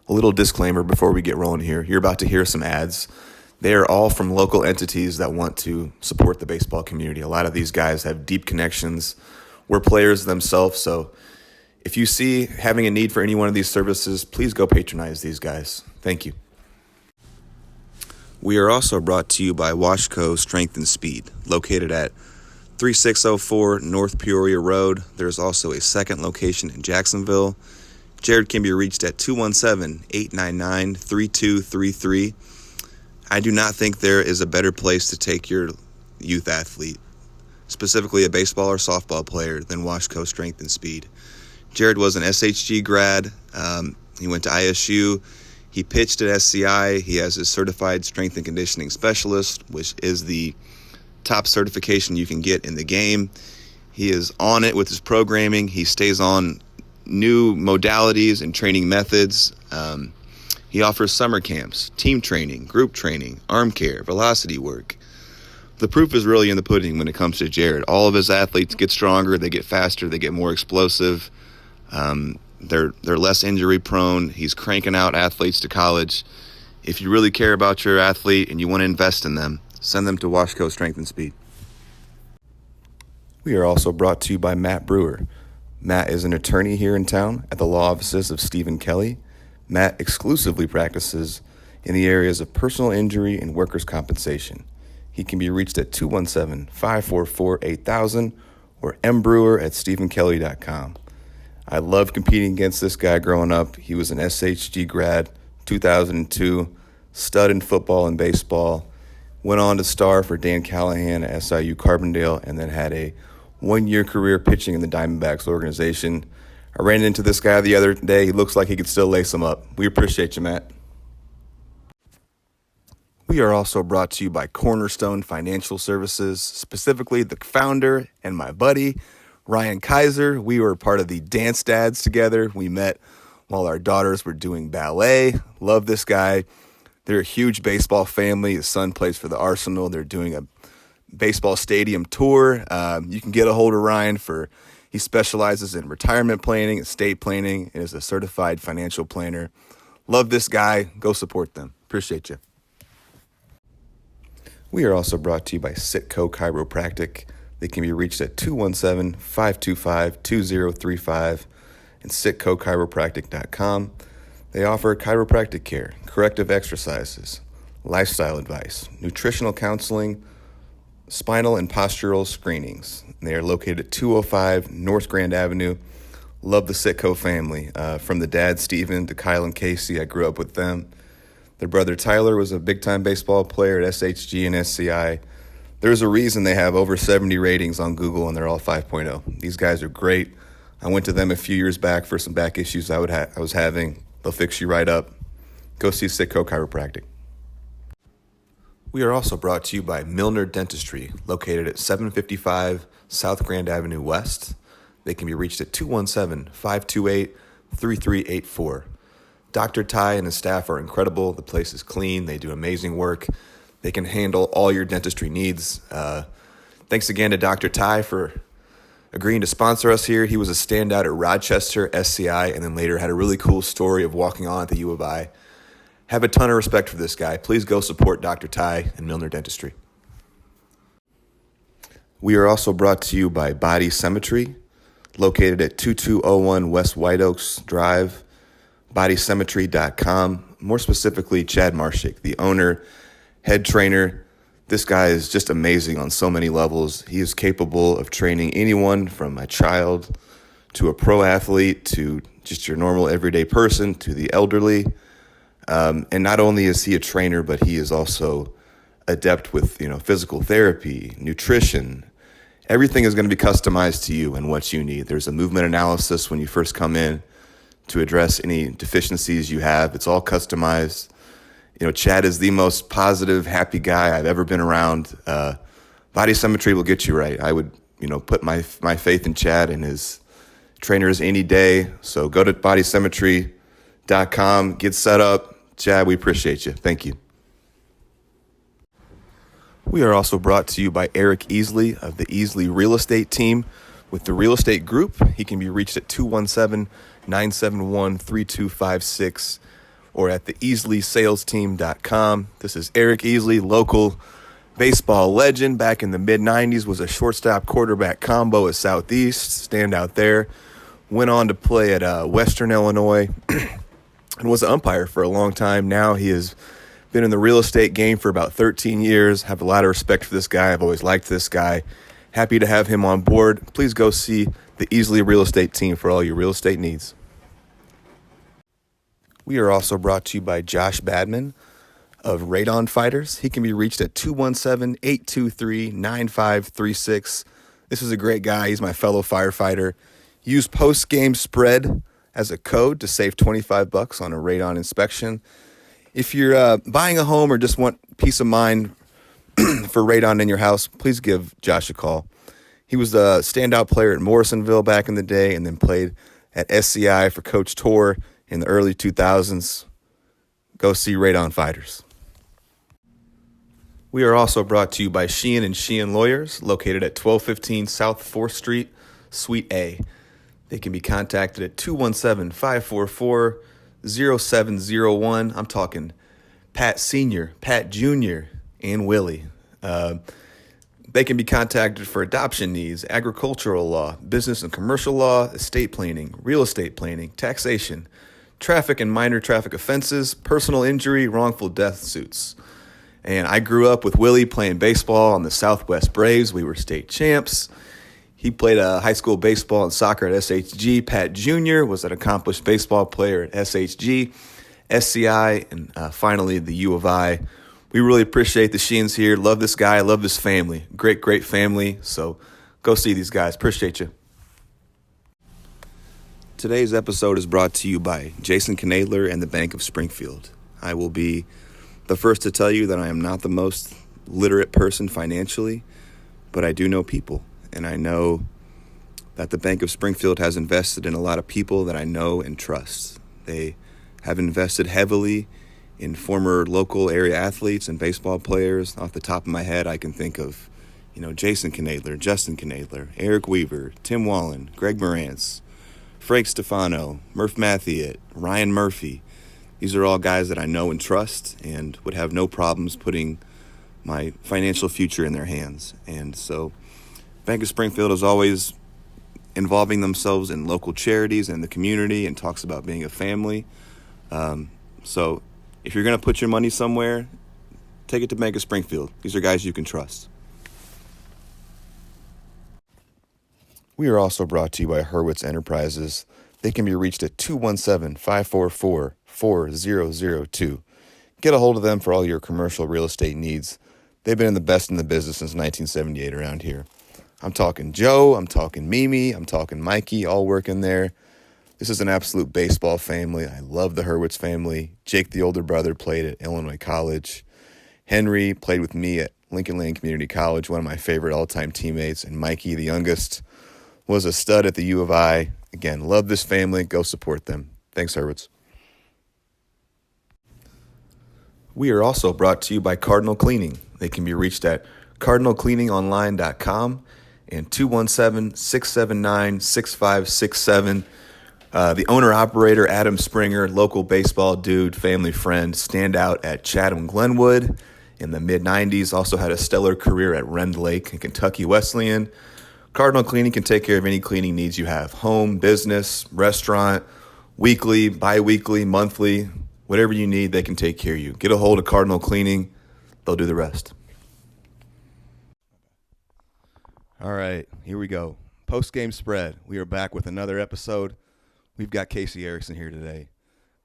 A little disclaimer before we get rolling here. You're about to hear some ads. They are all from local entities that want to support the baseball community. A lot of these guys have deep connections. We're players themselves, so if you see having a need for any one of these services, please go patronize these guys. Thank you. We are also brought to you by Washco Strength and Speed, located at 3604 North Peoria Road. There's also a second location in Jacksonville. Jared can be reached at 217-899-3233. I do not think there is a better place to take your youth athlete, specifically a baseball or softball player, than Washco Strength and Speed. Jared was an SHG grad. He went to ISU. He pitched at SCI. He has his certified strength and conditioning specialist, which is the top certification you can get in the game. He is on it with his programming. He stays on new modalities and training methods. He offers summer camps, team training, group training, arm care, velocity work. The proof is really in the pudding when it comes to Jared. All of his athletes get stronger, they get faster, they get more explosive. They're less injury prone. He's cranking out athletes to college. If you really care about your athlete and you want to invest in them, send them to Washco Strength and Speed. We are also brought to you by Matt Brewer. Matt is an attorney here in town at the law offices of Stephen Kelly. Matt exclusively practices in the areas of personal injury and workers' compensation. He can be reached at 217-544-8000 or mbrewer@stephenkelly.com. I loved competing against this guy growing up. He was an SHG grad, 2002, stud in football and baseball. Went on to star for Dan Callahan at SIU Carbondale, and then had a one-year career pitching in the Diamondbacks organization. I ran into this guy the other day. He looks like he could still lace him up. We appreciate you, Matt. We are also brought to you by Cornerstone Financial Services, specifically the founder and my buddy, Ryan Kaiser. We were part of the Dance Dads together. We met while our daughters were doing ballet. Love this guy. They're a huge baseball family. His son plays for the Arsenal. They're doing a baseball stadium tour. You can get a hold of Ryan he specializes in retirement planning, estate planning, and is a certified financial planner. Love this guy. Go support them. Appreciate you. We are also brought to you by Sitco Chiropractic. They can be reached at 217-525-2035 and sitcochiropractic.com. They offer chiropractic care, corrective exercises, lifestyle advice, nutritional counseling, spinal and postural screenings. They are located at 205 North Grand Avenue. Love the Sitco family. From the dad, Steven, to Kyle and Casey, I grew up with them. Their brother, Tyler, was a big-time baseball player at SHG and SCI. There's a reason they have over 70 ratings on Google, and they're all 5.0. These guys are great. I went to them a few years back for some back issues I was having. They'll fix you right up. Go see Sitco Chiropractic. We are also brought to you by Milner Dentistry, located at 755 South Grand Avenue West. They can be reached at 217-528-3384. Dr. Ty and his staff are incredible. The place is clean. They do amazing work. They can handle all your dentistry needs. Thanks again to Dr. Ty for agreeing to sponsor us here. He was a standout at Rochester, SCI, and then later had a really cool story of walking on at the U of I. Have a ton of respect for this guy. Please go support Dr. Ty and Milner Dentistry. We are also brought to you by Body Symmetry, located at 2201 West White Oaks Drive, bodysymmetry.com. More specifically, Chad Marshik, the owner, head trainer. This guy is just amazing on so many levels. He is capable of training anyone from a child to a pro athlete to just your normal everyday person to the elderly. And not only is he a trainer, but he is also adept with, physical therapy, nutrition. Everything is going to be customized to you and what you need. There's a movement analysis when you first come in to address any deficiencies you have. It's all customized. Chad is the most positive, happy guy I've ever been around. Body Symmetry will get you right. I would, put my faith in Chad and his trainers any day. So go to bodysymmetry.com, get set up. Chad, we appreciate you. Thank you. We are also brought to you by Eric Easley of the Easley Real Estate Team. With the Real Estate Group, he can be reached at 217-971-3256. or at the EasleySalesTeam.com. This is Eric Easley, local baseball legend. Back in the mid-'90s, was a shortstop quarterback combo at Southeast, standout there. Went on to play at Western Illinois and was an umpire for a long time. Now he has been in the real estate game for about 13 years. Have a lot of respect for this guy. I've always liked this guy. Happy to have him on board. Please go see the Easley Real Estate Team for all your real estate needs. We are also brought to you by Josh Badman of Radon Fighters. He can be reached at 217-823-9536. This is a great guy. He's my fellow firefighter. Use post-game spread as a code to save $25 on a radon inspection. If you're buying a home or just want peace of mind for radon in your house, please give Josh a call. He was a standout player at Morrisonville back in the day and then played at SCI for Coach Torr in the early 2000s. Go see Radon Fighters. We are also brought to you by Sheehan & Sheehan Lawyers, located at 1215 South 4th Street, Suite A. They can be contacted at 217-544-0701. I'm talking Pat Sr., Pat Jr., and Willie. They can be contacted for adoption needs, agricultural law, business and commercial law, estate planning, real estate planning, taxation, traffic and minor traffic offenses, personal injury, wrongful death suits. And I grew up with Willie playing baseball on the Southwest Braves. We were state champs. He played high school baseball and soccer at SHG. Pat Jr. was an accomplished baseball player at SHG, SCI, and finally the U of I. We really appreciate the Sheens here. Love this guy. Love this family. Great, great family. So go see these guys. Appreciate you. Today's episode is brought to you by Jason Knadler and the Bank of Springfield. I will be the first to tell you that I am not the most literate person financially, but I do know people. And I know that the Bank of Springfield has invested in a lot of people that I know and trust. They have invested heavily in former local area athletes and baseball players. Off the top of my head, I can think of, Jason Knadler, Justin Knadler, Eric Weaver, Tim Wallen, Greg Morantz, Frank Stefano, Murph Mathiet, Ryan Murphy. These are all guys that I know and trust and would have no problems putting my financial future in their hands. And so Bank of Springfield is always involving themselves in local charities and the community and talks about being a family. So if you're going to put your money somewhere, take it to Bank of Springfield. These are guys you can trust. We are also brought to you by Hurwitz Enterprises. They can be reached at 217-544-4002. Get a hold of them for all your commercial real estate needs. They've been the best in the business since 1978 around here. I'm talking Joe, I'm talking Mimi, I'm talking Mikey, all working there. This is an absolute baseball family. I love the Hurwitz family. Jake, the older brother, played at Illinois College. Henry played with me at Lincoln Lane Community College, one of my favorite all-time teammates. And Mikey, the youngest, was a stud at the U of I. Again, love this family. Go support them. Thanks, Hurwitz. We are also brought to you by Cardinal Cleaning. They can be reached at cardinalcleaningonline.com and 217-679-6567. The owner-operator, Adam Springer, local baseball dude, family friend, standout at Chatham-Glenwood in the mid-'90s. Also had a stellar career at Rend Lake and Kentucky Wesleyan. Cardinal Cleaning can take care of any cleaning needs you have. Home, business, restaurant, weekly, bi-weekly, monthly, whatever you need, they can take care of you. Get a hold of Cardinal Cleaning. They'll do the rest. All right, here we go. Post-game spread. We are back with another episode. We've got Casey Erickson here today.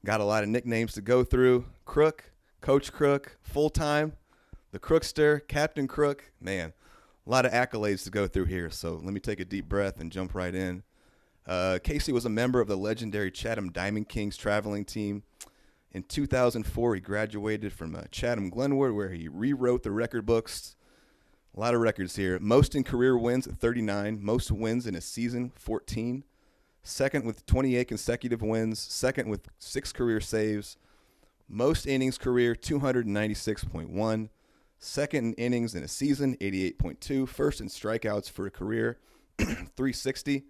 Got a lot of nicknames to go through. Crook, Coach Crook, full-time, the Crookster, Captain Crook. Man, a lot of accolades to go through here, so let me take a deep breath and jump right in. Casey was a member of the legendary Chatham Diamond Kings traveling team. In 2004, he graduated from Chatham-Glenwood, where he rewrote the record books. A lot of records here. Most in career wins at 39. Most wins in a season, 14. Second with 28 consecutive wins. Second with 6 career saves. Most innings career, 296.1. Second in innings in a season, 88.2. First in strikeouts for a career, 360.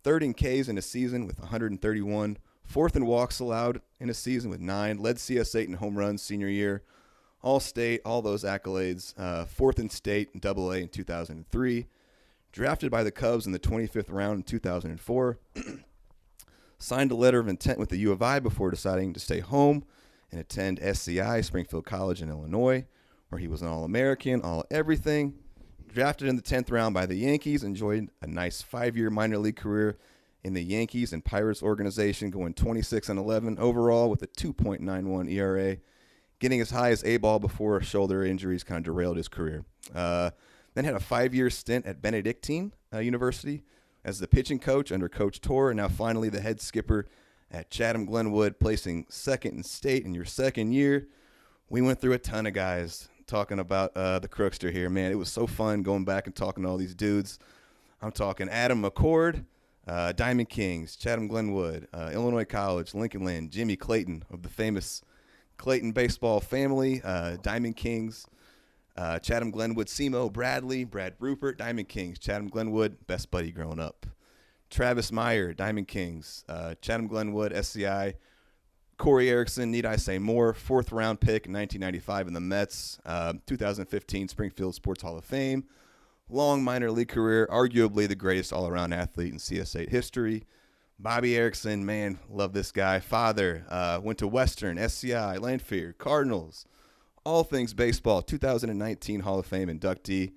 Third in Ks in a season with 131. fourth in walks allowed in a season with 9, led CS8 in home runs senior year, All-State, all those accolades, fourth in state in AA in 2003, drafted by the Cubs in the 25th round in 2004, signed a letter of intent with the U of I before deciding to stay home and attend SCI, Springfield College in Illinois, where he was an All-American, All-Everything. Drafted in the 10th round by the Yankees, enjoyed a nice 5-year minor league career in the Yankees and Pirates organization, going 26-11 overall with a 2.91 ERA, getting as high as A-ball before shoulder injuries kind of derailed his career. Then had a 5-year stint at Benedictine University as the pitching coach under Coach Torr, and now finally the head skipper at Chatham-Glenwood, placing second in state in your second year. We went through a ton of guys talking about the Crookster here, man. It was so fun going back and talking to all these dudes. I'm talking Adam McCord, Diamond Kings, Chatham-Glenwood, Illinois College, Lincoln Land, Jimmy Clayton of the famous Clayton baseball family, Diamond Kings, Chatham-Glenwood, Simo Bradley, Brad Rupert, Diamond Kings, Chatham-Glenwood, best buddy growing up. Travis Meyer, Diamond Kings, Chatham-Glenwood, SCI, Corey Erickson, need I say more, 4th round pick in 1995 in the Mets, 2015 Springfield Sports Hall of Fame, long minor league career, arguably the greatest all-around athlete in CS8 history. Bobby Erickson, man, love this guy. Father, went to Western, SCI, Lanphier, Cardinals, all things baseball, 2019 Hall of Fame inductee.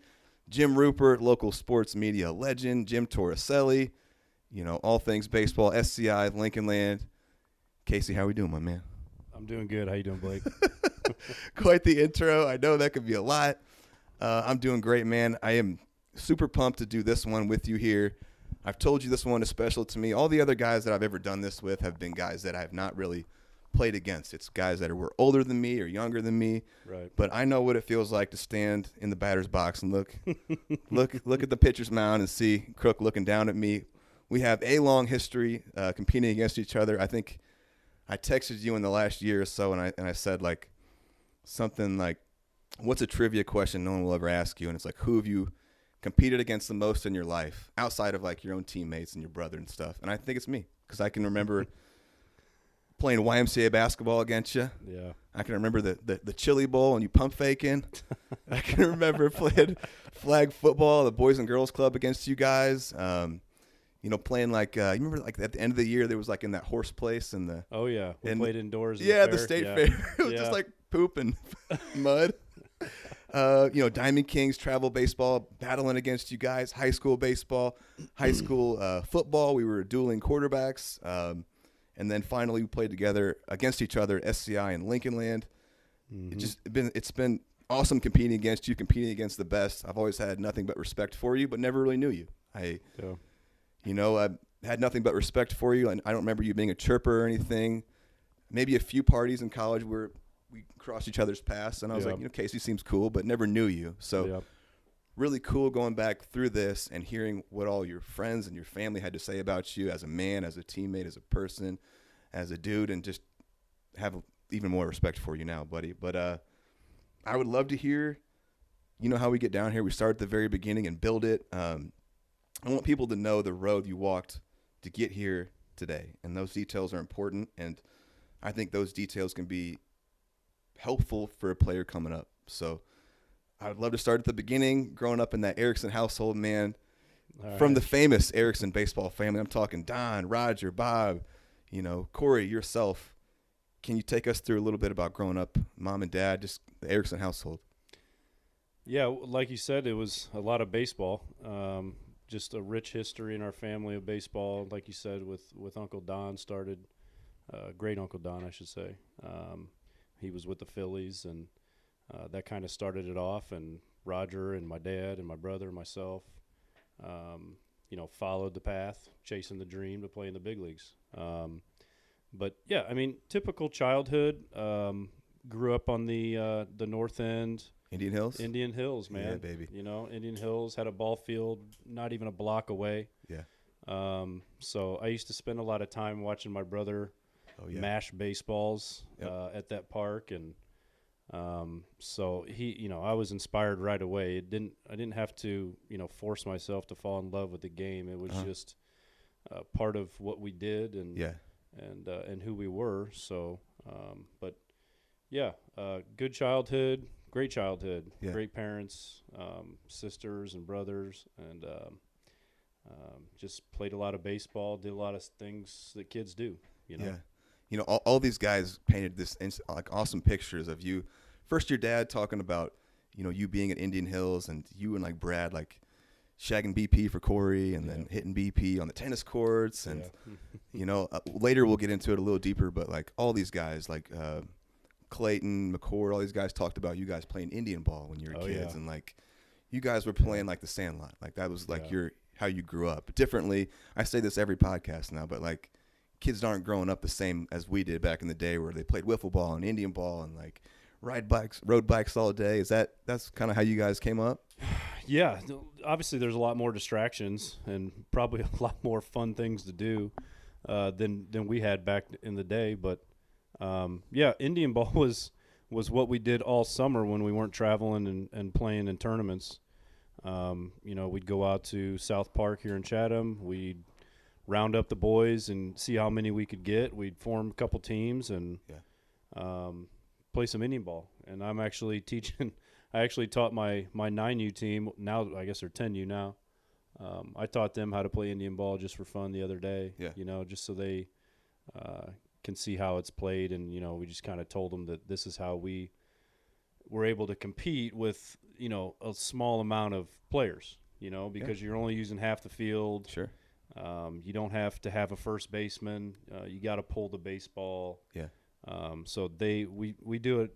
Jim Rupert, local sports media legend. Jim Torricelli, all things baseball, SCI, Lincoln Land. Casey, how we doing, my man? I'm doing good. How you doing, Blake? Quite the intro. I know that could be a lot. I'm doing great, man. I am super pumped to do this one with you here. I've told you this one is special to me. All the other guys that I've ever done this with have been guys that I have not really played against. It's guys that were older than me or younger than me. Right. But I know what it feels like to stand in the batter's box and look at the pitcher's mound and see Crook looking down at me. We have a long history competing against each other. I think I texted you in the last year or so, and I said like something like, "What's a trivia question no one will ever ask you?" And it's like, who have you competed against the most in your life outside of like your own teammates and your brother and stuff? And I think it's me, because I can remember playing YMCA basketball against you. Yeah. I can remember the Chili Bowl and you pump faking. I can remember playing flag football, the Boys and Girls Club against you guys. Playing like you remember like at the end of the year there was like in that horse place and the Oh yeah, we played indoors. Yeah, the the state fair. It was just like poop and mud. Diamond Kings travel baseball, battling against you guys. High school baseball, high school football. We were dueling quarterbacks, and then finally we played together against each other. SCI and Lincoln Land. Mm-hmm. It's been awesome competing against you, competing against the best. I've always had nothing but respect for you, but never really knew you. I had nothing but respect for you, and I don't remember you being a chirper or anything. Maybe a few parties in college where we crossed each other's paths, and I was like, Casey seems cool, but never knew you. So really cool going back through this and hearing what all your friends and your family had to say about you as a man, as a teammate, as a person, as a dude, and just have even more respect for you now, buddy. But I would love to hear, how we get down here. We start at the very beginning and build it. I want people to know the road you walked to get here today, and those details are important, and I think those details can be helpful for a player coming up. So I would love to start at the beginning, growing up in that Erickson household, man, from the famous Erickson baseball family. I'm talking Don, Roger, Bob, Corey, yourself. Can you take us through a little bit about growing up, mom and dad, just the Erickson household? Yeah, like you said, it was a lot of baseball. Just a rich history in our family of baseball. Like you said, with Uncle Don started, great Uncle Don, I should say. He was with the Phillies, and that kind of started it off. And Roger and my dad and my brother and myself, followed the path, chasing the dream to play in the big leagues. But yeah, I mean, typical childhood. Grew up on the north end. Indian Hills, man. Yeah, baby. Indian Hills had a ball field not even a block away. Yeah. So I used to spend a lot of time watching my brother mash baseballs at that park, and so he, I was inspired right away. I didn't have to, force myself to fall in love with the game. It was just part of what we did, and and who we were. So, but yeah, good childhood, great childhood, great parents, sisters and brothers, and just played a lot of baseball, did a lot of things that kids do. Yeah, all these guys painted this like awesome pictures of you. First, your dad talking about you being at Indian Hills, and you and like Brad like shagging BP for Corey, and then hitting BP on the tennis courts, and later we'll get into it a little deeper, but like all these guys like Clayton, McCord, all these guys talked about you guys playing Indian ball when you were kids, and like you guys were playing like the Sandlot, like that was like how you grew up differently. I say this every podcast now, but like kids aren't growing up the same as we did back in the day, where they played wiffle ball and Indian ball and like rode bikes all day. That's kind of how you guys came up? Yeah, obviously there's a lot more distractions and probably a lot more fun things to do than we had back in the day. But Indian ball was what we did all summer when we weren't traveling and playing in tournaments. We'd go out to South Park here in Chatham. We'd round up the boys and see how many we could get. We'd form a couple teams and play some Indian ball. And I'm actually teaching – I actually taught my 9U team. Now I guess they're 10U now. I taught them how to play Indian ball just for fun the other day, just so they can see how it's played. And, we just kind of told them that this is how we were able to compete with, a small amount of players, because you're only using half the field. Sure. You don't have to have a first baseman. You got to pull the baseball. Yeah. So we do it,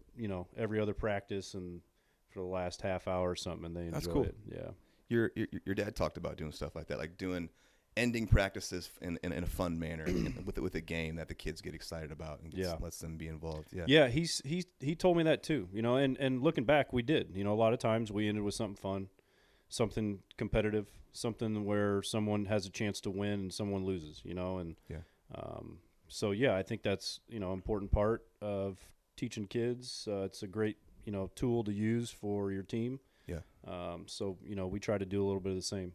every other practice and for the last half hour or something, and they enjoy That's cool. it. Yeah. Your dad talked about doing stuff like that, like doing ending practices in a fun manner with a game that the kids get excited about and lets them be involved. Yeah. Yeah, he told me that too. And looking back, we did. A lot of times we ended with something fun, something competitive, something where someone has a chance to win and someone loses. So I think that's an important part of teaching kids. It's a great tool to use for your team. Yeah. So we try to do a little bit of the same.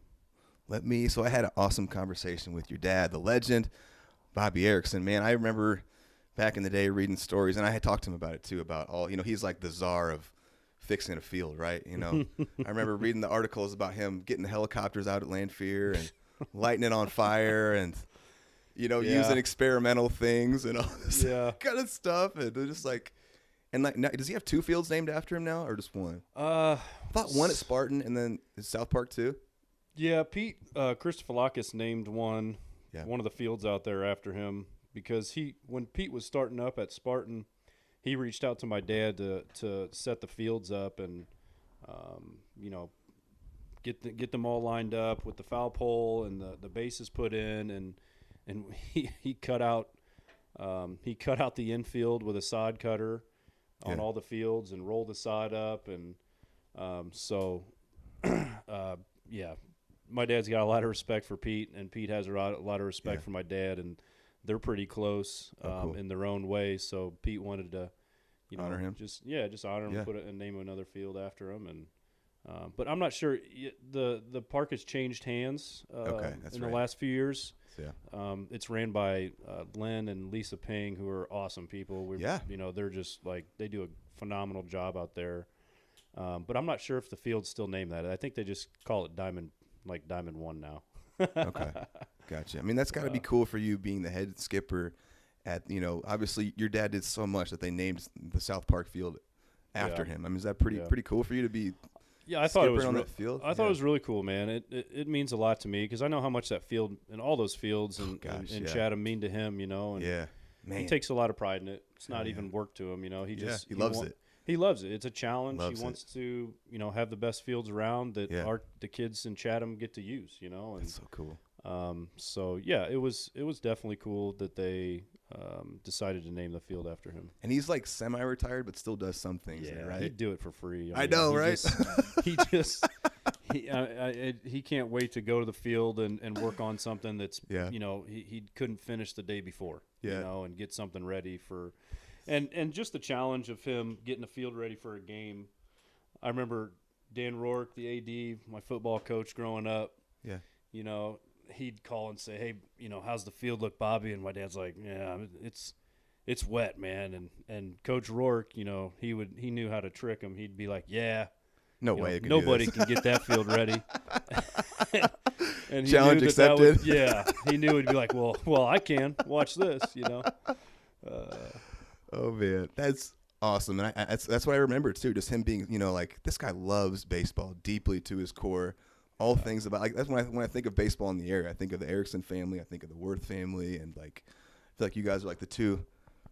So I had an awesome conversation with your dad, the legend, Bobby Erickson. Man, I remember back in the day reading stories, and I had talked to him about it too, about all, he's like the czar of fixing a field, right? I remember reading the articles about him getting the helicopters out at Lanphier and lighting it on fire and, using experimental things and all this kind of stuff. And they're just like, and like, now, does he have two fields named after him now, or just one? I thought one at Spartan, and then South Park too. Yeah, Pete Christopherlakis named one of the fields out there after him because when Pete was starting up at Spartan, he reached out to my dad to set the fields up and get them all lined up with the foul pole and the bases put in and he cut out the infield with a sod cutter on all the fields and roll the sod up. And my dad's got a lot of respect for Pete, and Pete has a lot of respect for my dad, and they're pretty close in their own way. So Pete wanted to, honor him. Just honor him, and name another field after him. And but I'm not sure the park has changed hands in the last few years. It's ran by Len and Lisa Ping, who are awesome people. They're just like they do a phenomenal job out there. But I'm not sure if the field's still named that. I think they just call it Diamond 1 now. Okay, gotcha. I mean, that's got to be cool for you being the head skipper at, obviously your dad did so much that they named the South Park field after him. I mean, is that pretty cool for you to be? Yeah, I thought it was on that field. I thought it was really cool, man. It means a lot to me because I know how much that field and all those fields in Chatham mean to him. And man, he takes a lot of pride in it. It's not even work to him. He loves it. He loves it. It's a challenge. He wants to, have the best fields around that the kids in Chatham get to use. And that's so cool. It was definitely cool that they decided to name the field after him. And he's like semi-retired, but still does some things, right? He'd do it for free. I know, right? He can't wait to go to the field and work on something that's he couldn't finish the day before. And get something ready for. And just the challenge of him getting the field ready for a game. I remember Dan Rourke, the AD, my football coach growing up. he'd call and say, "Hey, how's the field look, Bobby?" And my dad's like, "Yeah, it's wet, man." And Coach Rourke, he knew how to trick him. He'd be like, "Yeah, No way. nobody can get that field ready." And he Challenge knew accepted. He knew he'd be like, "Well, I can watch this," Oh man, that's awesome, and that's what I remember too. Just him being, like this guy loves baseball deeply to his core. All things about that's when I think of baseball in the area. I think of the Erickson family. I think of the Worth family, and I feel like you guys are like the two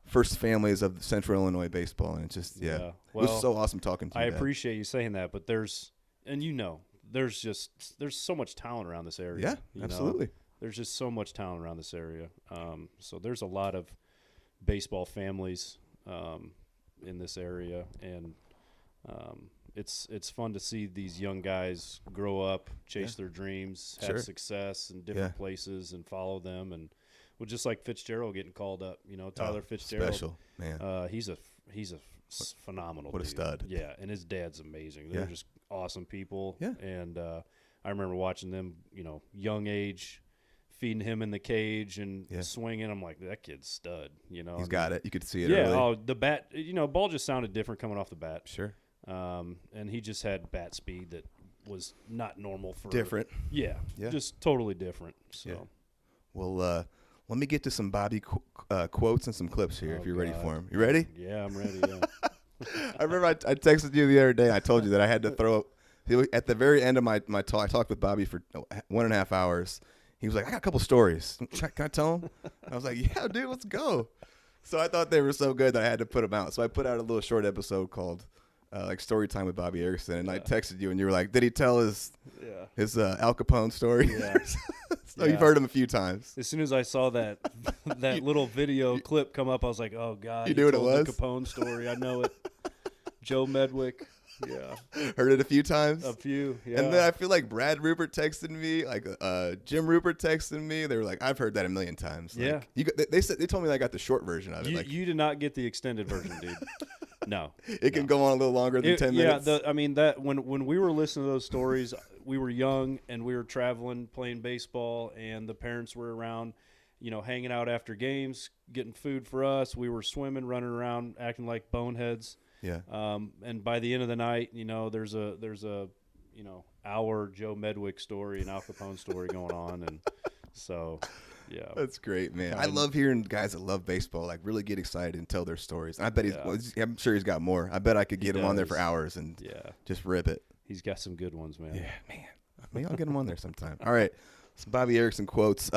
first families of Central Illinois baseball, and it's just it was so awesome talking to you. I appreciate you saying that, but there's so much talent around this area. Yeah, absolutely. There's just so much talent around this area. So there's a lot of baseball families in this area, and it's fun to see these young guys grow up, chase their dreams, have success in different places, and follow them. And just like Fitzgerald getting called up, Tyler Fitzgerald, special man. He's a phenomenal. What a dude. stud. Yeah, and his dad's amazing. They're just awesome people. Yeah. And I remember watching them, young age, feeding him in the cage and swinging. I'm like, that kid's stud. He's got it. You could see it. Yeah. Early. Oh, the bat. Ball just sounded different coming off the bat. Sure. And he just had bat speed that was not normal for different. Yeah. Just totally different. So. Yeah. Well, let me get to some Bobby quotes and some clips here if you're ready for them. You ready? Yeah, I'm ready. Yeah. I remember I texted you the other day. I told you that I had to throw at the very end of my talk. I talked with Bobby for 1.5 hours. He was like, "I got a couple stories. Can I tell him?" I was like, "Yeah, dude, let's go." So I thought they were so good that I had to put them out. So I put out a little short episode called Story Time with Bobby Erickson, and I texted you, and you were like, "Did he tell his Al Capone story?" Yeah. So you've heard him a few times. As soon as I saw that little video clip come up, I was like, "Oh God!" You knew what it was? The Capone story. I know it. Joe Medwick. Yeah. Heard it a few times. A few. Yeah. And then I feel like Brad Rupert texted me, like Jim Rupert texted me. They were like, "I've heard that a million times." Like, they told me I got the short version of it. You did not get the extended version, dude. No. It can go on a little longer than 10 minutes. Yeah, when we were listening to those stories, we were young and we were traveling, playing baseball, and the parents were around, hanging out after games, getting food for us. We were swimming, running around, acting like boneheads. Yeah. And by the end of the night, there's a hour Joe Medwick story and Al Capone story going on, and so. Yeah, that's great, man. I love hearing guys that love baseball really get excited and tell their stories. And I bet I'm sure he's got more. I bet I could get him on there for hours and just rip it. He's got some good ones, man. Yeah, man. Maybe I'll get him on there sometime. All right, some Bobby Erickson quotes.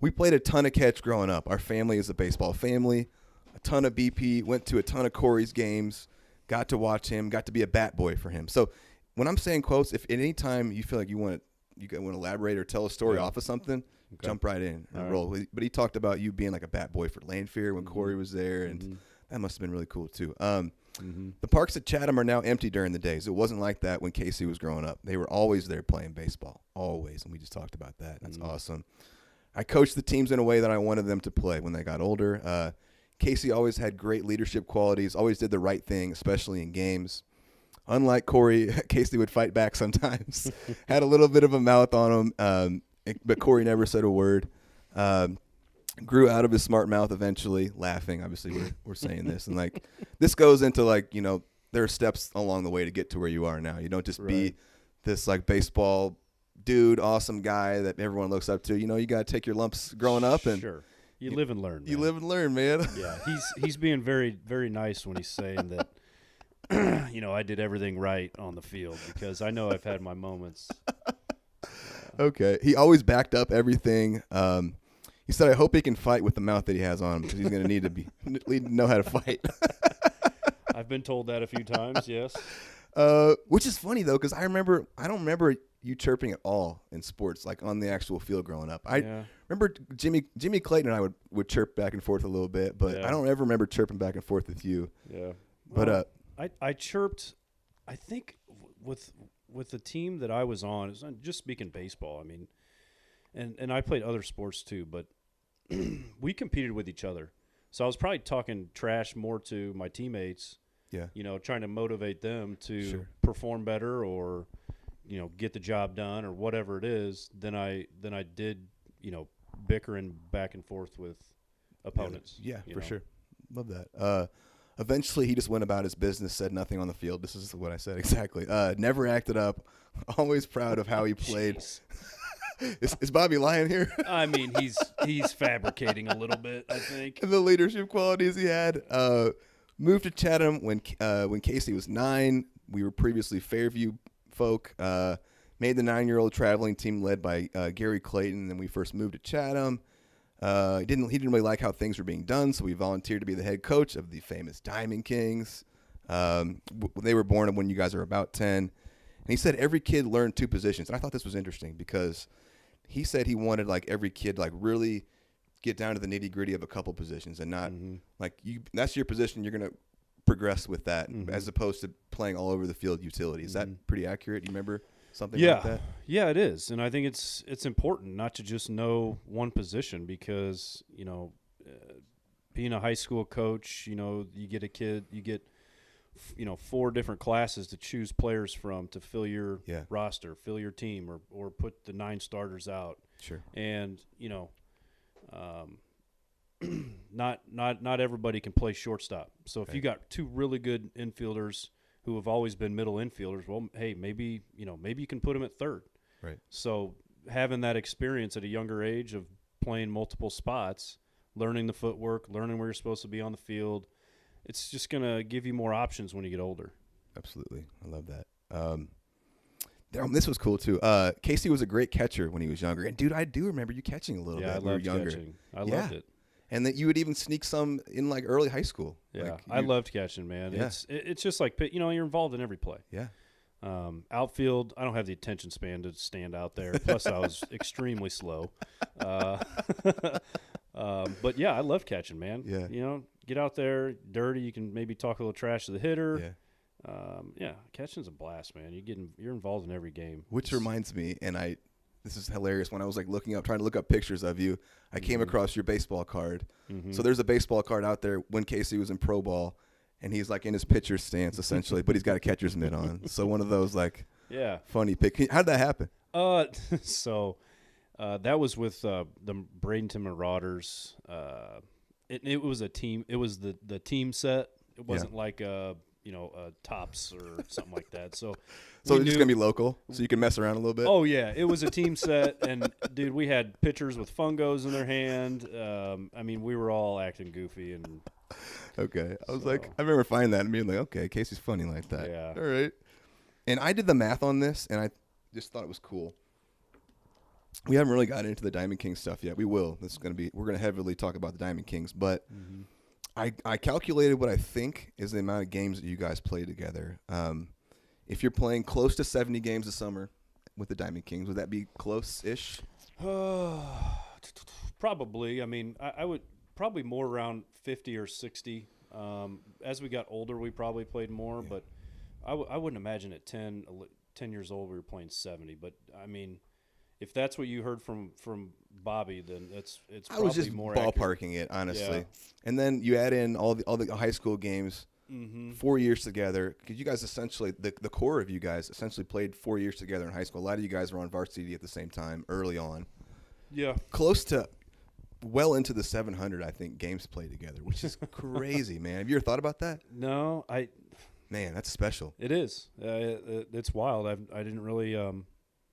We played a ton of catch growing up. Our family is a baseball family. A ton of BP. Went to a ton of Corey's games. Got to watch him. Got to be a bat boy for him. So when I'm saying quotes, if at any time you feel like you want to elaborate or tell a story off of something. Okay. Jump right in and roll. But he talked about you being like a bat boy for Lanphier when Corey was there, and that must have been really cool too. The parks at Chatham are now empty during the days. It wasn't like that when Casey was growing up. They were always there playing baseball, always, and we just talked about that. That's awesome. I coached the teams in a way that I wanted them to play when they got older. Casey always had great leadership qualities, always did the right thing, especially in games. Unlike Corey, Casey would fight back sometimes. Had a little bit of a mouth on him. But Corey never said a word. Grew out of his smart mouth eventually, laughing. Obviously, we're saying this. And, this goes into, there are steps along the way to get to where you are now. You don't just be this, baseball dude, awesome guy that everyone looks up to. You got to take your lumps growing up. And sure. You live and learn, man. You live and learn, man. Yeah, he's being very, very nice when he's saying that, I did everything right on the field because I know I've had my moments. Okay. He always backed up everything. He said, "I hope he can fight with the mouth that he has on him because he's going to need to know how to fight." I've been told that a few times, yes. Which is funny, though, because I don't remember you chirping at all in sports, on the actual field growing up. I remember Jimmy Clayton and I would chirp back and forth a little bit, but I don't ever remember chirping back and forth with you. Yeah. But I chirped, I think, with the team that I was on, just speaking baseball, and I played other sports too, but we competed with each other. So I was probably talking trash more to my teammates, trying to motivate them to perform better or get the job done or whatever it is than I did, bickering back and forth with opponents. Yeah, for sure. Love that. Eventually, he just went about his business, said nothing on the field. This is what I said exactly. Never acted up. Always proud of how he played. Is Bobby lying here? I mean, he's fabricating a little bit, I think. The leadership qualities he had. Moved to Chatham when Casey was 9. We were previously Fairview folk. Made the 9-year-old traveling team led by Gary Clayton. Then we first moved to Chatham. He didn't really like how things were being done, so we volunteered to be the head coach of the famous Diamond Kings. They were born when you guys are about 10. And he said every kid learned 2 positions. And I thought this was interesting because he said he wanted every kid really get down to the nitty-gritty of a couple positions and not that's your position, you're going to progress with that as opposed to playing all over the field utility. Is that pretty accurate? You remember something like that? Yeah, it is. And I think it's important not to just know one position because, being a high school coach, you get a kid, you get 4 different classes to choose players from to fill your roster, fill your team, or put the 9 starters out. Sure. And not everybody can play shortstop. So if you got 2 really good infielders who have always been middle infielders, well, hey, maybe you can put them at third. Right. So having that experience at a younger age of playing multiple spots, learning the footwork, learning where you're supposed to be on the field, it's just going to give you more options when you get older. Absolutely. I love that. This was cool, too. Casey was a great catcher when he was younger. And, dude, I do remember you catching a little bit when you were younger. Catching. I loved it. And that you would even sneak some in early high school. Yeah, I loved catching, man. Yeah. It's just like, you're involved in every play. Yeah. Outfield, I don't have the attention span to stand out there. Plus, I was extremely slow. But, yeah, I love catching, man. Yeah. Get out there, dirty. You can maybe talk a little trash to the hitter. Yeah. Catching's a blast, man. You're involved in every game. Which reminds me, and this is hilarious. When I was trying to look up pictures of you, I came across your baseball card. So there's a baseball card out there when Casey was in pro ball, and he's in his pitcher stance essentially, but he's got a catcher's mitt on. So one of those funny pick. How did that happen? So that was with the Bradenton Marauders. It was a team. It was the team set. It wasn't tops or something like that. So it's just gonna be local, so you can mess around a little bit. Oh yeah, it was a team set, and dude, we had pitchers with fungos in their hand. We were all acting goofy and. Okay, I remember finding that and being like, okay, Casey's funny like that. Yeah. All right. And I did the math on this, and I just thought it was cool. We haven't really gotten into the Diamond Kings stuff yet. We will. We're gonna heavily talk about the Diamond Kings, but. I calculated what I think is the amount of games that you guys play together. If you're playing close to 70 games a summer with the Diamond Kings, would that be close-ish? Probably. I would probably more around 50 or 60. As we got older, we probably played more, but I wouldn't imagine at 10 years old we were playing 70. But, if that's what you heard from Bobby, then it's probably I was just more ballparking accurate. It, honestly. Yeah. And then you add in all the high school games, 4 years together, because you guys essentially, the core of you guys essentially played 4 years together in high school. A lot of you guys were on varsity at the same time early on. Yeah. Close to well into the 700, I think, games played together, which is crazy, man. Have you ever thought about that? No, Man, that's special. It is. It's wild. I didn't really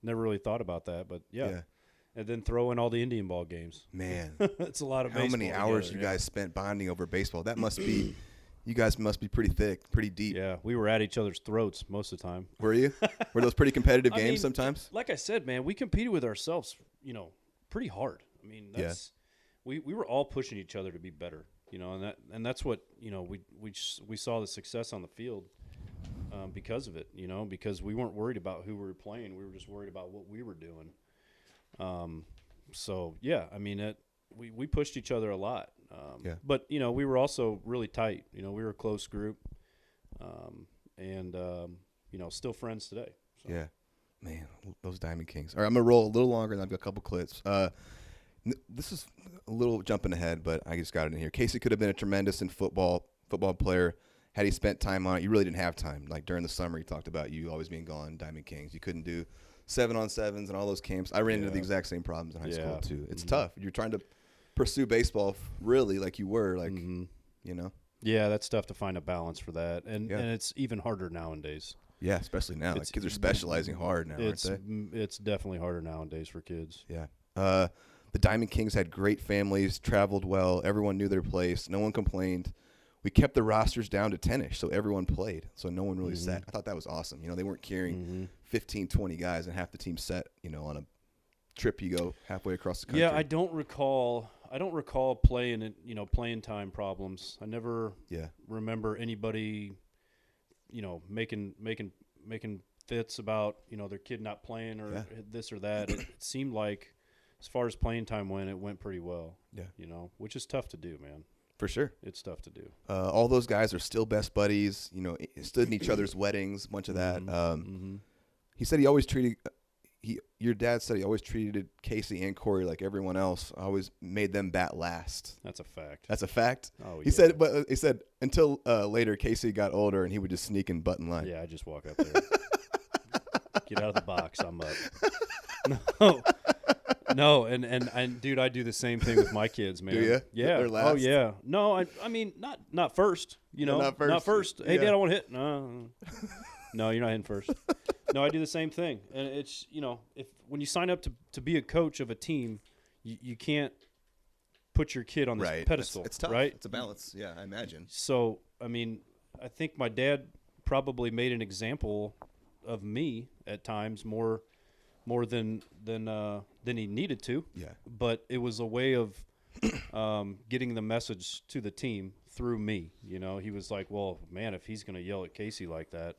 never really thought about that, but yeah. And then throw in all the Indian ball games. Man, it's a lot of how baseball. How many hours together, you guys spent bonding over baseball? That must be. You guys must be pretty thick, pretty deep. Yeah, we were at each other's throats most of the time. Were you? Were those pretty competitive games sometimes? Like I said, man, we competed with ourselves, pretty hard. We were all pushing each other to be better, and that's what we saw the success on the field because of it, because we weren't worried about who we were playing, we were just worried about what we were doing. So yeah, we pushed each other a lot. But we were also really tight. We were a close group, and still friends today. So. Yeah, man, those Diamond Kings. All right, I'm gonna roll a little longer, and I've got a couple clips. This is a little jumping ahead, but I just got it in here. Casey could have been a tremendous football player had he spent time on it, you really didn't have time. Like during the summer, he talked about you always being gone, Diamond Kings. You couldn't do 7-on-7s and all those camps. I ran into the exact same problems in high school too. It's tough. You're trying to pursue baseball really like you were, like you know. Yeah, that's tough to find a balance for that, and it's even harder nowadays. Yeah, especially now. Like kids are specializing hard now, aren't they? It's definitely harder nowadays for kids. Yeah. The Diamond Kings had great families, traveled well. Everyone knew their place. No one complained. We kept the rosters down to 10-ish, so everyone played. So no one really sat. I thought that was awesome. You know, they weren't carrying 15, 20 guys and half the team set, you know, on a trip you go halfway across the country. Yeah, I don't recall playing, you know, playing time problems. I never remember anybody, you know, making fits about, you know, their kid not playing or this or that. It seemed like as far as playing time went, it went pretty well. Yeah. You know, which is tough to do, man. For sure. It's tough to do. All those guys are still best buddies, you know, stood in each other's weddings, a bunch of that. He said he always treated your dad said he always treated Casey and Corey like everyone else, always made them bat last. That's a fact. That's a fact? Oh, he said, but he said until later Casey got older and he would just sneak in butt in line. Yeah, I just walk up there. Get out of the box, I'm up. No, and dude, I do the same thing with my kids, man. Do you? Yeah. They're last? Oh yeah. No, I mean not first. You know, not first. Hey, Dad, I want to hit. No, you're not hitting first. No, I do the same thing, and it's, you know, when you sign up to be a coach of a team, you can't put your kid on this pedestal. It's tough. Right? It's a balance. Yeah, I imagine. So I mean, I think my dad probably made an example of me at times more than he needed to. Yeah. But it was a way of getting the message to the team through me. You know, he was like, well, man, if he's going to yell at Casey like that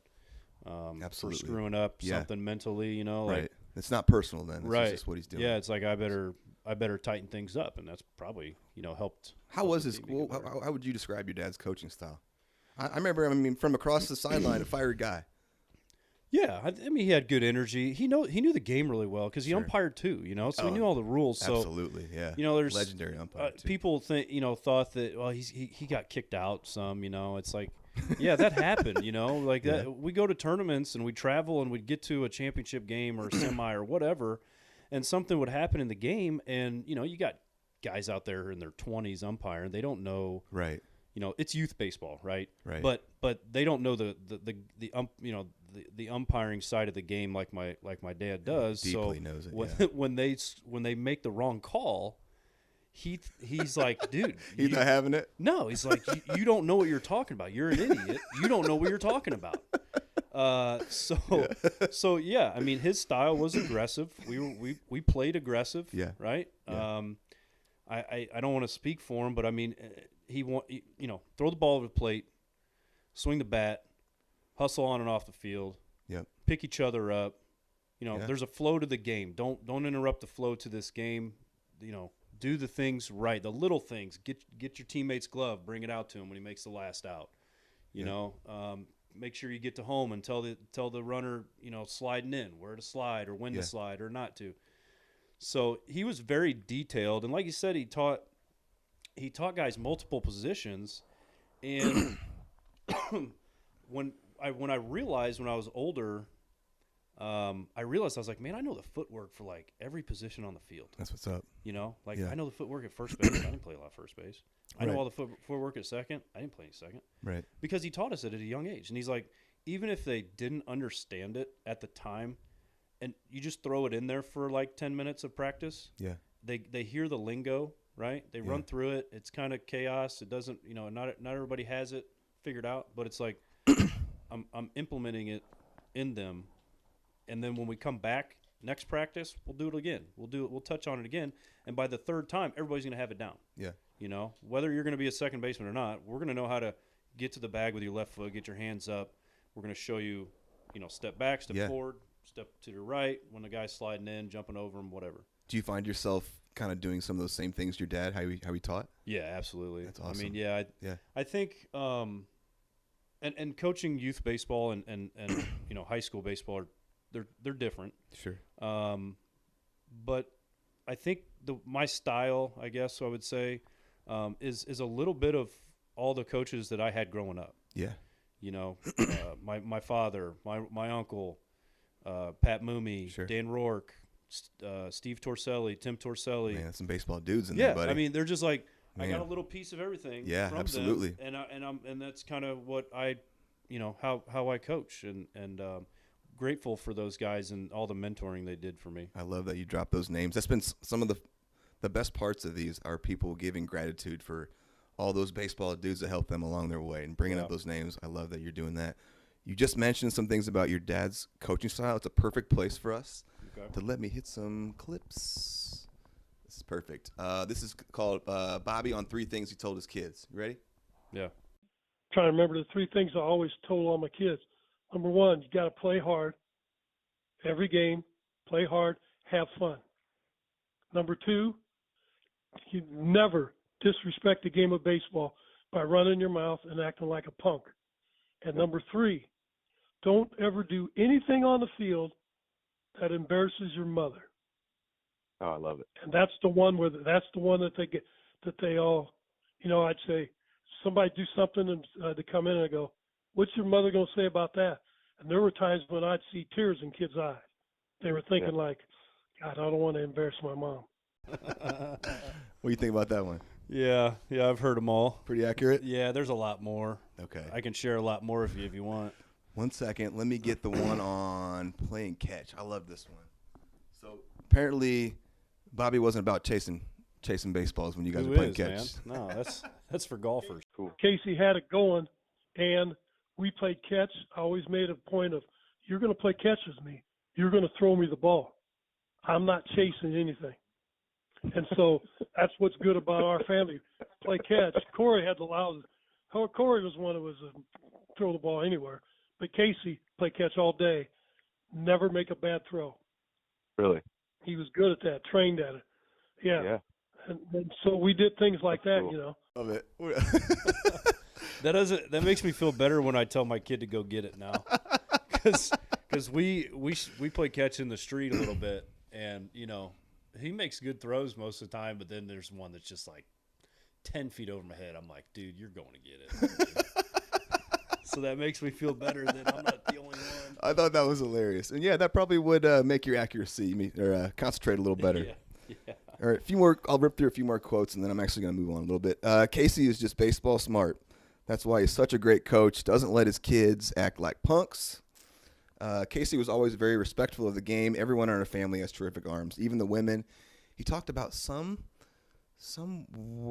for screwing up something mentally, you know. Right. Like, it's not personal then. It's just what he's doing. Yeah, it's like I better tighten things up, and that's probably, you know, helped. How was his – how would you describe your dad's coaching style? I remember, from across the sideline, a fiery guy. Yeah, I mean, he had good energy. He knew the game really well because he umpired too, you know, so he knew all the rules. So, absolutely, yeah. You know, there's legendary umpire. People thought that, well, he got kicked out some, you know. It's like, yeah, that happened, you know, like that. We go to tournaments and we travel and we'd get to a championship game or a semi or whatever, and something would happen in the game, and you know, you got guys out there in their 20s umpiring, they don't know, right? You know, it's youth baseball, right? Right. But they don't know the umpiring side of the game like my dad does. Deeply so knows it. When they make the wrong call, he's like, dude, he's not having it. No, he's like, you don't know what you're talking about. You're an idiot. You don't know what you're talking about. So yeah, I mean, his style was aggressive. We played aggressive. Yeah. Right. Yeah. I don't want to speak for him, but I mean, you know, throw the ball over the plate, swing the bat, hustle on and off the field. Yep. Pick each other up. You know, there's a flow to the game. Don't interrupt the flow to this game. You know, do the things right, the little things. Get your teammate's glove, bring it out to him when he makes the last out. You know, make sure you get to home and tell the runner, you know, sliding in where to slide or when to slide or not to. So he was very detailed, and like you said, he taught guys multiple positions, and when I realized when I was older, I realized I was like, man, I know the footwork for like every position on the field. That's what's up. You know, like I know the footwork at first base. I didn't play a lot of first base. I know all the footwork at second. I didn't play any second. Right. Because he taught us it at a young age, and he's like, even if they didn't understand it at the time, and you just throw it in there for like 10 minutes of practice. Yeah. They hear the lingo, right? They run through it. It's kind of chaos. It doesn't, you know, not everybody has it figured out, but it's like I'm implementing it in them. And then when we come back next practice, we'll do it again. We'll touch on it again. And by the third time, everybody's going to have it down. Yeah. You know, whether you're going to be a second baseman or not, we're going to know how to get to the bag with your left foot, get your hands up. We're going to show you, you know, step back, step forward, step to the right when the guy's sliding in, jumping over him, whatever. Do you find yourself kind of doing some of those same things your dad, how he taught? Yeah, absolutely. That's awesome. I mean, I think and coaching youth baseball and you know, high school baseball they're different. Sure. But I think my style, I guess I would say, is a little bit of all the coaches that I had growing up. Yeah. You know, my father, my uncle, Pat Mooney, Sure. Dan Rourke, Steve Torselli, Tim Torselli. Man, that's some baseball dudes in Yeah, there, buddy. I mean, they're just like I Man. got a little piece of everything. Yeah, from absolutely. them, and that's kind of what I, how I coach, and grateful for those guys and all the mentoring they did for me. I love that you dropped those names. That's been some of the best parts of these are people giving gratitude for all those baseball dudes that helped them along their way and bringing up those names. I love that you're doing that. You just mentioned some things about your dad's coaching style. It's a perfect place for us to let me hit some clips. This is perfect. This is called Bobby on 3 things he told his kids. You ready? Yeah. Trying to remember the 3 things I always told all my kids. Number 1, you got to play hard. Every game, play hard, have fun. Number 2, you never disrespect a game of baseball by running your mouth and acting like a punk. And number 3, don't ever do anything on the field that embarrasses your mother. Oh, I love it. And that's the one that they get, that they all, I'd say somebody do something and they come in and I go, what's your mother going to say about that? And there were times when I'd see tears in kids' eyes. They were thinking like, God, I don't want to embarrass my mom. What do you think about that one? Yeah, I've heard them all. Pretty accurate? Yeah, there's a lot more. Okay. I can share a lot more if you want. 1 second. Let me get the one on playing catch. I love this one. So apparently Bobby wasn't about chasing baseballs when you guys were playing catch. Man? No, that's for golfers. Cool. Casey had it going, and we played catch. I always made a point of, you're going to play catch with me. You're going to throw me the ball. I'm not chasing anything. And so that's what's good about our family. Play catch. Corey had the loudest. Corey was one who was throw the ball anywhere. But Casey played catch all day. Never make a bad throw. Really? He was good at that, trained at it. Yeah. And so we did things like That's that, cool. Love it. That makes me feel better when I tell my kid to go get it now, because we play catch in the street a little bit, and he makes good throws most of the time, but then there's one that's just like 10 feet over my head. I'm like, dude, you're going to get it. So that makes me feel better that I'm not the only one. I thought that was hilarious, and yeah, that probably would make your accuracy or concentrate a little better. Yeah. All right, I'll rip through a few more quotes, and then I'm actually going to move on a little bit. Casey is just baseball smart. That's why he's such a great coach. Doesn't let his kids act like punks. Casey was always very respectful of the game. Everyone in our family has terrific arms, even the women. He talked about some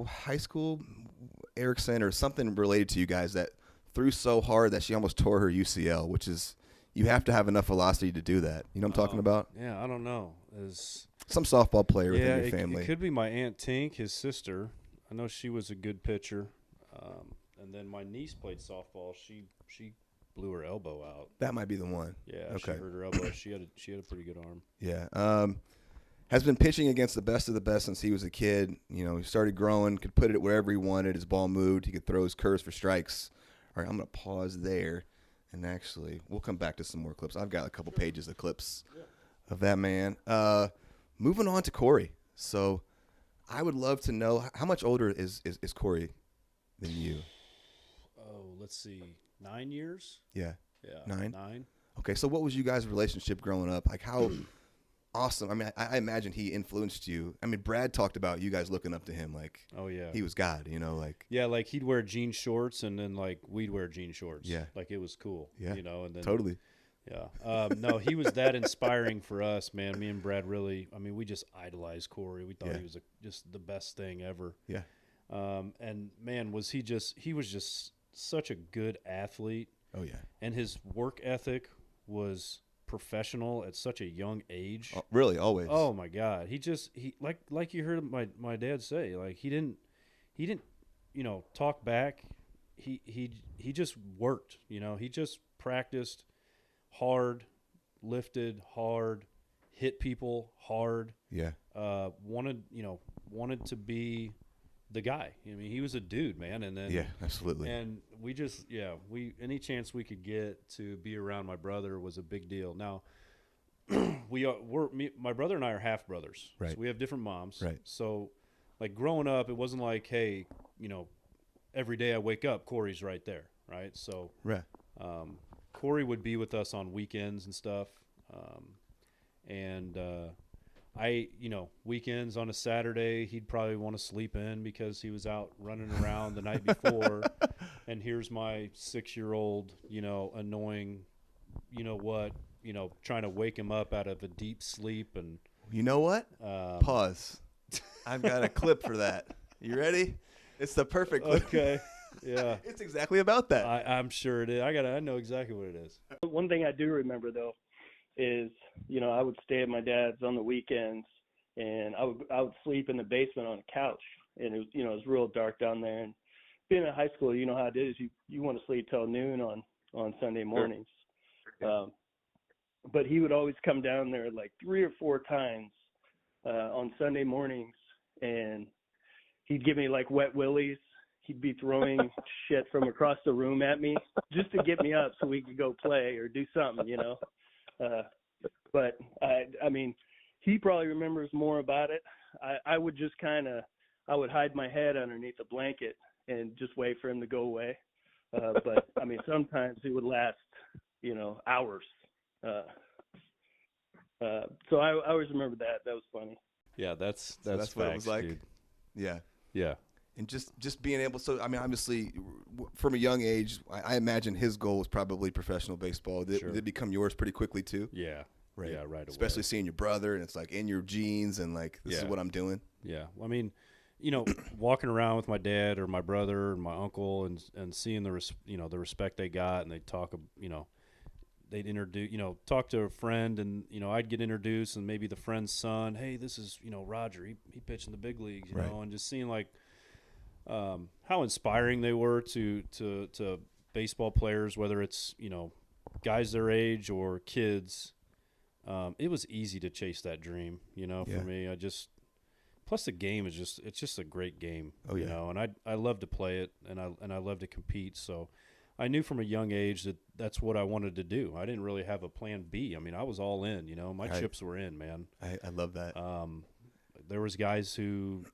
high school Erickson or something related to you guys that threw so hard that she almost tore her UCL, which is, you have to have enough velocity to do that. You know what I'm talking about? Yeah, I don't know. Some softball player within your family. It could be my Aunt Tink, his sister. I know she was a good pitcher. And then my niece played softball. She blew her elbow out. That might be the one. Yeah, Okay. she hurt her elbow. She had a pretty good arm. Yeah. Has been pitching against the best of the best since he was a kid. He started growing, could put it wherever he wanted. His ball moved. He could throw his curves for strikes. All right, I'm going to pause there. And actually, we'll come back to some more clips. I've got a couple pages of clips of that man. Moving on to Corey. So I would love to know, how much older is Corey than you? Oh, let's see. 9 years? Yeah. Yeah. 9? 9. Okay, so what was you guys' relationship growing up? Like, how awesome. I mean, I imagine he influenced you. I mean, Brad talked about you guys looking up to him like he was God, like. Yeah, like he'd wear jean shorts and then like we'd wear jean shorts. Yeah. Like it was cool. Yeah. And then Totally. Yeah. No, he was that inspiring for us, man. Me and Brad really, we just idolized Corey. We thought he was just the best thing ever. Yeah. And man, he was just such a good athlete. Oh yeah. And his work ethic was professional at such a young age. Oh, really, always. Oh my God. He like you heard my dad say, like he didn't talk back. He just worked, he just practiced hard, lifted hard, hit people hard. Yeah. Wanted to be the guy. He was a dude, man. And then absolutely. And we just any chance we could get to be around my brother was a big deal. Now my brother and I are half brothers. Right. So we have different moms. Right. So like growing up, it wasn't like, hey, every day I wake up, Corey's right there. Right. So right. Corey would be with us on weekends and stuff. Weekends on a Saturday, he'd probably want to sleep in because he was out running around the night before. And here's my 6-year-old, annoying, trying to wake him up out of a deep sleep. And you know what? Pause. I've got a clip for that. You ready? It's the perfect clip. Okay. Yeah. It's exactly about that. I'm sure it is. I know exactly what it is. One thing I do remember though is, I would stay at my dad's on the weekends, and I would sleep in the basement on a couch, and it was it was real dark down there. And being in high school, you know how it is. You want to sleep till noon on Sunday mornings. Sure. But he would always come down there like 3 or 4 times on Sunday mornings, and he'd give me like wet willies. He'd be throwing shit from across the room at me just to get me up so we could go play or do something, But I mean, he probably remembers more about it. I would just I would hide my head underneath a blanket and just wait for him to go away. But I mean, sometimes it would last, hours. So I always remember that. That was funny. Yeah, that's what it was like. Dude. Yeah. Yeah. And just being able, so I mean, obviously, from a young age, I imagine his goal was probably professional baseball. Did it become yours pretty quickly too? Yeah. Right. Yeah, right away. Especially seeing your brother, and it's like in your genes, and like this is what I'm doing. Yeah. Well, I mean, walking around with my dad or my brother and my uncle, and seeing the respect they got, and they talk, they'd introduce, talk to a friend, and I'd get introduced, and maybe the friend's son, hey, this is Roger, he pitched in the big leagues, and just seeing like how inspiring they were to baseball players, whether it's guys their age or kids. It was easy to chase that dream, for me. Plus the game is it's just a great game, and I love to play it, and I love to compete. So I knew from a young age that that's what I wanted to do. I didn't really have a plan B. I mean, I was all in, my chips were in, man. I love that. There was guys who,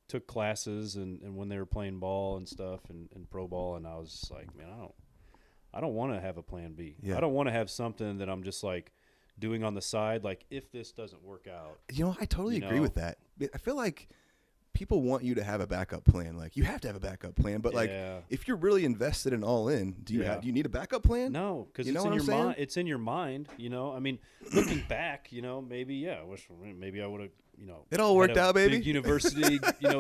took classes and when they were playing ball and stuff and pro ball, and I was just like, man, I don't want to have a plan B. Yeah. I don't want to have something that I'm just like doing on the side, like if this doesn't work out. I totally agree with that. I feel like people want you to have a backup plan. Like you have to have a backup plan, but like if you're really invested in all in, do you need a backup plan? No, because it's in your mind. It's in your mind. I mean, looking back, maybe maybe I would have. It all worked out, baby. Big university,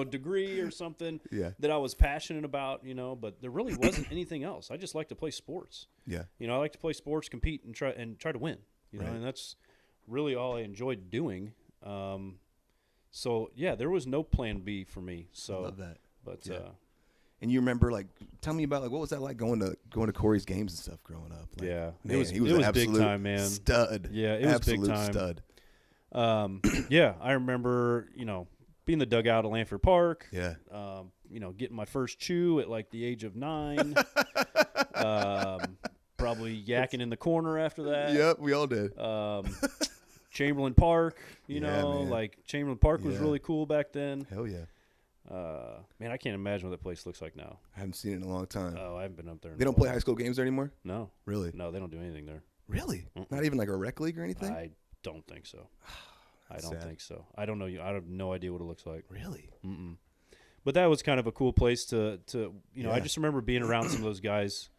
degree or something that I was passionate about, but there really wasn't anything else. I just like to play sports. Yeah. I like to play sports, compete, and try to win. And that's really all I enjoyed doing. So yeah, there was no plan B for me. So I love that. But and you remember, like, tell me about, like, what was that like going to Corey's games and stuff growing up? Like, yeah, man, he was an big time, man. Stud. Yeah, it was absolute big time. Stud. Yeah, I remember, being in the dugout at Lanford Park. Yeah. Getting my first chew at like the age of 9. Probably yakking in the corner after that. Yep, we all did. Chamberlain Park, man. like Chamberlain Park was really cool back then. Hell yeah. Man, I can't imagine what that place looks like now. I haven't seen it in a long time. Oh, I haven't been up there. They don't play high school games there anymore? No. Really? No, they don't do anything there. Really? Not even like a rec league or anything? I don't think so. I don't sad. think so. I don't know. I have no idea what it looks like. Really? Mm-mm. But that was kind of a cool place to I just remember being around some of those guys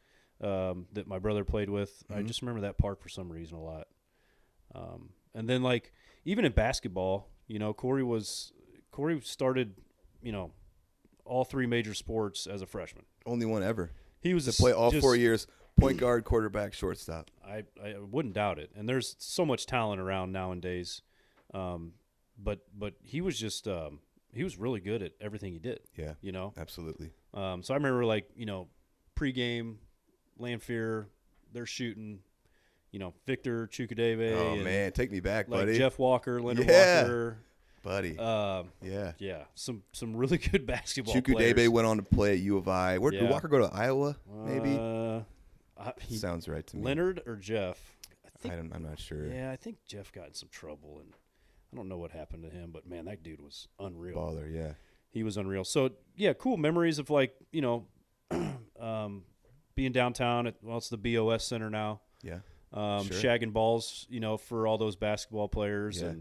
that my brother played with. I just remember that park for some reason a lot. And then like even in basketball, Corey started, all 3 major sports as a freshman. Only one ever. He was to play all 4 years, point guard, quarterback, shortstop. I wouldn't doubt it. And there's so much talent around nowadays. But he was just he was really good at everything he did. Yeah. Absolutely. So I remember like, pregame, Lanphier, they're shooting, Victor Chukadeve. Oh man, take me back, like buddy. Jeff Walker, Leonard Walker. Buddy. Yeah. Some really good basketball players. Chukadeve went on to play at U of I. Where did Walker go to Iowa, maybe? Sounds right to me. Leonard or Jeff? I'm not sure. Yeah, I think Jeff got in some trouble, and I don't know what happened to him, but man, that dude was unreal. Baller, yeah. He was unreal. So yeah, cool memories of like, being downtown it's the BOS Center now. Yeah. Sure. Shagging balls, for all those basketball players, Yeah.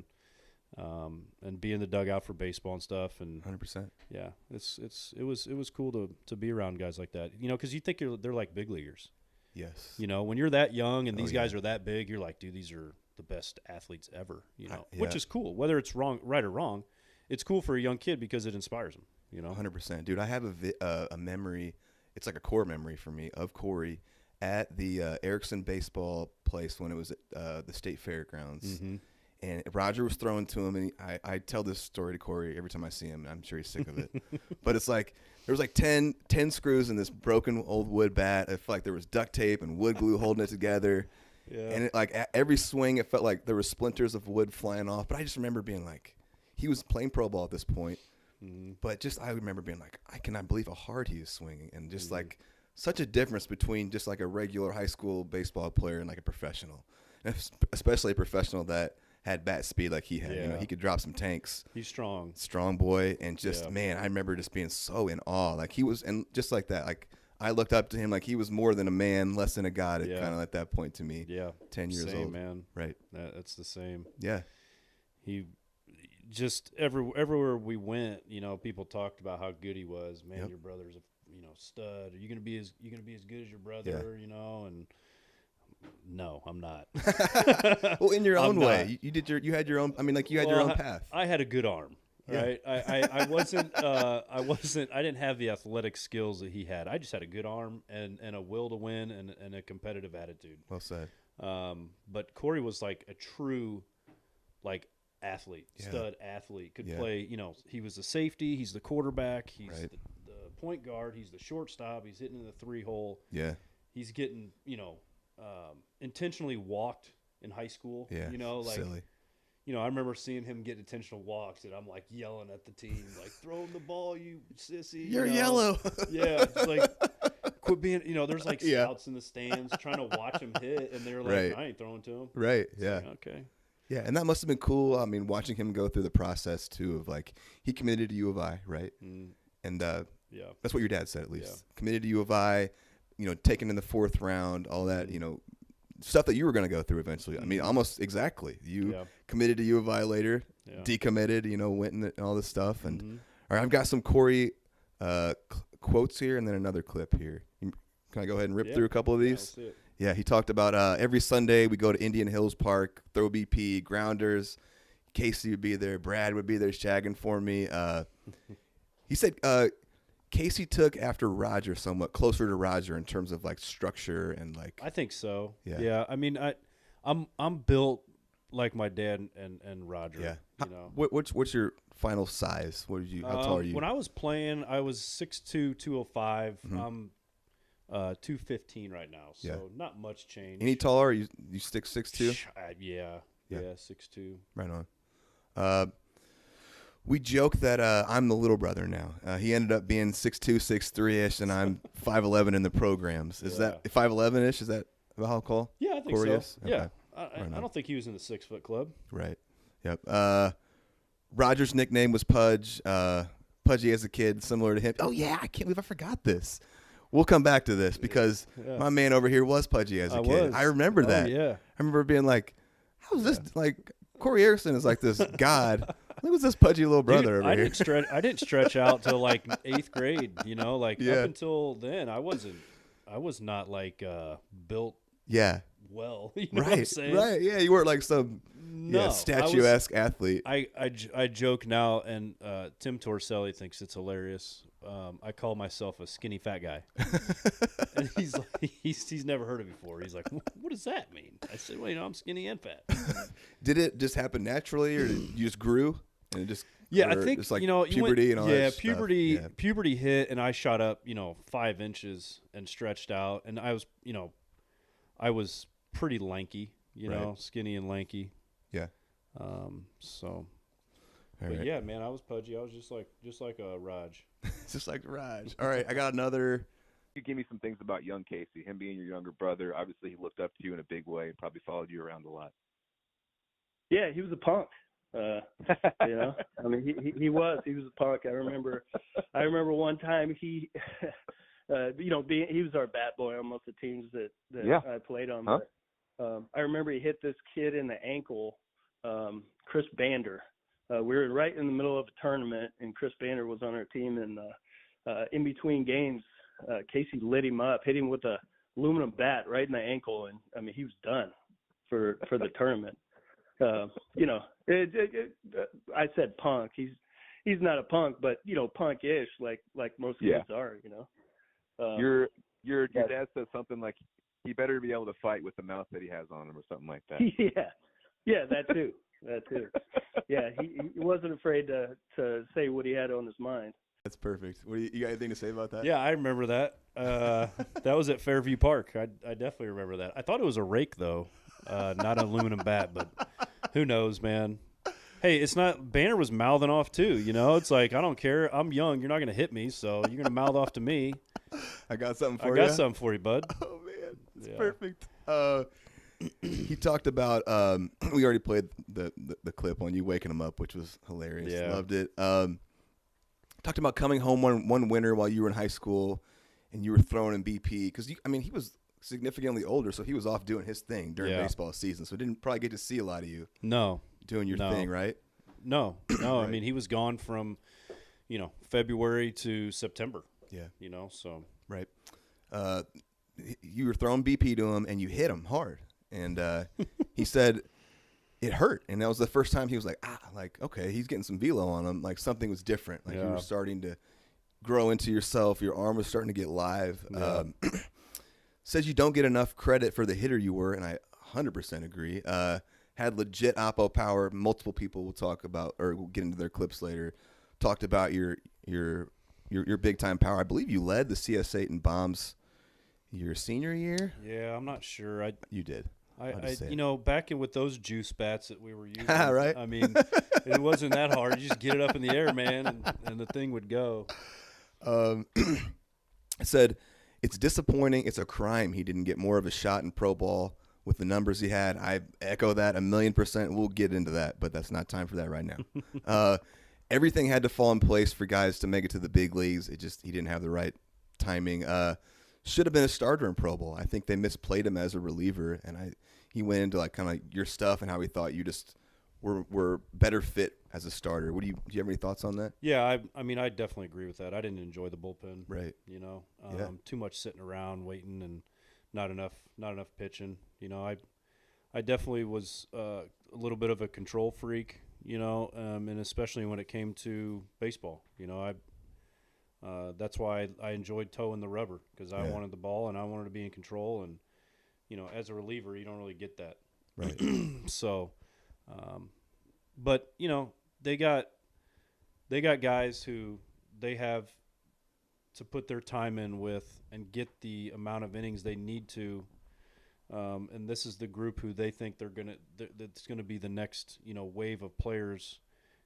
and be in the dugout for baseball and stuff. And 100%. yeah, it was cool to be around guys like that. Because you think they're like big leaguers. Yes. When you're that young and these yeah. guys are that big, you're like, dude, these are the best athletes ever. Yeah. Which is cool. Whether it's right or wrong, it's cool for a young kid because it inspires them. 100%, dude. I have a memory. It's like a core memory for me of Corey at the Erickson baseball place when it was at the state fairgrounds. Mm-hmm. And Roger was throwing to him, and I tell this story to Corey every time I see him, and I'm sure he's sick of it. But it's like there was like 10 screws in this broken old wood bat. It felt like there was duct tape and wood glue holding it together. Yeah. And at every swing, it felt like there were splinters of wood flying off. But I just remember being like, he was playing pro ball at this point. Mm-hmm. But I remember being like, I cannot believe how hard he is swinging. And just like such a difference between just like a regular high school baseball player and like a professional. And especially a professional that had bat speed like he had. Yeah. He could drop some tanks. He's strong. Strong boy. And just, man, I remember just being so in awe. Like he was, and just like that, like I looked up to him like he was more than a man, less than a god kind of at that point to me. Yeah. 10 years same, old. man. Right. That's the same. Yeah. He just everywhere we went, people talked about how good he was. Man, your brother's a stud. Are you gonna be as good as your brother? And no, I'm not. Well, in your own I'm way, you had your own. I mean, like you had your own path. I had a good arm, right? I wasn't. I didn't have the athletic skills that he had. I just had a good arm and a will to win and a competitive attitude. Well said. But Corey was like a true, like athlete, stud athlete. Could play. He was the safety. He's the quarterback. He's the point guard. He's the shortstop. He's hitting in the 3-hole. Yeah. He's getting intentionally walked in high school. Yeah. Silly. I remember seeing him get intentional walks, and I'm like yelling at the team, like, "Throw him the ball, you sissy!" You're yellow. Yeah, it's like quit being. There's like scouts in the stands trying to watch him hit, and they're like, "I ain't throwing to him." Right. It's Yeah. like, okay. Yeah, and that must have been cool. I mean, watching him go through the process too of like he committed to U of I, right? And that's what your dad said at least. Yeah. Committed to U of I, taken in the 4th round, all that, stuff that you were going to go through eventually. I mean, almost exactly. You committed to U of I later, decommitted, went and all this stuff. And all right, I've got some Corey quotes here and then another clip here. Can I go ahead and rip through a couple of these? Let's see it. Yeah, he talked about every Sunday we go to Indian Hills Park, throw BP, grounders. Casey would be there. Brad would be there shagging for me. He said Casey took after Roger somewhat, closer to Roger in terms of like structure and like. I think so. Yeah. I mean, I'm built like my dad and Roger. Yeah. What's your final size? How tall are you? When I was playing, I was 6'2", 205. I'm 215 right now, so not much change. Any taller? You stick 6'2"? Yeah, 6'2". Right on. We joke that I'm the little brother now. He ended up being 6'2", 6'3"-ish, and I'm 5'11" in the programs. Is that 5'11"-ish? Is that about how tall? Yeah, I think Corey so. is? Okay. Yeah, I don't think he was in the 6-foot club. Right. Yep. Roger's nickname was Pudge. Pudgy as a kid, similar to him. Oh, yeah, I can't believe I forgot this. We'll come back to this because my man over here was Pudgy as a kid. I remember that. Yeah. I remember being like, how is this? Like, Corey Erickson is like this god. Look at this pudgy little brother over here. I didn't stretch out till like 8th grade. Up until then, I was not like built. Yeah. Well, you know what I'm saying? Right. Yeah, you weren't like some statuesque athlete. I joke now, and Tim Torselli thinks it's hilarious. I call myself a skinny fat guy, and he's like, he's never heard it before. He's like, "What does that mean?" I said, "Well, I'm skinny and fat." Did it just happen naturally, or you just grew and it just? Yeah, I think just like puberty and all that stuff. Puberty hit, and I shot up 5 inches and stretched out, and I was pretty lanky, skinny and lanky. Yeah. So. All right. Yeah, man, I was pudgy. I was just like a Raj. Just like Raj. All right, I got another. You give me some things about young Casey, him being your younger brother. Obviously, he looked up to you in a big way, probably followed you around a lot. Yeah, he was a punk. I mean, he was a punk. I remember one time he was our bat boy on most of the teams that Yeah. I played on. Huh? But I remember he hit this kid in the ankle, Chris Bander. We were right in the middle of a tournament, and Chris Bander was on our team. And in between games, Casey lit him up, hit him with a aluminum bat right in the ankle, and I mean he was done for the tournament. I said punk. He's not a punk, but punk-ish like most kids are. Your dad said something like he better be able to fight with the mouth that he has on him or something like that. Yeah, that too. Yeah, he wasn't afraid to say what he had on his mind. That's perfect. What do you got anything to say about that? Yeah, I remember that. That was at Fairview Park. I definitely remember that. I thought it was a rake, though, not an aluminum bat, but who knows, man. Hey, it's not – Banner was mouthing off too, It's like, I don't care. I'm young. You're not going to hit me, so you're going to mouth off to me. I got something for you. I got something for you, bud. Oh, man. It's perfect. He talked about we already played the clip on you waking him up, which was hilarious. Yeah. Loved it. Talked about coming home one winter while you were in high school and you were throwing in BP because he was significantly older, so he was off doing his thing during baseball season, so didn't probably get to see a lot of you. No, doing your thing, right? No. Right. I mean, he was gone from February to September. Yeah, so right. You were throwing BP to him and you hit him hard, and he said it hurt, and that was the first time he was like, okay, he's getting some velo on him, like something was different, like you were starting to grow into yourself, your arm was starting to get live. Says you don't get enough credit for the hitter you were, and I 100% agree. Had legit oppo power. Multiple people will talk about, or we'll get into their clips later, talked about your big time power. I believe you led the CS8 in bombs your senior year. Yeah, I'm not sure. You did. Back in with those juice bats that we were using, right? I mean, it wasn't that hard. You just get it up in the air, man, and the thing would go. I said, it's disappointing. It's a crime he didn't get more of a shot in pro ball with the numbers he had. I echo that 1,000,000%. We'll get into that, but that's not time for that right now. Everything had to fall in place for guys to make it to the big leagues. He didn't have the right timing. Should have been a starter in pro ball. I think they misplayed him as a reliever, and he went into like kind of your stuff and how he thought you just were better fit as a starter. Do you have any thoughts on that? Yeah, I mean, I definitely agree with that. I didn't enjoy the bullpen. Right. Too much sitting around waiting and not enough pitching. I definitely was a little bit of a control freak, and especially when it came to baseball. That's why I enjoyed toeing the rubber, because I wanted the ball and I wanted to be in control. And, as a reliever, you don't really get that. Right. So, but, they got guys who they have to put their time in with and get the amount of innings they need to. And this is the group who they think that's going to be the next, wave of players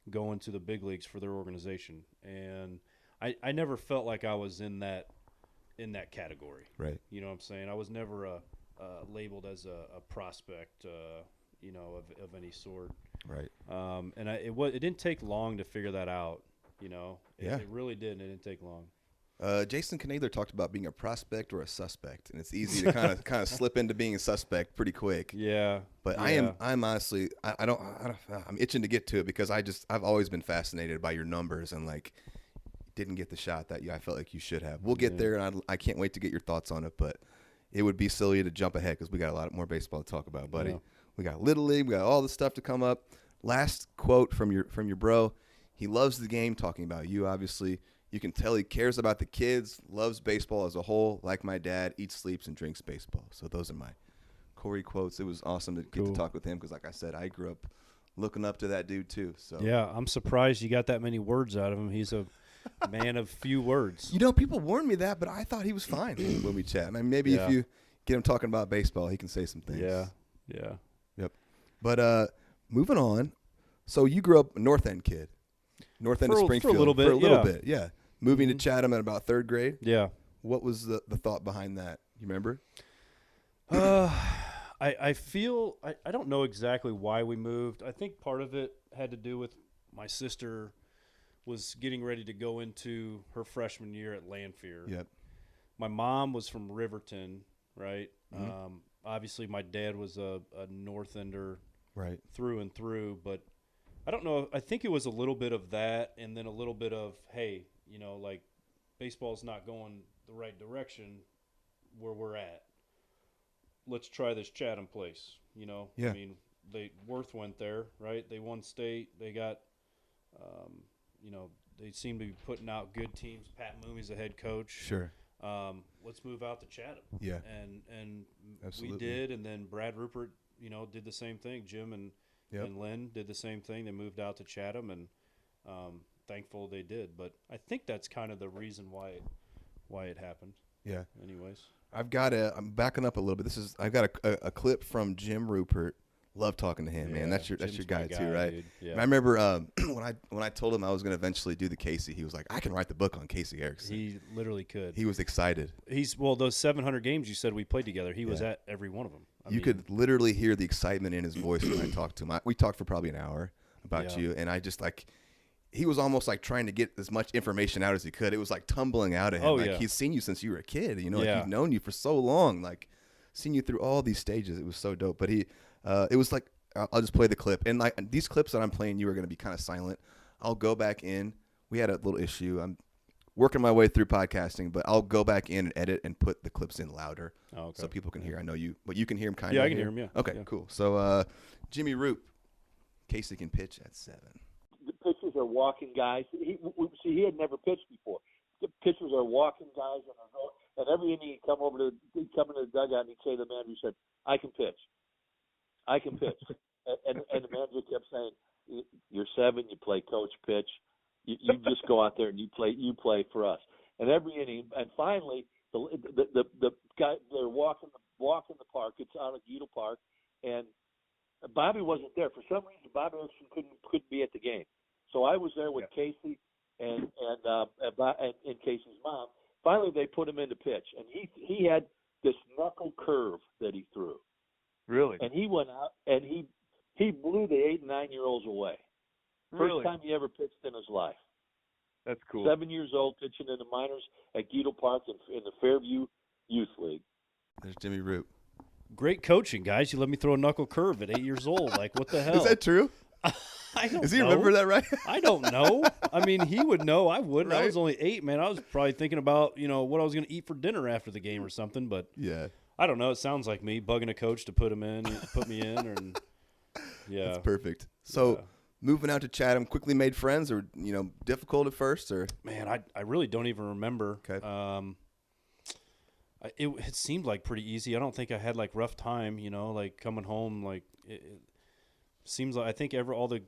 going to the big leagues for their organization. And I never felt like I was in that category. Right. You know what I'm saying? I was never labeled as a prospect, of any sort. Right. And it didn't take long to figure that out. It really didn't. It didn't take long. Jason Knadler talked about being a prospect or a suspect, and it's easy to kind of slip into being a suspect pretty quick. Yeah. But yeah. I'm honestly I'm itching to get to it because I've always been fascinated by your numbers and like didn't get the shot that I felt like you should have. We'll get there, and I can't wait to get your thoughts on it. But it would be silly to jump ahead because we got a lot more baseball to talk about, buddy. Yeah. We got Little League, we got all this stuff to come up. Last quote from your bro. He loves the game. Talking about you, obviously. You can tell he cares about the kids, loves baseball as a whole, like my dad, eats, sleeps, and drinks baseball. So those are my Corey quotes. It was awesome to get to talk with him because, like I said, I grew up looking up to that dude too. So yeah, I'm surprised you got that many words out of him. He's a man of few words. People warned me that, but I thought he was fine when we chat. I mean, maybe if you get him talking about baseball, he can say some things. Yeah. Yep. But moving on. So you grew up a North End kid. North End of Springfield. For a little bit. For a little bit, yeah. Moving to Chatham at about third grade. Yeah. What was the thought behind that? You remember? I feel I don't know exactly why we moved. I think part of it had to do with my sister was getting ready to go into her freshman year at Lanphier. Yep. my mom was from Riverton, right? Mm-hmm. Obviously, my dad was a North Ender Right. through and through, but I don't know. I think it was a little bit of that, and then a little bit of, hey, like baseball's not going the right direction where we're at. Let's try this Chatham place. Yeah. I mean, Worth went there, right? They won state. They got, um, they seem to be putting out good teams. Pat Mooney's the head coach. Sure. Let's move out to Chatham. Yeah. And Absolutely. we did, and then Brad Rupert, did the same thing. Jim and Lynn did the same thing. They moved out to Chatham, and thankful they did. But I think that's kind of the reason why it happened. Yeah. Anyways, I'm backing up a little bit. I've got a clip from Jim Rupert. Love talking to him, man. That's your guy too, right? Dude. Yeah. And I remember when I told him I was going to eventually do the Casey, he was like, "I can write the book on Casey Erickson." He literally could. He was excited. Those 700 games you said we played together, he was at every one of them. You could literally hear the excitement in his voice when I talked to him. We talked for probably an hour about you, and I just he was almost like trying to get as much information out as he could. It was like tumbling out of him. He's seen you since you were a kid. He's known you for so long. Seen you through all these stages. It was so dope. But it was like, I'll just play the clip. And these clips that I'm playing, you are going to be kind of silent. I'll go back in. We had a little issue. I'm working my way through podcasting, but I'll go back in and edit and put the clips in louder so people can hear. I know you, but you can hear him kind of. Yeah, I can hear him. Yeah. Okay, cool. So Jimmy Roop, Casey can pitch at 7. The pitchers are walking guys. He had never pitched before. The pitchers are walking guys, and every inning he'd come into the dugout and he'd say to the manager, he said, "I can pitch. I can pitch." and the manager kept saying, "You're 7. You play coach pitch. You just go out there and you play for us." And every inning, and finally, the guy, they're walking the park. It's out at Guido Park, and Bobby wasn't there for some reason. Bobby Erickson couldn't be at the game, so I was there with Casey and Casey's mom. Finally, they put him into pitch, and he had this knuckle curve that he threw. Really? And he went out and he blew the 8 and 9-year-olds away. Really? First time he ever pitched in his life. That's cool. 7 years old, pitching in the minors at Guido Park in the Fairview Youth League. There's Jimmy Roop. Great coaching, guys. You let me throw a knuckle curve at 8 years old. Like, what the hell? Is that true? I don't Does he know. remember that right? I don't know. I mean, he would know. I wouldn't. Right? I was only 8, man. I was probably thinking about, what I was going to eat for dinner after the game or something. But Yeah. I don't know. It sounds like me bugging a coach to put me in. Yeah. That's perfect. So moving out to Chatham, quickly made friends or, difficult at first? Or Man, I really don't even remember. Okay. It seemed like pretty easy. I don't think I had rough time, like coming home. It seems like I think all the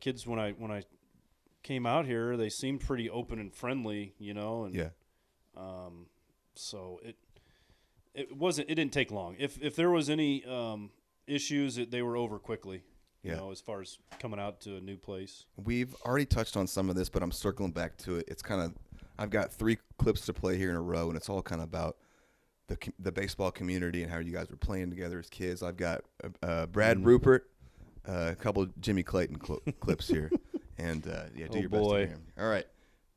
kids when I came out here, they seemed pretty open and friendly, and yeah. So it didn't take long. If there was any issues, they were over quickly. As far as coming out to a new place. We've already touched on some of this, but I'm circling back to it. It's kind of I've got 3 clips to play here in a row, and it's all kind of about the baseball community and how you guys were playing together as kids. I've got Brad Rupert, a couple Jimmy Clayton clips here, and do your best to hear him. All right,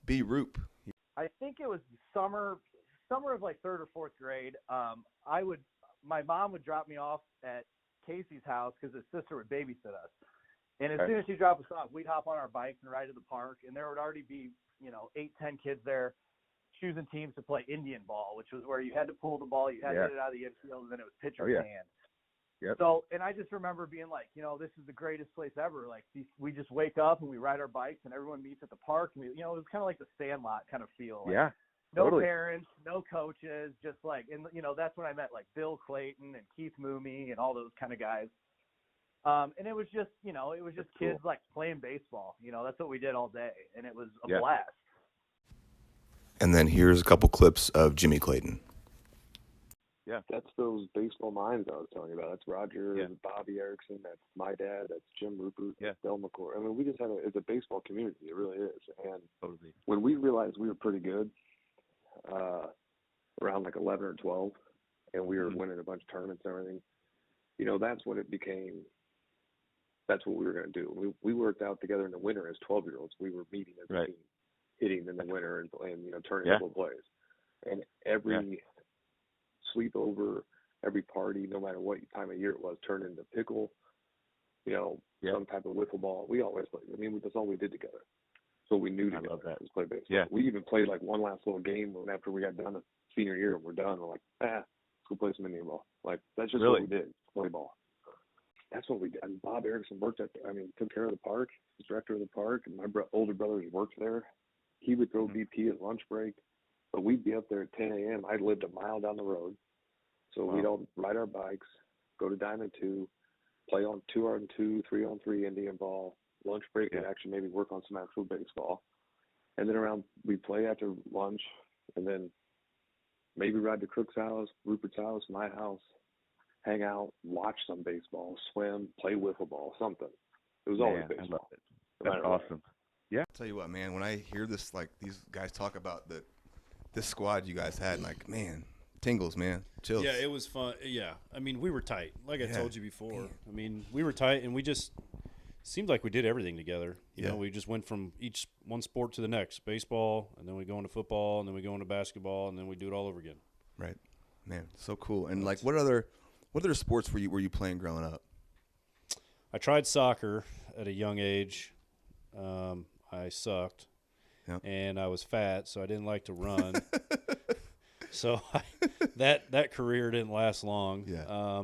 B. Roop. I think it was summer of 3rd or 4th grade. My mom would drop me off at Casey's house because his sister would babysit us. And as soon as she dropped us off, we'd hop on our bikes and ride to the park. And there would already be, 8, 10 kids there choosing teams to play Indian ball, which was where you had to pull the ball, you had to hit it out of the infield, and then it was pitcher's hand. Yep. So, and I just remember being like, this is the greatest place ever. Like, we just wake up and we ride our bikes and everyone meets at the park. And it was kind of like the Sandlot kind of feel. Like, no parents, no coaches, just and that's when I met Bill Clayton and Keith Mooney and all those kind of guys. And it was just, kids playing baseball. That's what we did all day, and it was a blast. And then here's a couple clips of Jimmy Clayton. Yeah, that's those baseball minds I was telling you about. That's Roger, Bobby Erickson, that's my dad, that's Jim Rupert, Bill McCord. I mean, we just had it's a baseball community. It really is. And when we realized we were pretty good, around 11 or 12, and we were winning a bunch of tournaments and everything, that's when it became, that's what we were going to do. We worked out together in the winter as 12-year-olds. We were meeting as a team, hitting in the winter and turning double plays. And every sleepover, every party, no matter what time of year it was, turned into pickle, some type of wiffle ball. We always played. I mean, that's all we did together. So we knew together. I love that. Was play baseball. Yeah. We even played like one last little game after we got done senior year and we're done. We're like, let's go play some Indian ball. Like, that's just what we did, play ball. That's what we did. And Bob Erickson worked took care of the park, was director of the park, and my older brothers worked there. He would throw BP at lunch break, but we'd be up there at 10 a.m. I lived a mile down the road. So we'd all ride our bikes, go to Diamond 2, play on 2-on-2, 3-on-3 Indian ball. Lunch break, we'd actually maybe work on some actual baseball. And then we'd play after lunch, and then maybe ride to Crook's house, Rupert's house, my house, hang out, watch some baseball, swim, play wiffle ball, something. It was always baseball. I love it. That's awesome. Yeah. I'll tell you what, man, when I hear this, like, these guys talk about this squad you guys had, like, man, tingles, man, chills. Yeah, it was fun. Yeah, I mean, we were tight. Like I told you before. Man. I mean, we were tight, and we just seemed like we did everything together. You know, we just went from one sport to the next, baseball, and then we go into football, and then we go into basketball, and then we do it all over again. Right, man, so cool. And like, what other sports were you playing growing up? I tried soccer at a young age. I sucked, and I was fat, so I didn't like to run. So that career didn't last long. Yeah.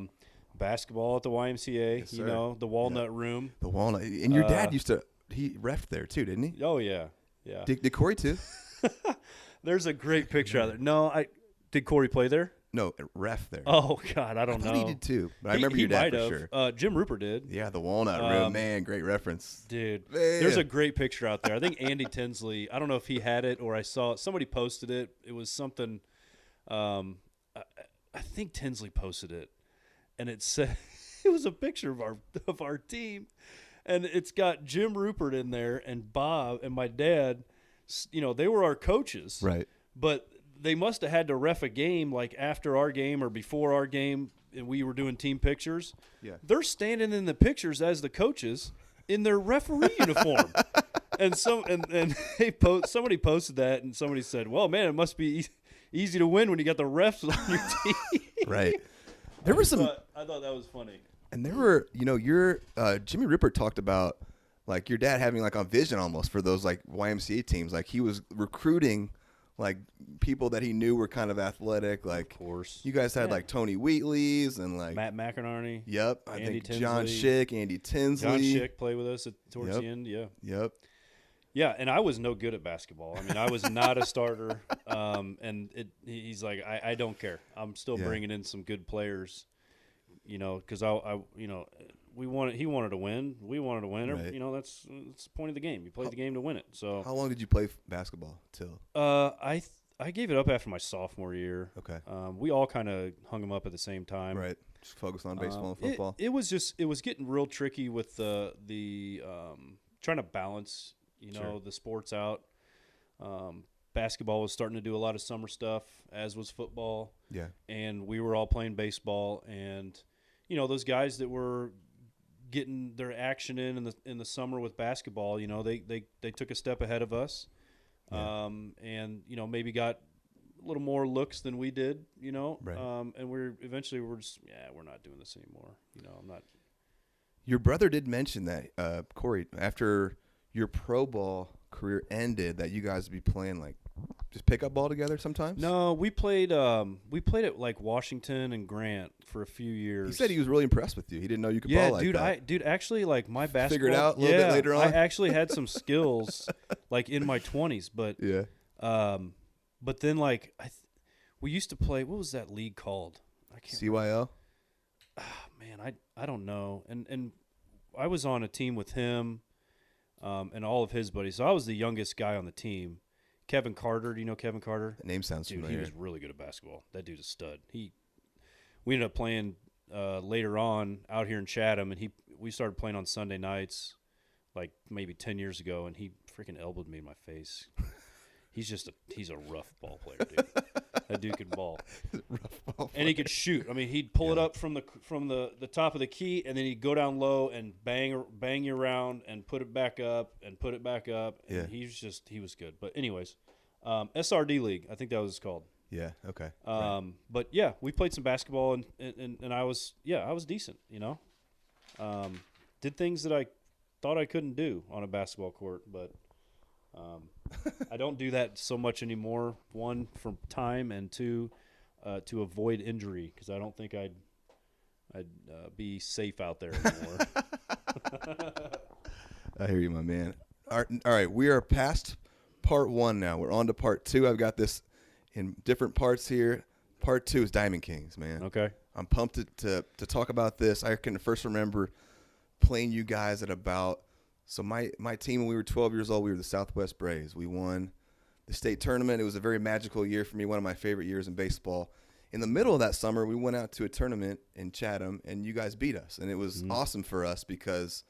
Basketball at the YMCA, yes, the Walnut Room. The Walnut. And your dad he reffed there too, didn't he? Oh, yeah. Yeah. Did Corey too? There's a great picture out there. No, did Corey play there? No, ref there. Oh, God, I don't know. He did too, but I remember your dad for sure. Jim Rupert did. Yeah, the Walnut Room, man, great reference. Dude, there's a great picture out there. I think Andy Tinsley, I don't know if he had it or I saw it. Somebody posted it. It was something, I think Tinsley posted it, and it said, it was a picture of our team, and it's got Jim Rupert in there and Bob and my dad. They were our coaches. Right. But they must have had to ref a game like after our game or before our game, and we were doing team pictures. Yeah. They're standing in the pictures as the coaches in their referee uniform. And somebody posted that, and somebody said, "Well, man, it must be easy to win when you got the refs on your team." Right. There were some. I thought that was funny. And there were, your Jimmy Rupert talked about like your dad having like a vision almost for those like YMCA teams. Like he was recruiting like people that he knew were kind of athletic. Like, of course, you guys had like Tony Wheatley's and like Matt McInerney. Yep, Andy I think Tinsley. John Schick, Andy Tinsley. John Schick played with us towards the end. Yeah. Yep. Yeah, and I was no good at basketball. I mean, I was not a starter. And he's like, I don't care. I'm still bringing in some good players. Because he wanted to win. We wanted to win. Right. That's the point of the game. You play the game to win it. So how long did you play basketball till? I gave it up after my sophomore year. Okay. We all kind of hung them up at the same time. Right. Just focused on baseball and football. It was getting real tricky with the trying to balance the sports out. Basketball was starting to do a lot of summer stuff, as was football. Yeah. And we were all playing baseball, and those guys that were getting their action in the summer with basketball, they took a step ahead of us. Yeah. And maybe got a little more looks than we did, Right. And we're just we're not doing this anymore. I'm not. Your brother did mention that, Corey, after your pro ball career ended, that you guys would be playing like just pickup ball together sometimes. No, we played at like Washington and Grant for a few years. He said he was really impressed with you. He didn't know you could ball like that. Dude, actually, like my basketball. Figured it out a little bit later on. I actually had some skills like in my 20s, but but then like we used to play. What was that league called? I can't. CYO. Man, I don't know. And I was on a team with him, and all of his buddies. So I was the youngest guy on the team. Kevin Carter, do you know Kevin Carter? That name sounds familiar. He was really good at basketball. That dude's a stud. We ended up playing later on out here in Chatham, and we started playing on Sunday nights, like maybe 10 years ago, and he freaking elbowed me in my face. He's a rough ball player, dude. That dude could ball. Rough ball player. And he could shoot. I mean, he'd pull it up from the top of the key, and then he'd go down low and bang you around and put it back up and put it back up. And he was good. But anyways, SRD League, I think that was called. Yeah. Okay. But yeah, we played some basketball, and I was decent. Did things that I thought I couldn't do on a basketball court, but I don't do that so much anymore. One, from time, and two, to avoid injury, because I don't think I'd be safe out there anymore. I hear you, my man. All right, we are past part 1 now. We're on to part 2. I've got this in different parts here. Part 2 is Diamond Kings, man. Okay. I'm pumped to talk about this. I can first remember playing you guys at about – so my team, when we were 12 years old, we were the Southwest Braves. We won the state tournament. It was a very magical year for me, one of my favorite years in baseball. In the middle of that summer, we went out to a tournament in Chatham, and you guys beat us. And it was awesome for us because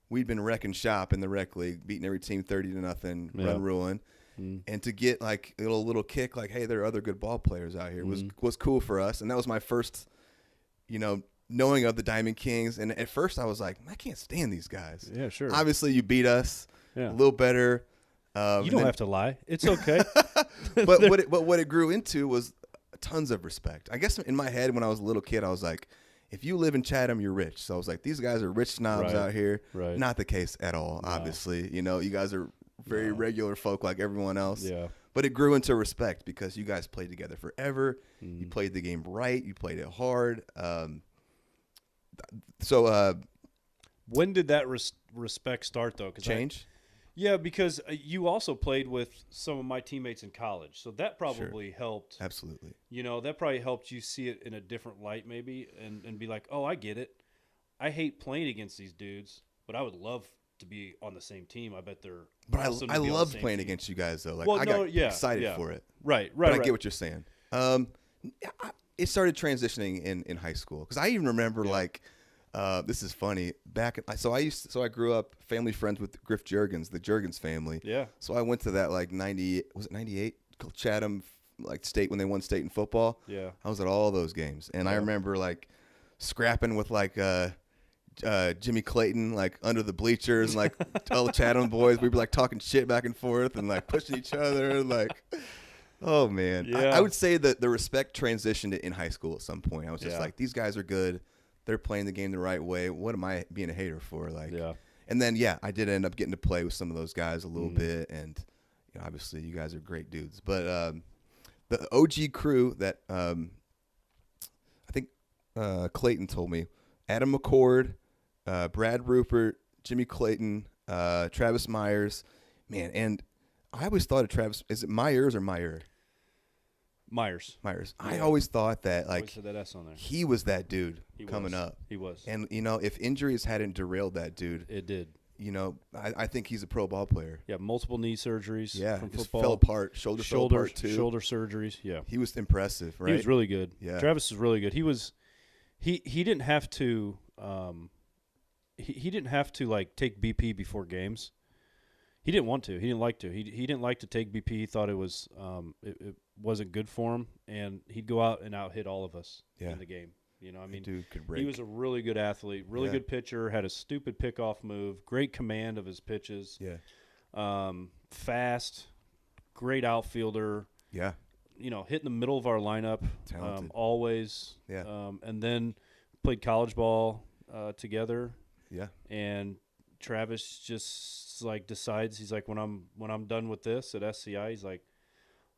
we'd been wrecking shop in the rec league, beating every team 30-0, run ruin. And to get like a little kick, like, hey, there are other good ball players out here, was cool for us. And that was my first, knowing of the Diamond Kings. And at first I was like, I can't stand these guys. Yeah, sure. Obviously you beat us a little better. You don't have to lie. It's okay. But what it grew into was tons of respect. I guess in my head when I was a little kid, I was like, if you live in Chatham, you're rich. So I was like, these guys are rich snobs out here. Right. Not the case at all, obviously. You guys are very regular folk like everyone else. Yeah. But it grew into respect because you guys played together forever. You played the game right. You played it hard. When did that respect start, though? Change? Yeah, because you also played with some of my teammates in college, so that probably helped. Absolutely. That probably helped you see it in a different light, maybe, and be like, oh, I get it. I hate playing against these dudes, but I would love to be on the same team. I bet they're. But I loved playing against you guys, though. Like, I got excited for it. Right. But I get what you're saying. It started transitioning in high school because I even remember this is funny. I grew up family friends with Griff Juergens, the Juergens family. Yeah. So I went to that 98 Chatham state when they won state in football. Yeah. I was at all those games, and I remember scrapping with Jimmy Clayton under the bleachers, and all the Chatham boys. We'd be talking shit back and forth and pushing each other, Oh man. Yeah. I would say that the respect transitioned in high school at some point. I was just these guys are good. They're playing the game the right way. What am I being a hater for? And then I did end up getting to play with some of those guys a little bit, and obviously you guys are great dudes. But the OG crew that I think Clayton told me, Adam McCord, Brad Rupert, Jimmy Clayton, Travis Myers, man. And I always thought of Travis. Is it Myers or Meyer? Myers. Yeah. I always thought that always had that S on there. He was that dude coming up. He was. And if injuries hadn't derailed that dude, it did. I think he's a pro ball player. Yeah, multiple knee surgeries. Yeah, from just football. fell apart. Shoulder fell apart too. Shoulder surgeries. Yeah, he was impressive. Right, he was really good. Yeah, Travis was really good. He didn't have to. He didn't have to take BP before games. He didn't want to. He didn't like to. He didn't like to take BP. He thought it was it wasn't good for him, and he'd go out and out hit all of us in the game. Dude could break. He was a really good athlete, really good pitcher. Had a stupid pickoff move, great command of his pitches. Yeah, fast, great outfielder. Yeah, hit in the middle of our lineup. Talented. Always. Yeah, and then played college ball together. Yeah, and Travis just decides he's like, when I'm done with this at SCI, he's like,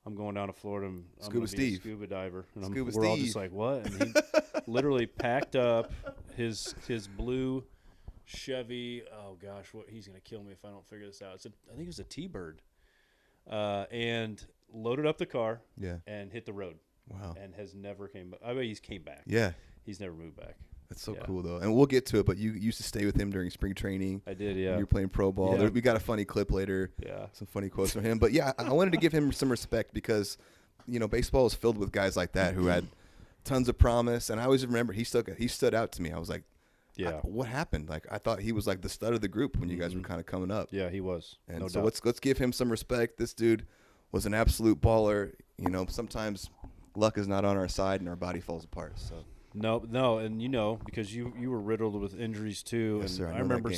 I'm going down to Florida and I'm going to be a scuba diver. And we're all just like, what? And he literally packed up his blue Chevy. Oh gosh, he's going to kill me if I don't figure this out. I think it was a T-Bird, and loaded up the car. Yeah, and hit the road. Wow, and has never came back. I mean, he's came back. Yeah, he's never moved back. That's so cool, though. And we'll get to it, but you used to stay with him during spring training. I did, yeah. You were playing pro ball. Yeah. We got a funny clip later. Yeah. Some funny quotes from him. But, yeah, I wanted to give him some respect because, baseball is filled with guys like that who had tons of promise. And I always remember he stood out to me. I was like, what happened? I thought he was the stud of the group when you guys were kind of coming up. Yeah, he was. And no so doubt. let's give him some respect. This dude was an absolute baller. Sometimes luck is not on our side and our body falls apart. So. No, and because you were riddled with injuries too. Yes, and sir. I remember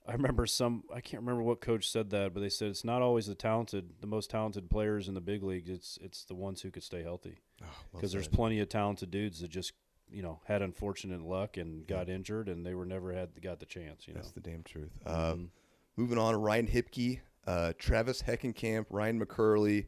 I remember I can't remember what coach said that, but they said it's not always the most talented players in the big leagues. It's the ones who could stay healthy. Because there's plenty of talented dudes that just, had unfortunate luck and got injured, and they got the chance. That's the damn truth. Moving on, Ryan Hipke, Travis Heckenkamp, Ryan McCurley,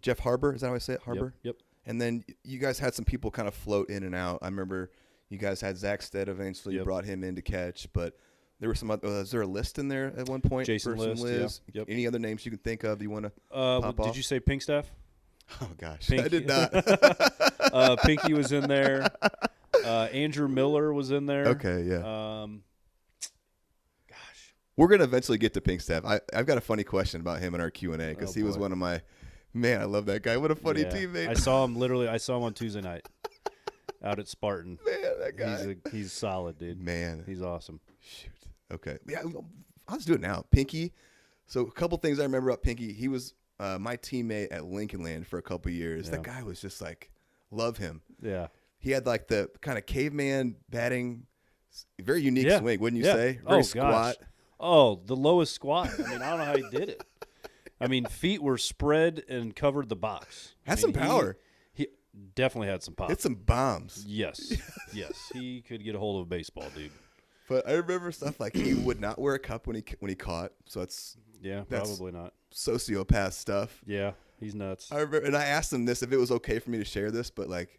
Jeff Harbor. Is that how I say it? Harbor? Yep. And then you guys had some people kind of float in and out. I remember you guys had Zach Stead eventually. You brought him in to catch, but there were some other. Was there a list in there at one point? Jason List. Yeah. Yep. Any other names you can think of you want to pop off? Did you say Pinkstaff? Oh, gosh. Pink. I did not. Pinky was in there. Andrew Miller was in there. Okay, yeah. We're going to eventually get to Pinkstaff. I've got a funny question about him in our Q&A because he was one of my – man, I love that guy. What a funny teammate. I saw him on Tuesday night out at Spartan. Man, that guy. He's solid, dude. Man. He's awesome. Shoot. Okay. Yeah, I'll just do it now. Pinky. So a couple things I remember about Pinky. He was my teammate at Lincoln Land for a couple years. Yeah. That guy was just like – love him. Yeah. He had like the kind of caveman batting, very unique swing, wouldn't you say? Very squat. Gosh. Oh, the lowest squat. I mean, I don't know how he did it. I mean, feet were spread and covered the box. Had some power. He definitely had some pop. Hit some bombs. Yes. He could get a hold of a baseball, dude. But I remember stuff like he would not wear a cup when he caught. So that's probably not sociopath stuff. Yeah, he's nuts. I remember, and I asked him this if it was okay for me to share this, but like,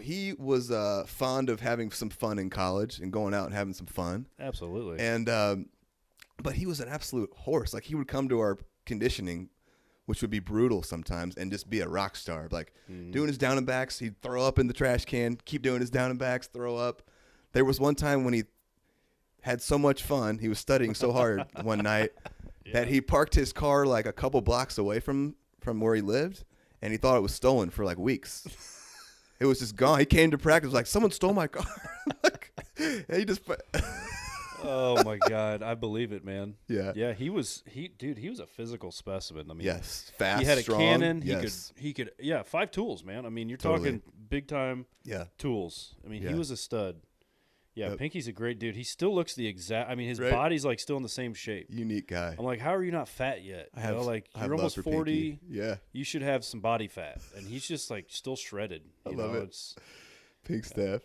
he was fond of having some fun in college and going out and having some fun. Absolutely. And but he was an absolute horse. Like, he would come to our conditioning, which would be brutal sometimes, and just be a rock star. Like, doing his down and backs, he'd throw up in the trash can, keep doing his down and backs, throw up. There was one time when he had so much fun, he was studying so hard one night that he parked his car like a couple blocks away from where he lived, and he thought it was stolen for like weeks. It was just gone. He came to practice like, someone stole my car. He just. Oh my God, I believe it, man. Yeah. Yeah, he was a physical specimen. I mean, yes, fast. He had a strong, cannon. Yes. He could. Yeah, 5 tools, man. I mean, you're Totally. talking big time. Yeah. Tools. I mean, Yeah. he was a stud. Yeah, Yep. Pinky's a great dude. He still looks the exact. I mean, his Right. body's like still in the same shape. Unique guy. I'm like, how are you not fat yet? I have you're almost 40. Pinky. Yeah. You should have some body fat, and he's just like still shredded. I love it. It's Pinkstaff.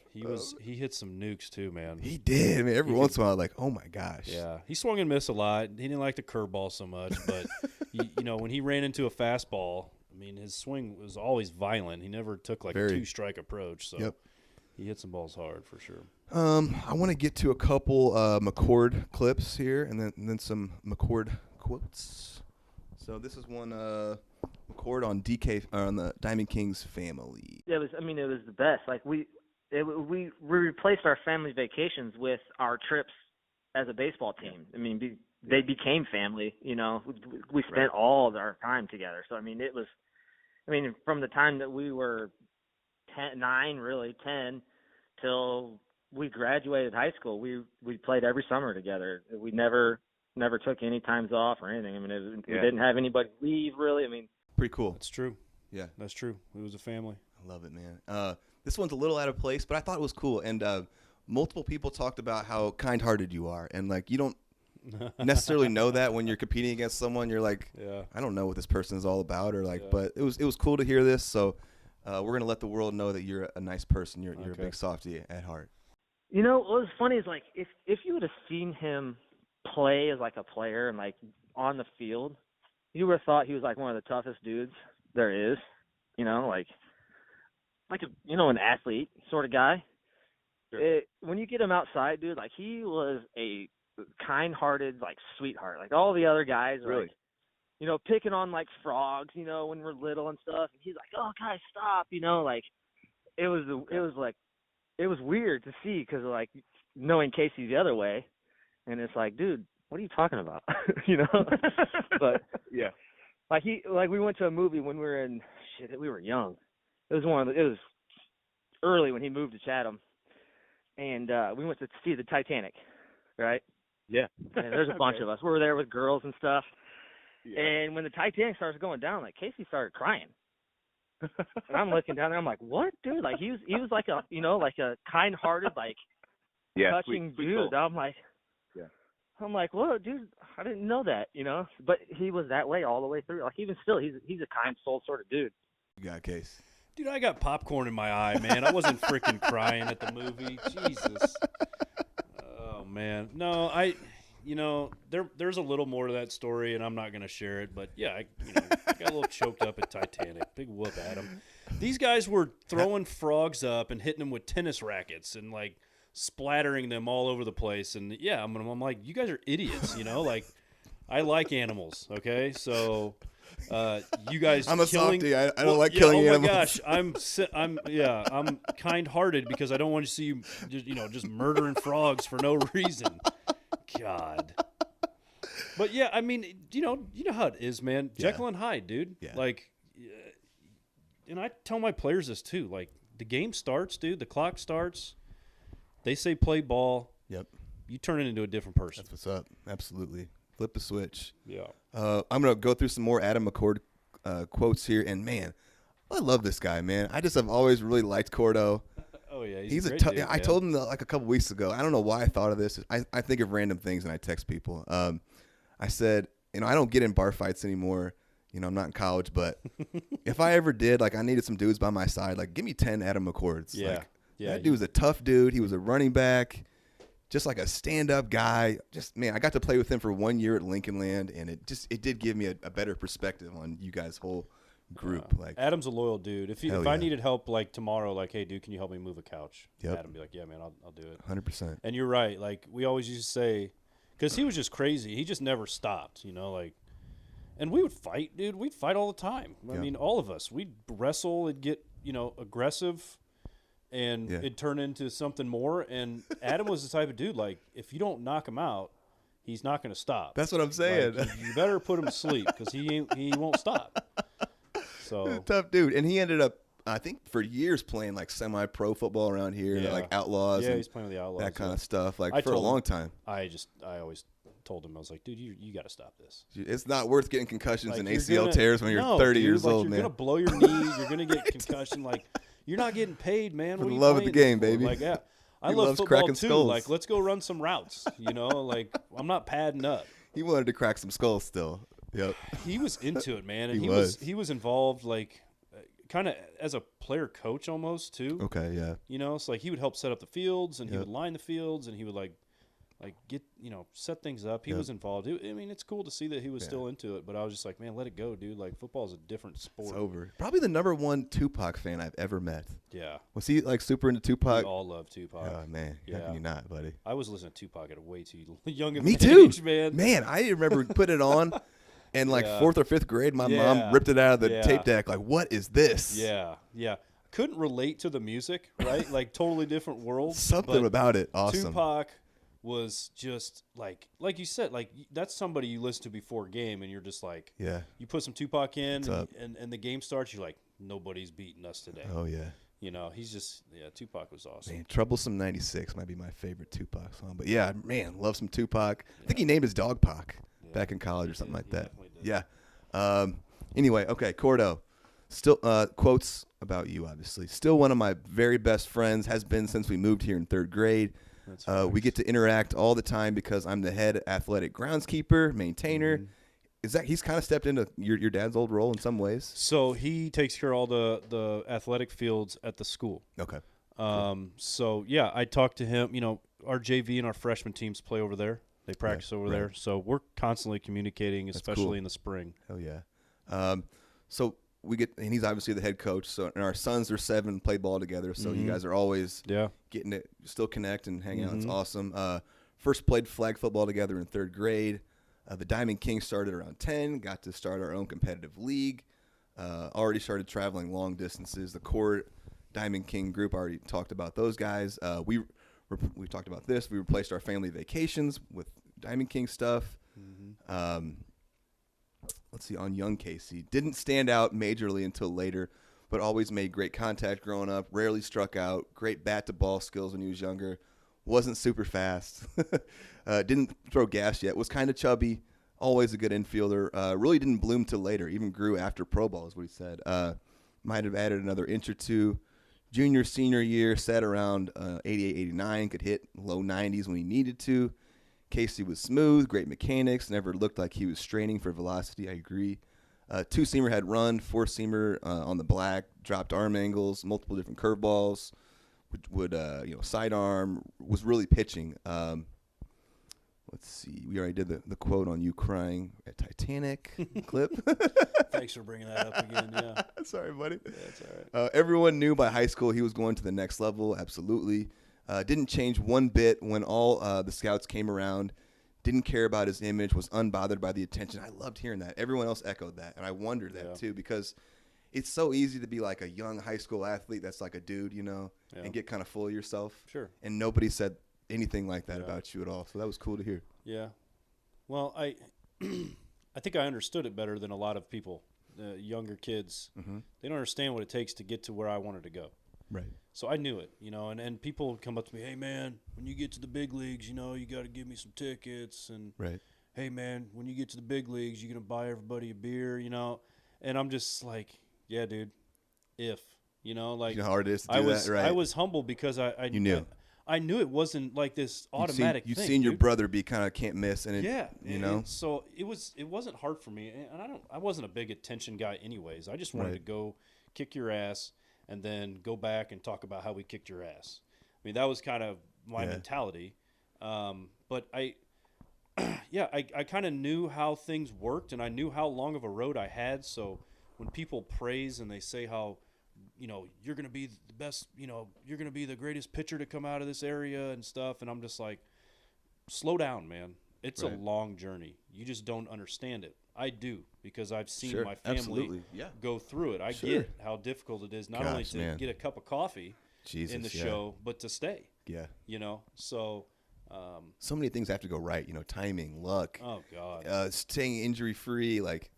he hit some nukes too, man. He did. I mean, every once in a while, like, oh my gosh. Yeah, he swung and missed a lot. He didn't like the curveball so much, but when he ran into a fastball, I mean, his swing was always violent. He never took like a 2-strike approach. So he hit some balls hard for sure. I want to get to a couple McCord clips here, and then some McCord quotes. So this is one McCord on on the Diamond Kings family. It was the best. Like we replaced our family vacations with our trips as a baseball team. I mean, they became family. We spent all of our time together. So from the time that we were 10 till we graduated high school, we played every summer together. We never took any times off or anything. I mean, we didn't have anybody leave really. I mean, pretty cool. That's true. Yeah, that's true. It was a family. I love it, man. This one's a little out of place, but I thought it was cool. And multiple people talked about how kind-hearted you are, and like you don't necessarily know that when you're competing against someone. You're like, I don't know what this person is all about, or like. But it was cool to hear this. So we're gonna let the world know that you're a nice person. You're a big softie at heart. What was funny is like if you would have seen him play as like a player and like on the field, you would have thought he was like one of the toughest dudes there is. An athlete sort of guy. Sure. When you get him outside, dude, like he was a kind-hearted like sweetheart. Like all the other guys are like, picking on like frogs, when we're little and stuff. And he's like, "Oh, guys, stop!" Like it was weird to see because like knowing Casey the other way, and it's like, dude, what are you talking about? But yeah, like we went to a movie when we were young. It was early when he moved to Chatham, and we went to see the Titanic, right? Yeah. And there's a bunch of us. We were there with girls and stuff. Yeah. And when the Titanic starts going down, like Casey started crying. And I'm looking down there. I'm like, "What, dude?" Like he was like a kind-hearted, like touching sweet dude. soul. I'm like, I'm like, whoa, dude, I didn't know that, But he was that way all the way through. Like, even still, he's a kind soul sort of dude. You got Case. Dude, I got popcorn in my eye, man. I wasn't freaking crying at the movie. Jesus. Oh, man. No, there's a little more to that story, and I'm not going to share it. But, yeah, I got a little choked up at Titanic. Big whoop at him. These guys were throwing frogs up and hitting them with tennis rackets and, like, splattering them all over the place. And, yeah, I'm like, you guys are idiots, Like, I like animals, okay? So – you guys, I'm a killing, softie. I don't like killing animals. Oh my gosh, I'm kind-hearted because I don't want to see you, just murdering frogs for no reason. God. But yeah, I mean, you know how it is, man. Yeah. Jekyll and Hyde, dude. Yeah. Like, and I tell my players this too. Like, the game starts, dude. The clock starts. They say play ball. Yep. You turn it into a different person. That's what's up. Absolutely. Flip the switch. Yeah. I'm going to go through some more Adam McCord quotes here. And, man, I love this guy, man. I just have always really liked Cordo. Oh, yeah. He's a a great dude, I told him like a couple weeks ago. I don't know why I thought of this. I think of random things and I text people. I said, I don't get in bar fights anymore. I'm not in college. But if I ever did, like, I needed some dudes by my side. Like, give me 10 Adam McCords. Yeah. Like, yeah. That dude was a tough dude. He was a running back. Just like a stand-up guy. Just, man, I got to play with him for 1 year at Lincoln Land, and it did give me a better perspective on you guys' whole group. Like, Adam's a loyal dude. If yeah. I needed help, like, tomorrow, like, hey, dude, can you help me move a couch? Yep. Adam would be like, yeah, man, I'll do it. 100%. And you're right. Like, we always used to say, because he was just crazy. He just never stopped, like. And we would fight, dude. We'd fight all the time. I mean, all of us. We'd wrestle. It'd get, aggressive. And it'd turn into something more. And Adam was the type of dude, like, if you don't knock him out, he's not going to stop. That's what I'm saying. Like, you better put him to sleep because he won't stop. So tough dude. And he ended up, I think, for years playing, like, semi-pro football around here, like Outlaws. Yeah, he's playing with the Outlaws. That kind of stuff, like, for a long time. I always told him, I was like, dude, you got to stop this. It's not worth getting concussions like, and ACL tears when you're 30 years old, you're man. You're going to blow your knee. You're going to get concussion. Like, you're not getting paid, man. For what the are you love of the game, for? baby. Like, yeah. I He love loves football, cracking too. skulls. Like, let's go run some routes, Like, I'm not padding up. He wanted to crack some skulls still. Yep. He was into it, man. And he was involved, like, kind of as a player coach almost, too. Okay, yeah. It's like he would help set up the fields, and he would line the fields, and he would, like get, set things up. He was involved. I mean, it's cool to see that he was still into it, but I was just like, man, let it go, dude. Like, football is a different sport. It's over. Probably the #1 Tupac fan I've ever met. Yeah. Was he, like, super into Tupac? We all love Tupac. Oh, man. How can you not, buddy? I was listening to Tupac at a way too young of Me an too. age, man. Man, I remember putting it on, and, like, 4th or 5th grade, my mom ripped it out of the tape deck. Like, what is this? Yeah, yeah. Couldn't relate to the music, right? Like, totally different world. Something about it. Awesome. Tupac was just like you said, like, that's somebody you listen to before game, and you're just like, you put some Tupac in, and the game starts, you're like, nobody's beating us today. Oh yeah. He's just Tupac was awesome. Man, Troublesome 96 might be my favorite Tupac song, but yeah, man, love some Tupac. I think he named his dog Pac back in college or something like that. Yeah. Anyway, okay, Cordo. Still quotes about you, obviously. Still one of my very best friends, has been since we moved here in 3rd grade. We get to interact all the time because I'm the head athletic groundskeeper, maintainer. Mm-hmm. He's kind of stepped into your dad's old role in some ways? So he takes care of all the athletic fields at the school. Okay. So, yeah, I talked to him. Our JV and our freshman teams play over there. They practice over there. So we're constantly communicating, especially in the spring. Oh, yeah. So we get, and he's obviously the head coach. So, and our sons are 7, play ball together. So you guys are always getting it, still connect and hang out. It's awesome. First played flag football together in 3rd grade. The Diamond Kings started around 10. Got to start our own competitive league. Already started traveling long distances. The core Diamond King group, already talked about those guys. We talked about this. We replaced our family vacations with Diamond King stuff. Let's see, on young Casey. Didn't stand out majorly until later, but always made great contact growing up. Rarely struck out. Great bat-to-ball skills when he was younger. Wasn't super fast. Didn't throw gas yet. Was kind of chubby. Always a good infielder. Really didn't bloom till later. Even grew after pro ball is what he said. Might have added another inch or two. Junior, senior year, sat around 88, 89. Could hit low 90s when he needed to. Casey was smooth, great mechanics, never looked like he was straining for velocity. I agree. Two-seamer had run, four-seamer on the black, dropped arm angles, multiple different curveballs, would sidearm, was really pitching. Let's see. We already did the quote on you crying at Titanic clip. Thanks for bringing that up again. Yeah. Sorry, buddy. Yeah, that's all right. Everyone knew by high school he was going to the next level. Absolutely. Didn't change one bit when all the scouts came around. Didn't care about his image. Was unbothered by the attention. I loved hearing that. Everyone else echoed that, and I wondered that too, because it's so easy to be like a young high school athlete that's like a dude, and get kind of full of yourself. Sure. And nobody said anything like that about you at all. So that was cool to hear. Yeah. Well, I think I understood it better than a lot of people, younger kids. Mm-hmm. They don't understand what it takes to get to where I wanted to go. Right. So I knew it, and people would come up to me, hey, man, when you get to the big leagues, you got to give me some tickets. And, right. Hey, man, when you get to the big leagues, you're going to buy everybody a beer, And I'm just like, yeah, dude, if, you know how hard it is to do that, right? I was humble because I knew. I knew it wasn't like this automatic you've thing. Seen your dude. brother be kind of can't miss, and so it wasn't hard for me, and I wasn't a big attention guy anyways. I just wanted to go kick your ass and then go back and talk about how we kicked your ass. I mean, that was kind of my mentality. But I kind of knew how things worked, and I knew how long of a road I had. So when people praise and they say how you're going to be the best, you're going to be the greatest pitcher to come out of this area and stuff. And I'm just like, slow down, man. It's a long journey. You just don't understand it. I do, because I've seen my family go through it. I get how difficult it is, not only to get a cup of coffee in the show, but to stay. Yeah. So. So many things have to go right, timing, luck. Oh, God. Staying injury-free, like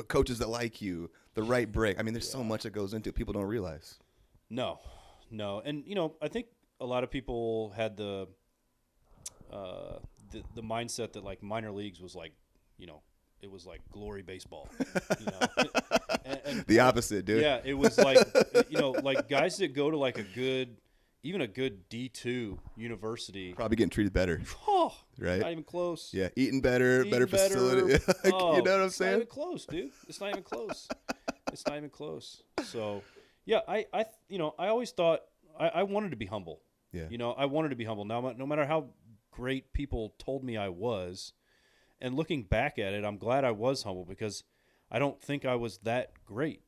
coaches that like you, the right break. I mean, there's so much that goes into it people don't realize. No. And, I think a lot of people had the mindset that, like, minor leagues was like, it was like glory baseball. And the opposite, dude. Yeah, it was like, like guys that go to, like, even a good D2 university. Probably getting treated better. Oh, right? Not even close. Yeah, eating better facility. Oh, you know what I'm saying? It's not even close, dude. It's not even close. It's not even close. So, yeah, I always thought I wanted to be humble. Yeah. I wanted to be humble. Now, no matter how great people told me I was, and looking back at it, I'm glad I was humble, because I don't think I was that great.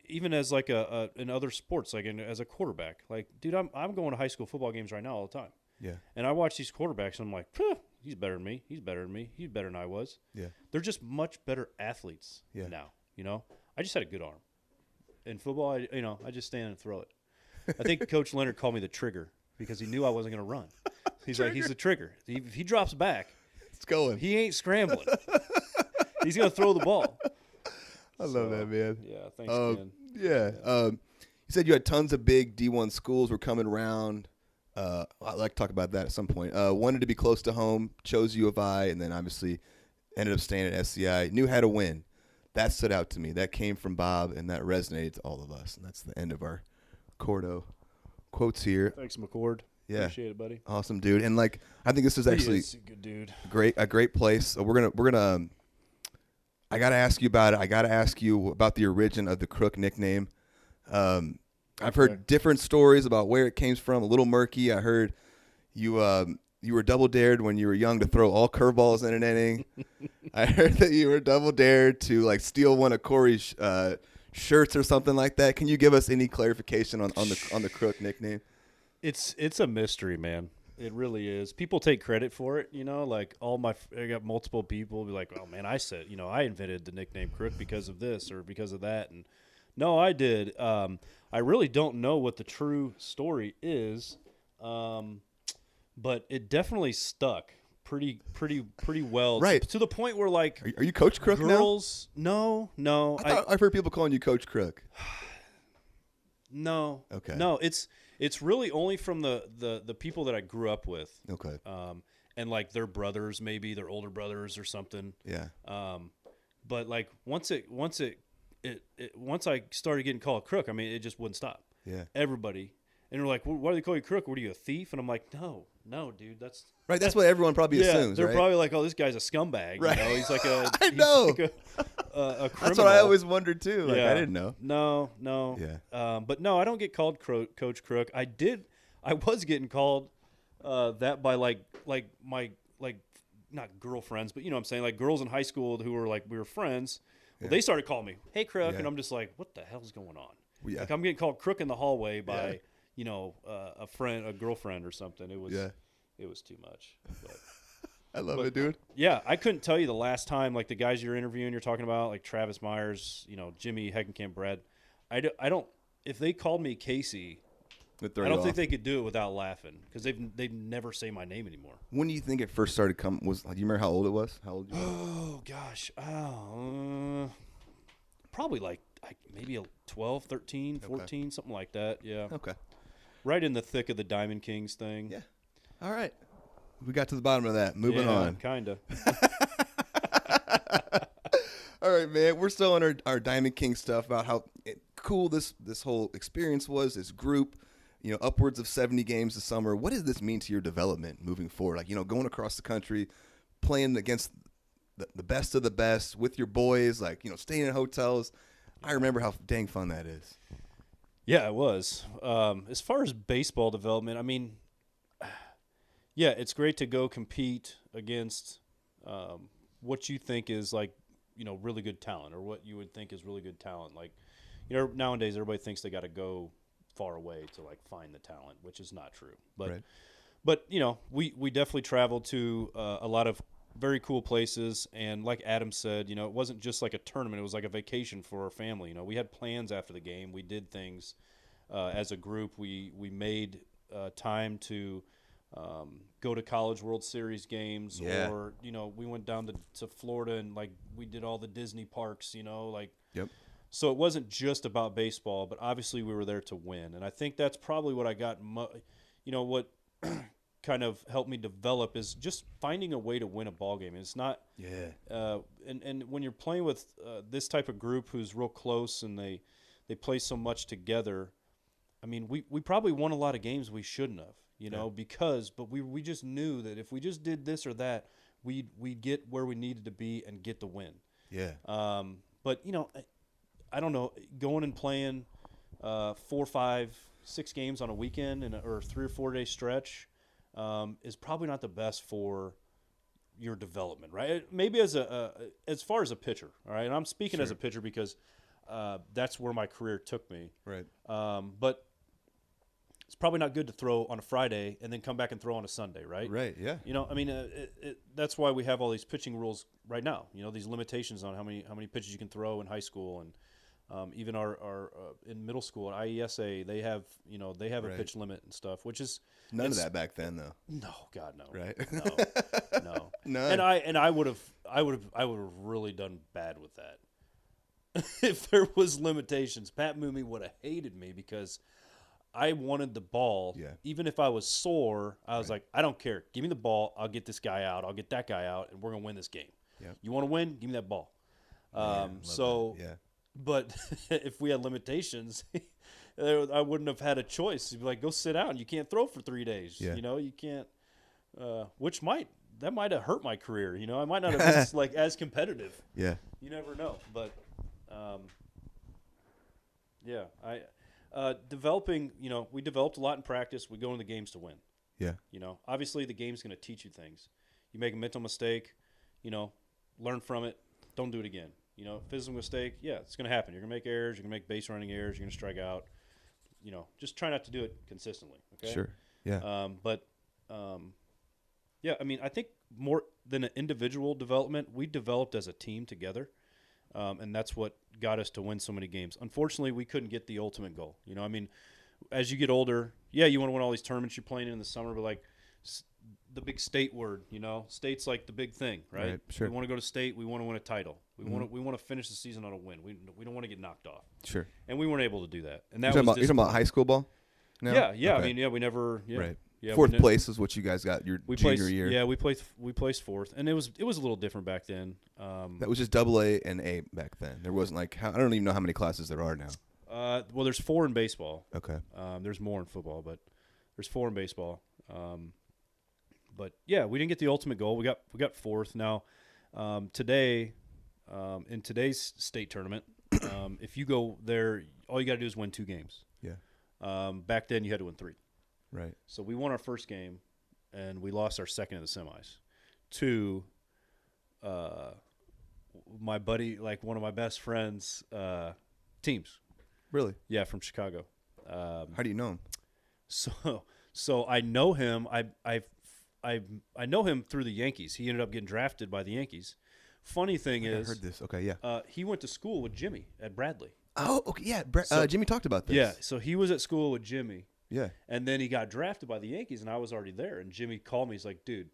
Even as like in other sports, like as a quarterback, like, dude, I'm going to high school football games right now all the time. Yeah. And I watch these quarterbacks, and I'm like, he's better than me. He's better than me. He's better than I was. Yeah. They're just much better athletes now. I just had a good arm. In football, I just stand and throw it. I think Coach Leonard called me the trigger, because he knew I wasn't going to run. He's like, he's the trigger. If he drops back, it's going. He ain't scrambling. He's going to throw the ball. I love that, man. Yeah, thanks, man. Yeah. You said you had tons of big D1 schools were coming around. I'd like to talk about that at some point. Wanted to be close to home, chose U of I, and then obviously ended up staying at SCI. Knew how to win. That stood out to me. That came from Bob, and that resonated to all of us. And that's the end of our Cordo quotes here. Thanks, McCord. Yeah. Appreciate it, buddy. Awesome, dude. And like, I think this is actually a good dude. A great place. So we're gonna. I gotta ask you about it. I gotta ask you about the origin of the Crook nickname. I've heard different stories about where it came from. A little murky. I heard you were double dared when you were young to throw all curveballs in an inning. I heard that you were double dared to like steal one of Corey's shirts or something like that. Can you give us any clarification on the Crook nickname? It's a mystery, man. It really is. People take credit for it, like I got multiple people be like, oh man, I said, I invented the nickname Crook because of this or because of that. And no, I did. I really don't know what the true story is. But it definitely stuck pretty well. Right. To the point where, like, are you Coach Crook girls, now? No. I've heard people calling you Coach Crook. No. Okay. No, it's really only from the people that I grew up with. Okay. And like their brothers, maybe their older brothers or something. Yeah. But like once I started getting called Crook, I mean, it just wouldn't stop. Yeah. Everybody. And they're like, well, why do they call you Crook? What are you, a thief? And I'm like, no, dude, that's right. That's what everyone probably assumes. They're right? probably like, oh, this guy's a scumbag. Right. You know, he's like a I know. Like a criminal. That's what I always wondered too. Like, I didn't know. No. Yeah. But no, I don't get called Coach Crook. I was getting called that by like my not girlfriends, but you know what I'm saying, like girls in high school who were like, we were friends. Well, they started calling me, hey, Crook, and I'm just like, what the hell's going on? Yeah. Like I'm getting called Crook in the hallway by you know a girlfriend or something. It was too much. But, I love it, dude. Yeah, I couldn't tell you the last time, like the guys you're interviewing, you're talking about, like Travis Myers, you know, Jimmy Heckenkamp, Brad. I don't. If they called me Casey, I don't think they could do it without laughing because they'd never say my name anymore. When do you think it first started coming? Do you remember how old it was? How old? Oh gosh, probably like maybe 12, 13, 14, something like that. Yeah. Okay. Right in the thick of the Diamond Kings thing. Yeah. All right. We got to the bottom of that. Moving on. Kinda. All right, man. We're still on our Diamond King stuff about how cool this whole experience was, this group, you know, upwards of 70 games this summer. What does this mean to your development moving forward? Like, you know, going across the country, playing against the best of the best with your boys, like, you know, staying in hotels. I remember how dang fun that is. Yeah, it was. As far as baseball development, I mean, yeah, it's great to go compete against what you think is like, you know, really good talent, or what you would think is really good talent. Like, you know, nowadays everybody thinks they got to go far away to like find the talent, which is not true. But you know, we definitely traveled to a lot of very cool places, and like Adam said, you know, it wasn't just like a tournament; it was like a vacation for our family. You know, we had plans after the game. We did things as a group. We made time to go to College World Series games, or you know, we went down to Florida and like we did all the Disney parks. You know, like So it wasn't just about baseball, but obviously we were there to win, and I think that's probably what I got. You know what. Kind of helped me develop is just finding a way to win a ball game. It's not, and when you're playing with this type of group who's real close and they play so much together, I mean, we probably won a lot of games we shouldn't have, you know, but we just knew that if we just did this or that, we'd get where we needed to be and get the win. Yeah. But you know, I don't know, going and playing 4, 5, 6 games on a weekend or 3 or 4 day stretch. Is probably not the best for your development, right? Maybe as far as a pitcher, all right? And I'm speaking as a pitcher because that's where my career took me. Right. But it's probably not good to throw on a Friday and then come back and throw on a Sunday, right? Right, yeah. You know, I mean, that's why we have all these pitching rules right now, you know, these limitations on how many pitches you can throw in high school, and even our in middle school at IESA, they have a pitch limit and stuff, which is none of that back then though. No, God, no. Right? No. None. And I would have really done bad with that if there was limitations. Pat Mooney would have hated me because I wanted the ball. Yeah. Even if I was sore, I was like, I don't care. Give me the ball. I'll get this guy out. I'll get that guy out, and we're gonna win this game. Yep. You want to win? Give me that ball. But if we had limitations, I wouldn't have had a choice. You'd be like, go sit out. You can't throw for 3 days. Yeah. You know, you can't. That might have hurt my career. You know, I might not have been like as competitive. Yeah. You never know. But developing. You know, we developed a lot in practice. We go into the games to win. Yeah. You know, obviously the game's going to teach you things. You make a mental mistake, you know, learn from it. Don't do it again. You know, physical mistake, it's going to happen. You're going to make errors. You're going to make base running errors. You're going to strike out. You know, just try not to do it consistently. Okay. Sure. Yeah. I mean, I think more than an individual development, we developed as a team together, and that's what got us to win so many games. Unfortunately, we couldn't get the ultimate goal. You know, I mean, as you get older, you want to win all these tournaments you're playing in the summer, but like the big state word, you know, state's like the big thing, right? Sure. We want to go to state. We want to win a title. We want to finish the season on a win. We don't want to get knocked off. Sure. And we weren't able to do that. And that you're talking about high school ball? No? Yeah. Okay. I mean, we never. Yeah. Right. Yeah, fourth place is what you guys got your junior year. Yeah, we placed fourth, and it was a little different back then. That was just AA and A back then. There wasn't like I don't even know how many classes there are now. Well, there's 4 in baseball. Okay. There's more in football, but there's 4 in baseball. But yeah, we didn't get the ultimate goal. We got 4th. Now, today, in today's state tournament, if you go there, all you got to do is win 2 games. Yeah. Back then, you had to win 3. Right. So we won our first game, and we lost our second in the semis to my buddy, like one of my best friends' teams. Really? Yeah, from Chicago. How do you know him? So I know him. I know him through the Yankees. He ended up getting drafted by the Yankees. Funny thing is, I heard this. Okay, yeah. He went to school with Jimmy at Bradley. Oh, okay, yeah. Jimmy talked about this. Yeah, so he was at school with Jimmy. Yeah. And then he got drafted by the Yankees, and I was already there. And Jimmy called me. He's like, dude,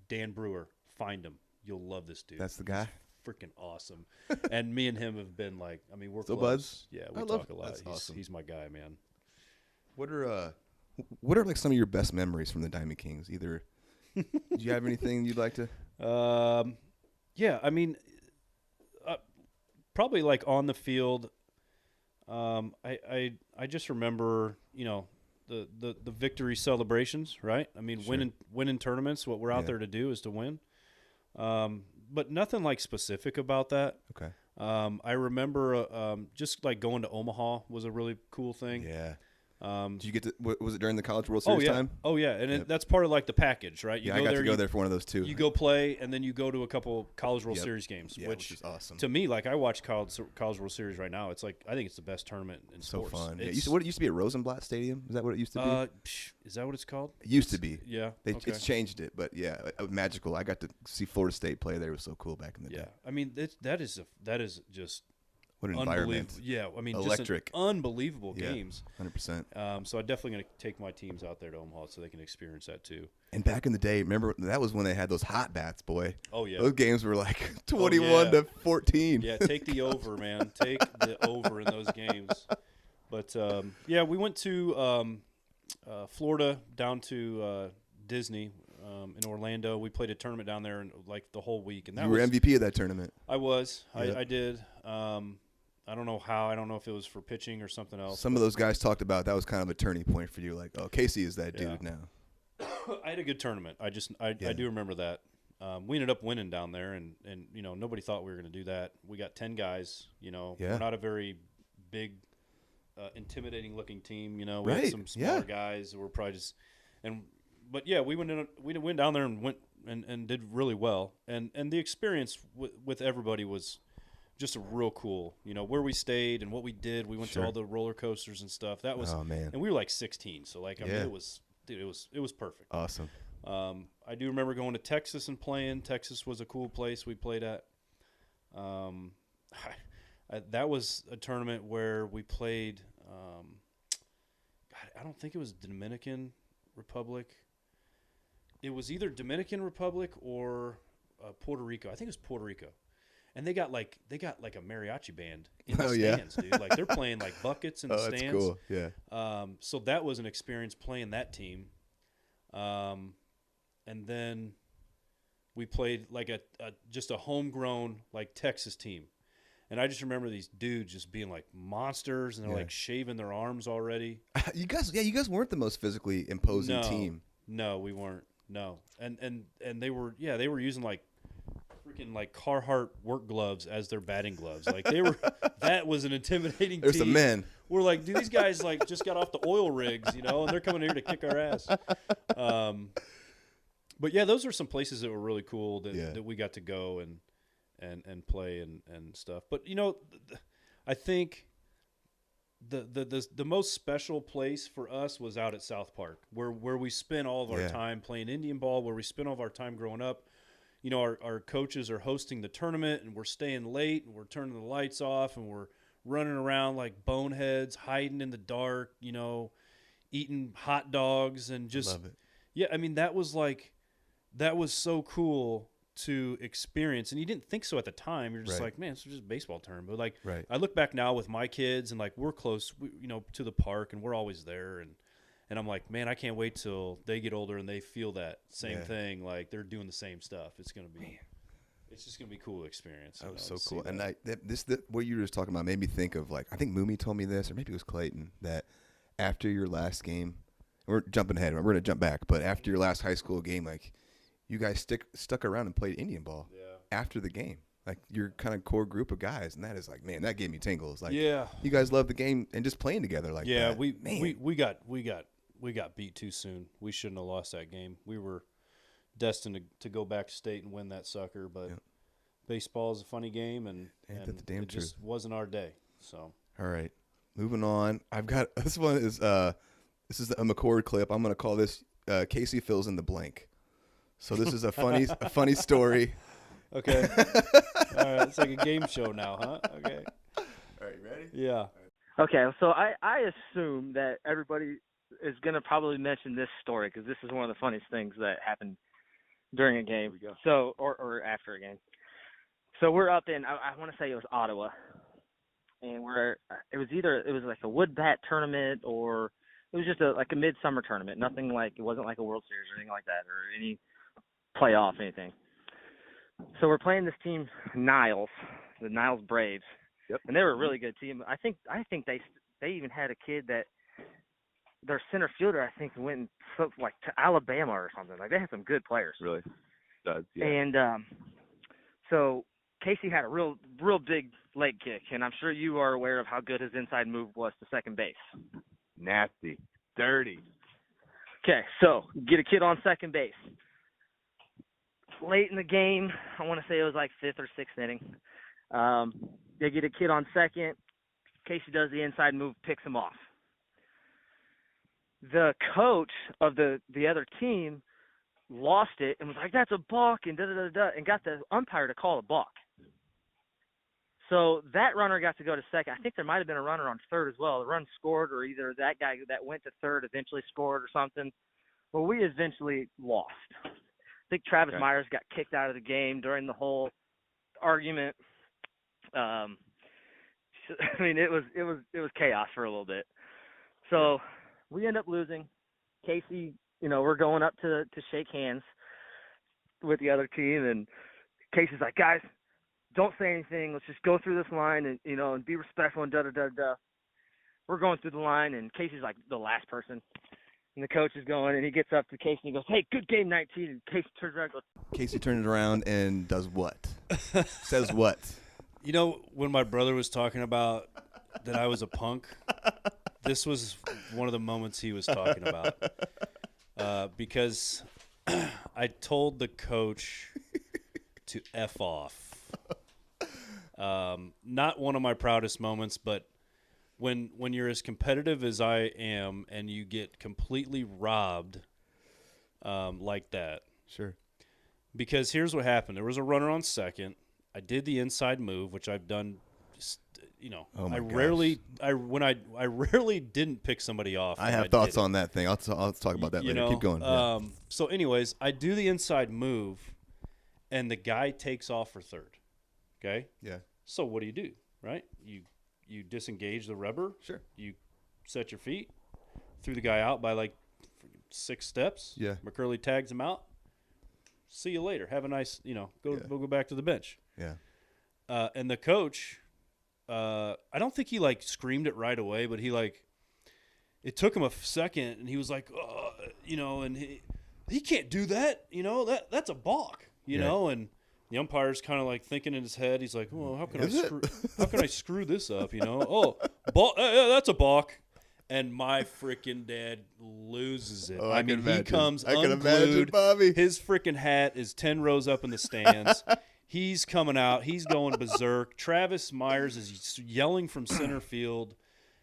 Dan Brewer, find him. You'll love this dude. That's the guy? He's freaking awesome. And me and him have been like, I mean, we're still close. buds? Yeah, we talk a lot. That's awesome. He's my guy, man. What are like some of your best memories from the Diamond Kings? Either do you have anything you'd like to? Yeah, I mean, probably like on the field. I just remember, the victory celebrations, right? I mean, Sure. winning tournaments. What we're out there to do is to win. But nothing like specific about that. Okay. I remember just like going to Omaha was a really cool thing. Yeah. Did you get to? Was it during the College World Series time? Oh yeah, and that's part of like the package, right? I got to go there for one of those too. You go play, and then you go to a couple College World Series games, which is awesome. To me, like I watch College World Series right now. It's like I think it's the best tournament in so sports. Fun. Yeah. It used to be at Rosenblatt Stadium. Is that what it used to be? Is that what it's called? It used to be. Yeah. It's changed it, but yeah, magical. I got to see Florida State play there. It was so cool back in the day. Yeah, I mean that is just. What an environment. Yeah, I mean, electric. Just unbelievable games. 100%. So I'm definitely going to take my teams out there to Omaha so they can experience that too. And back in the day, remember, that was when they had those hot bats, boy. Oh, yeah. Those games were like 21 to 14. Yeah, take the over, man. Take the over in those games. But, yeah, we went to Florida down to Disney. In Orlando, we played a tournament down there in like the whole week, and you were MVP of that tournament. I was. Yep. I did. I don't know how. I don't know if it was for pitching or something else. Some of those guys talked about that was kind of a turning point for you. Like, oh, Casey is that dude now. I had a good tournament. I do remember that. We ended up winning down there, and nobody thought we were going to do that. We got 10 guys. We're not a very big, intimidating looking team. We had some smaller guys. We're probably just But yeah, we went down there and went and did really well, and the experience with everybody was just a real cool. Where we stayed and what we did. We went to all the roller coasters and stuff. That was, and we were like 16, so like I mean, it was perfect. Awesome. I do remember going to Texas and playing. Texas was a cool place we played at. That was a tournament where we played. I don't think it was Dominican Republic. It was either Dominican Republic or Puerto Rico. I think it was Puerto Rico, and they got like a mariachi band in the stands, dude. Like they're playing like buckets in the stands. That's cool. Yeah. So that was an experience playing that team, and then we played like just a homegrown like Texas team, and I just remember these dudes just being like monsters, and they're like shaving their arms already. You guys weren't the most physically imposing team. No, we weren't. No, and they were using like freaking like Carhartt work gloves as their batting gloves. Like they were, that was an intimidating. There's team. some men. We're like, dude, these guys like just got off the oil rigs, and they're coming here to kick our ass. But yeah, those are some places that were really cool that we got to go and play and stuff. But I think. The most special place for us was out at South Park, where we spent all of our time playing Indian ball, where we spent all of our time growing up. Our coaches are hosting the tournament, and we're staying late, and we're turning the lights off, and we're running around like boneheads, hiding in the dark, eating hot dogs, and just love it. Yeah, I mean that was so cool to experience, and you didn't think so at the time. You're just like, man, it's just a baseball tournament. But like, I look back now with my kids, and like we're close, to the park, and we're always there, and I'm like, man, I can't wait till they get older and they feel that same thing. Like they're doing the same stuff. It's gonna be. It's just gonna be a cool experience. That was so cool. And what you were just talking about made me think of, like, I think Moomy told me this, or maybe it was Clayton, that after your last game, we're jumping ahead. We're gonna jump back, but after your last high school game, like, you guys stuck around and played Indian ball after the game. Like, your kind of core group of guys, and that is like, man, that gave me tingles. Like, you guys love the game and just playing together like that. We got beat too soon. We shouldn't have lost that game. We were destined to go back to state and win that sucker, but baseball is a funny game, and it just wasn't our day. So all right, moving on. I've got this one is this is a McCord clip. I'm going to call this Casey fills in the blank. So this is a funny story. Okay. All right, it's like a game show now, huh? Okay. All right, you ready? Yeah. Okay, so I assume that everybody is going to probably mention this story because this is one of the funniest things that happened during a game. So or after a game. So we're up in I want to say it was Ottawa, and it was like a wood bat tournament, or it was just like a midsummer tournament. Nothing like, it wasn't like a World Series or anything like that, or any playoff, anything. So we're playing this team, Niles, the Niles Braves, and they were a really good team. I think they even had a kid that their center fielder, I think, went like to Alabama or something. Like, they had some good players. Really? Does, yeah. And so Casey had a real big leg kick, and I'm sure you are aware of how good his inside move was to second base. Nasty. Dirty. Okay, so get a kid on second base. Late in the game, I want to say it was like 5th or 6th inning. They get a kid on second. Casey does the inside move, picks him off. The coach of the other team lost it and was like, "That's a balk," and da-da-da-da, and got the umpire to call a balk. So that runner got to go to second. I think there might have been a runner on third as well. The run scored, or either that guy that went to third eventually scored or something. Well, we eventually lost. I think Travis Myers got kicked out of the game during the whole argument. I mean, it was chaos for a little bit. So we end up losing. Casey, we're going up to shake hands with the other team, and Casey's like, "Guys, don't say anything. Let's just go through this line and and be respectful and da-da-da-da." We're going through the line, and Casey's like the last person. And the coach is going, and he gets up to Casey and he goes, "Hey, good game, 19." And Casey turns around and goes. Casey turns around and does what? Says what? When my brother was talking about that I was a punk, this was one of the moments he was talking about. Because I told the coach to F off. Not one of my proudest moments, but when you're as competitive as I am and you get completely robbed like that. Sure. Because here's what happened. There was a runner on second. I did the inside move, which I've done, I rarely didn't pick somebody off. I have thoughts on that thing. I'll talk about that later. Keep going. So anyways, I do the inside move, and the guy takes off for third. Okay? Yeah. So what do? Right? You disengage the rubber. Sure. You set your feet, threw the guy out by like 6 steps. Yeah. McCurley tags him out. See you later. Have a nice, we'll go back to the bench. Yeah. And the coach, I don't think he screamed it right away, but it took him a second, and he was like, and he can't do that. That's a balk. And the umpire's kind of thinking in his head. He's like, "Well, how can I screw this up?" Oh, that's a balk. And my freaking dad loses it. Oh, he comes unglued. Imagine, Bobby. His freaking hat is 10 rows up in the stands. He's coming out. He's going berserk. Travis Myers is yelling from center field,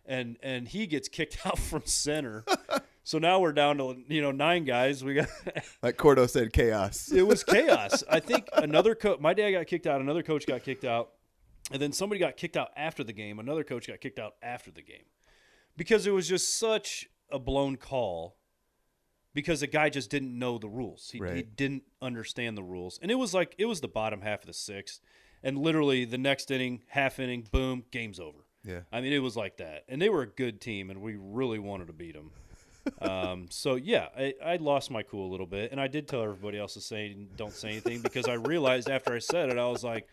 and he gets kicked out from center. So now we're down to 9 guys. We got like Cordo said, chaos. It was chaos. I think my dad got kicked out. Another coach got kicked out, and then somebody got kicked out after the game. Another coach got kicked out after the game because it was just such a blown call. Because the guy just didn't know the rules. He didn't understand the rules. And it was the bottom half of the 6th. And literally the next inning, half inning, boom, game's over. Yeah. It was like that. And they were a good team, and we really wanted to beat them. So yeah, I lost my cool a little bit, and I did tell everybody else to say don't say anything because I realized after I said it, I was like,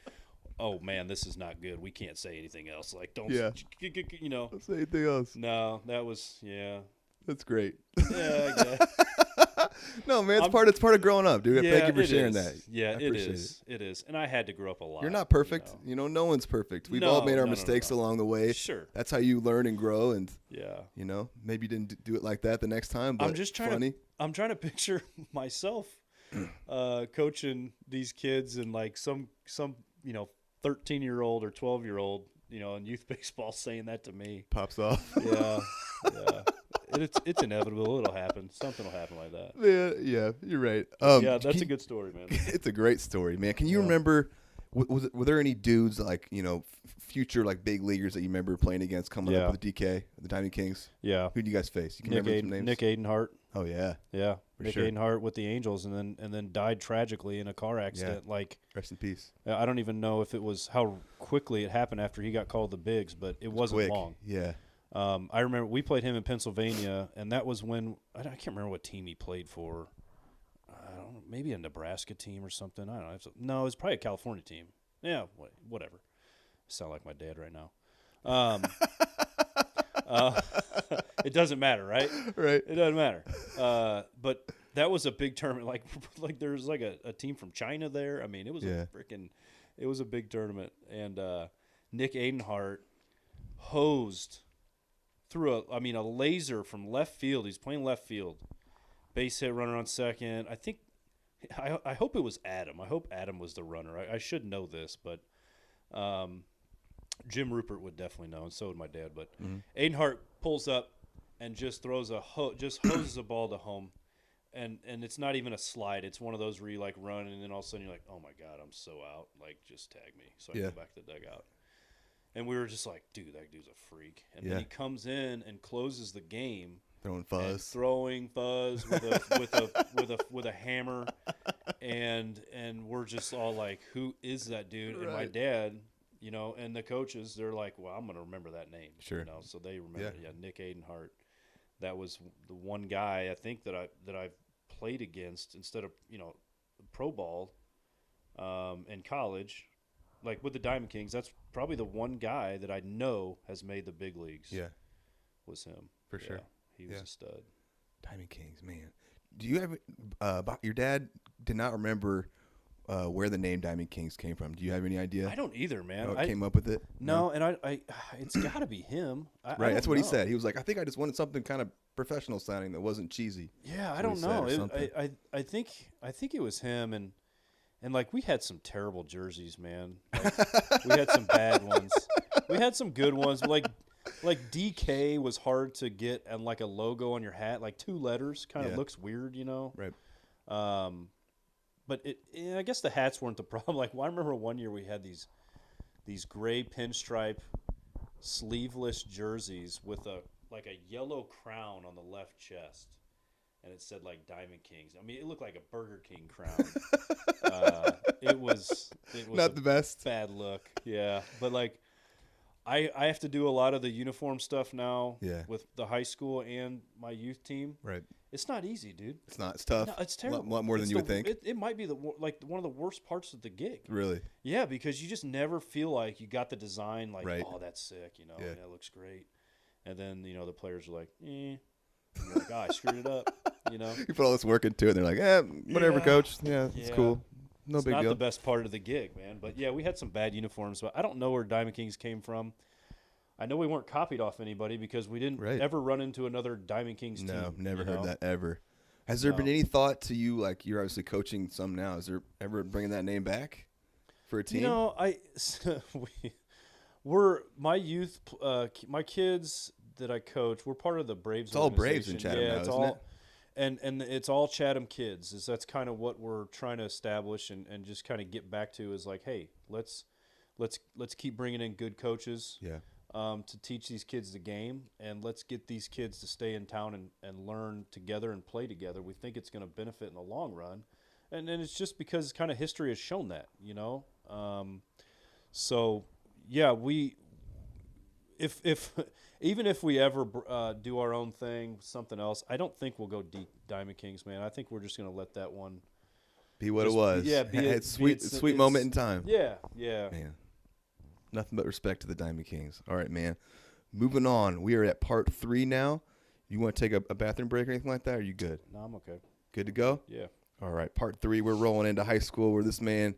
oh man, this is not good. We can't say anything else. Like don't, you know, Don't say anything else. No, that was That's great. Yeah, I guess. No, man, it's part of growing up, dude. Yeah, Thank you for sharing that. Yeah, it is. It is. And I had to grow up a lot. You're not perfect. You know, no one's perfect. We've all made our mistakes along the way. Sure. That's how you learn and grow. And yeah, you know, maybe you didn't do it like that the next time. But I'm just trying to picture myself coaching these kids and like some 13-year-old or 12-year-old in youth baseball saying that to me. Pops off. Yeah. It's inevitable. It'll happen. Something will happen like that. Yeah, you're right. Yeah, that's a good story, man. It's a great story, man. Can you remember? Were there any dudes like future like big leaguers that you remember playing against coming up with DK, the Diamond Kings? Yeah. Who do you guys face? You can remember some names? Nick Aidenhart. Oh yeah. Yeah. Nick Aidenhart with the Angels, and then died tragically in a car accident. Yeah. Like rest in peace. I don't even know if it was how quickly it happened after he got called the bigs, but it wasn't quick. long. Yeah. I remember we played him in Pennsylvania, and that was when I can't remember what team he played for. I don't know, maybe a Nebraska team or something. I don't know. No, it was probably a California team. Yeah, whatever. I sound like my dad right now. It doesn't matter, right? Right. It doesn't matter. But that was a big tournament. Like there's like a team from China there. I mean, it was it was a big tournament, and Nick Aidenhart hosed through a laser from left field. He's playing left field. Base hit, runner on second. I hope it was Adam. I hope Adam was the runner. I should know this, but Jim Rupert would definitely know, and so would my dad. But Aidenhart pulls up and just throws hoses a ball to home, and it's not even a slide. It's one of those where you like run, and then all of a sudden you're like, oh my God, I'm so out. Like just tag me, so I go back to the dugout. And we were just like, dude, that dude's a freak. And then he comes in and closes the game, throwing fuzz with a hammer, and we're just all like, who is that dude? And my dad, and the coaches, they're like, well, I'm gonna remember that name, sure. So they remember, Nick Aidenhart. That was the one guy I think that I played against instead of pro ball, in college. Like with the Diamond Kings, that's probably the one guy that I know has made the big leagues. Yeah, was him for sure. He was a stud. Diamond Kings, man. Do you have your dad did not remember where the name Diamond Kings came from? Do you have any idea? I don't either, man. How it came up with it? No, and I it's got to be him. Right, that's what he said. He was like, I think I just wanted something kind of professional sounding that wasn't cheesy. Yeah, I don't know. I think it was him, and like we had some terrible jerseys, man. Like, we had some bad ones. We had some good ones. Like DK was hard to get, and like a logo on your hat, like 2 letters, kind of looks weird, Right. But I guess the hats weren't the problem. Like, I remember one year we had these gray pinstripe sleeveless jerseys with a yellow crown on the left chest. And it said like Diamond Kings. I mean, it looked like a Burger King crown. It was not the best. Bad look. Yeah, but like, I have to do a lot of the uniform stuff now. Yeah. With the high school and my youth team. Right. It's not easy, dude. It's not. It's tough. No, it's terrible. A lot more than you would think. It might be one of the worst parts of the gig. Really? Yeah, because you just never feel like you got the design. Like, right. Oh, that's sick. Yeah. And that looks great. And then the players are like, eh. And you're like, oh, I screwed it up. You put all this work into it, and they're like, whatever, coach. Yeah, it's cool. No big deal. It's not the best part of the gig, man. But yeah, we had some bad uniforms. But I don't know where Diamond Kings came from. I know we weren't copied off anybody because we didn't ever run into another Diamond Kings team. No, never heard that ever. Has there been any thought to you, like you're obviously coaching some now, is there ever bringing that name back for a team? We're my youth, my kids that I coach, we're part of the Braves. It's all Braves in Chatham now, isn't it? And it's all Chatham kids. That's kind of what we're trying to establish and just kind of get back to is like, hey, let's keep bringing in good coaches. Yeah. To teach these kids the game, and let's get these kids to stay in town and learn together and play together. We think it's going to benefit in the long run, and it's just because kind of history has shown that, So yeah, if even if we ever do our own thing, something else, I don't think we'll go deep Diamond Kings, man. I think we're just going to let that one be what it was. Yeah, it's sweet moment in time. Yeah. Man, nothing but respect to the Diamond Kings. All right, man. Moving on. We are at part 3 now. You want to take a bathroom break or anything like that? Or are you good? No, I'm okay. Good to go? Yeah. All right, part 3. We're rolling into high school where this man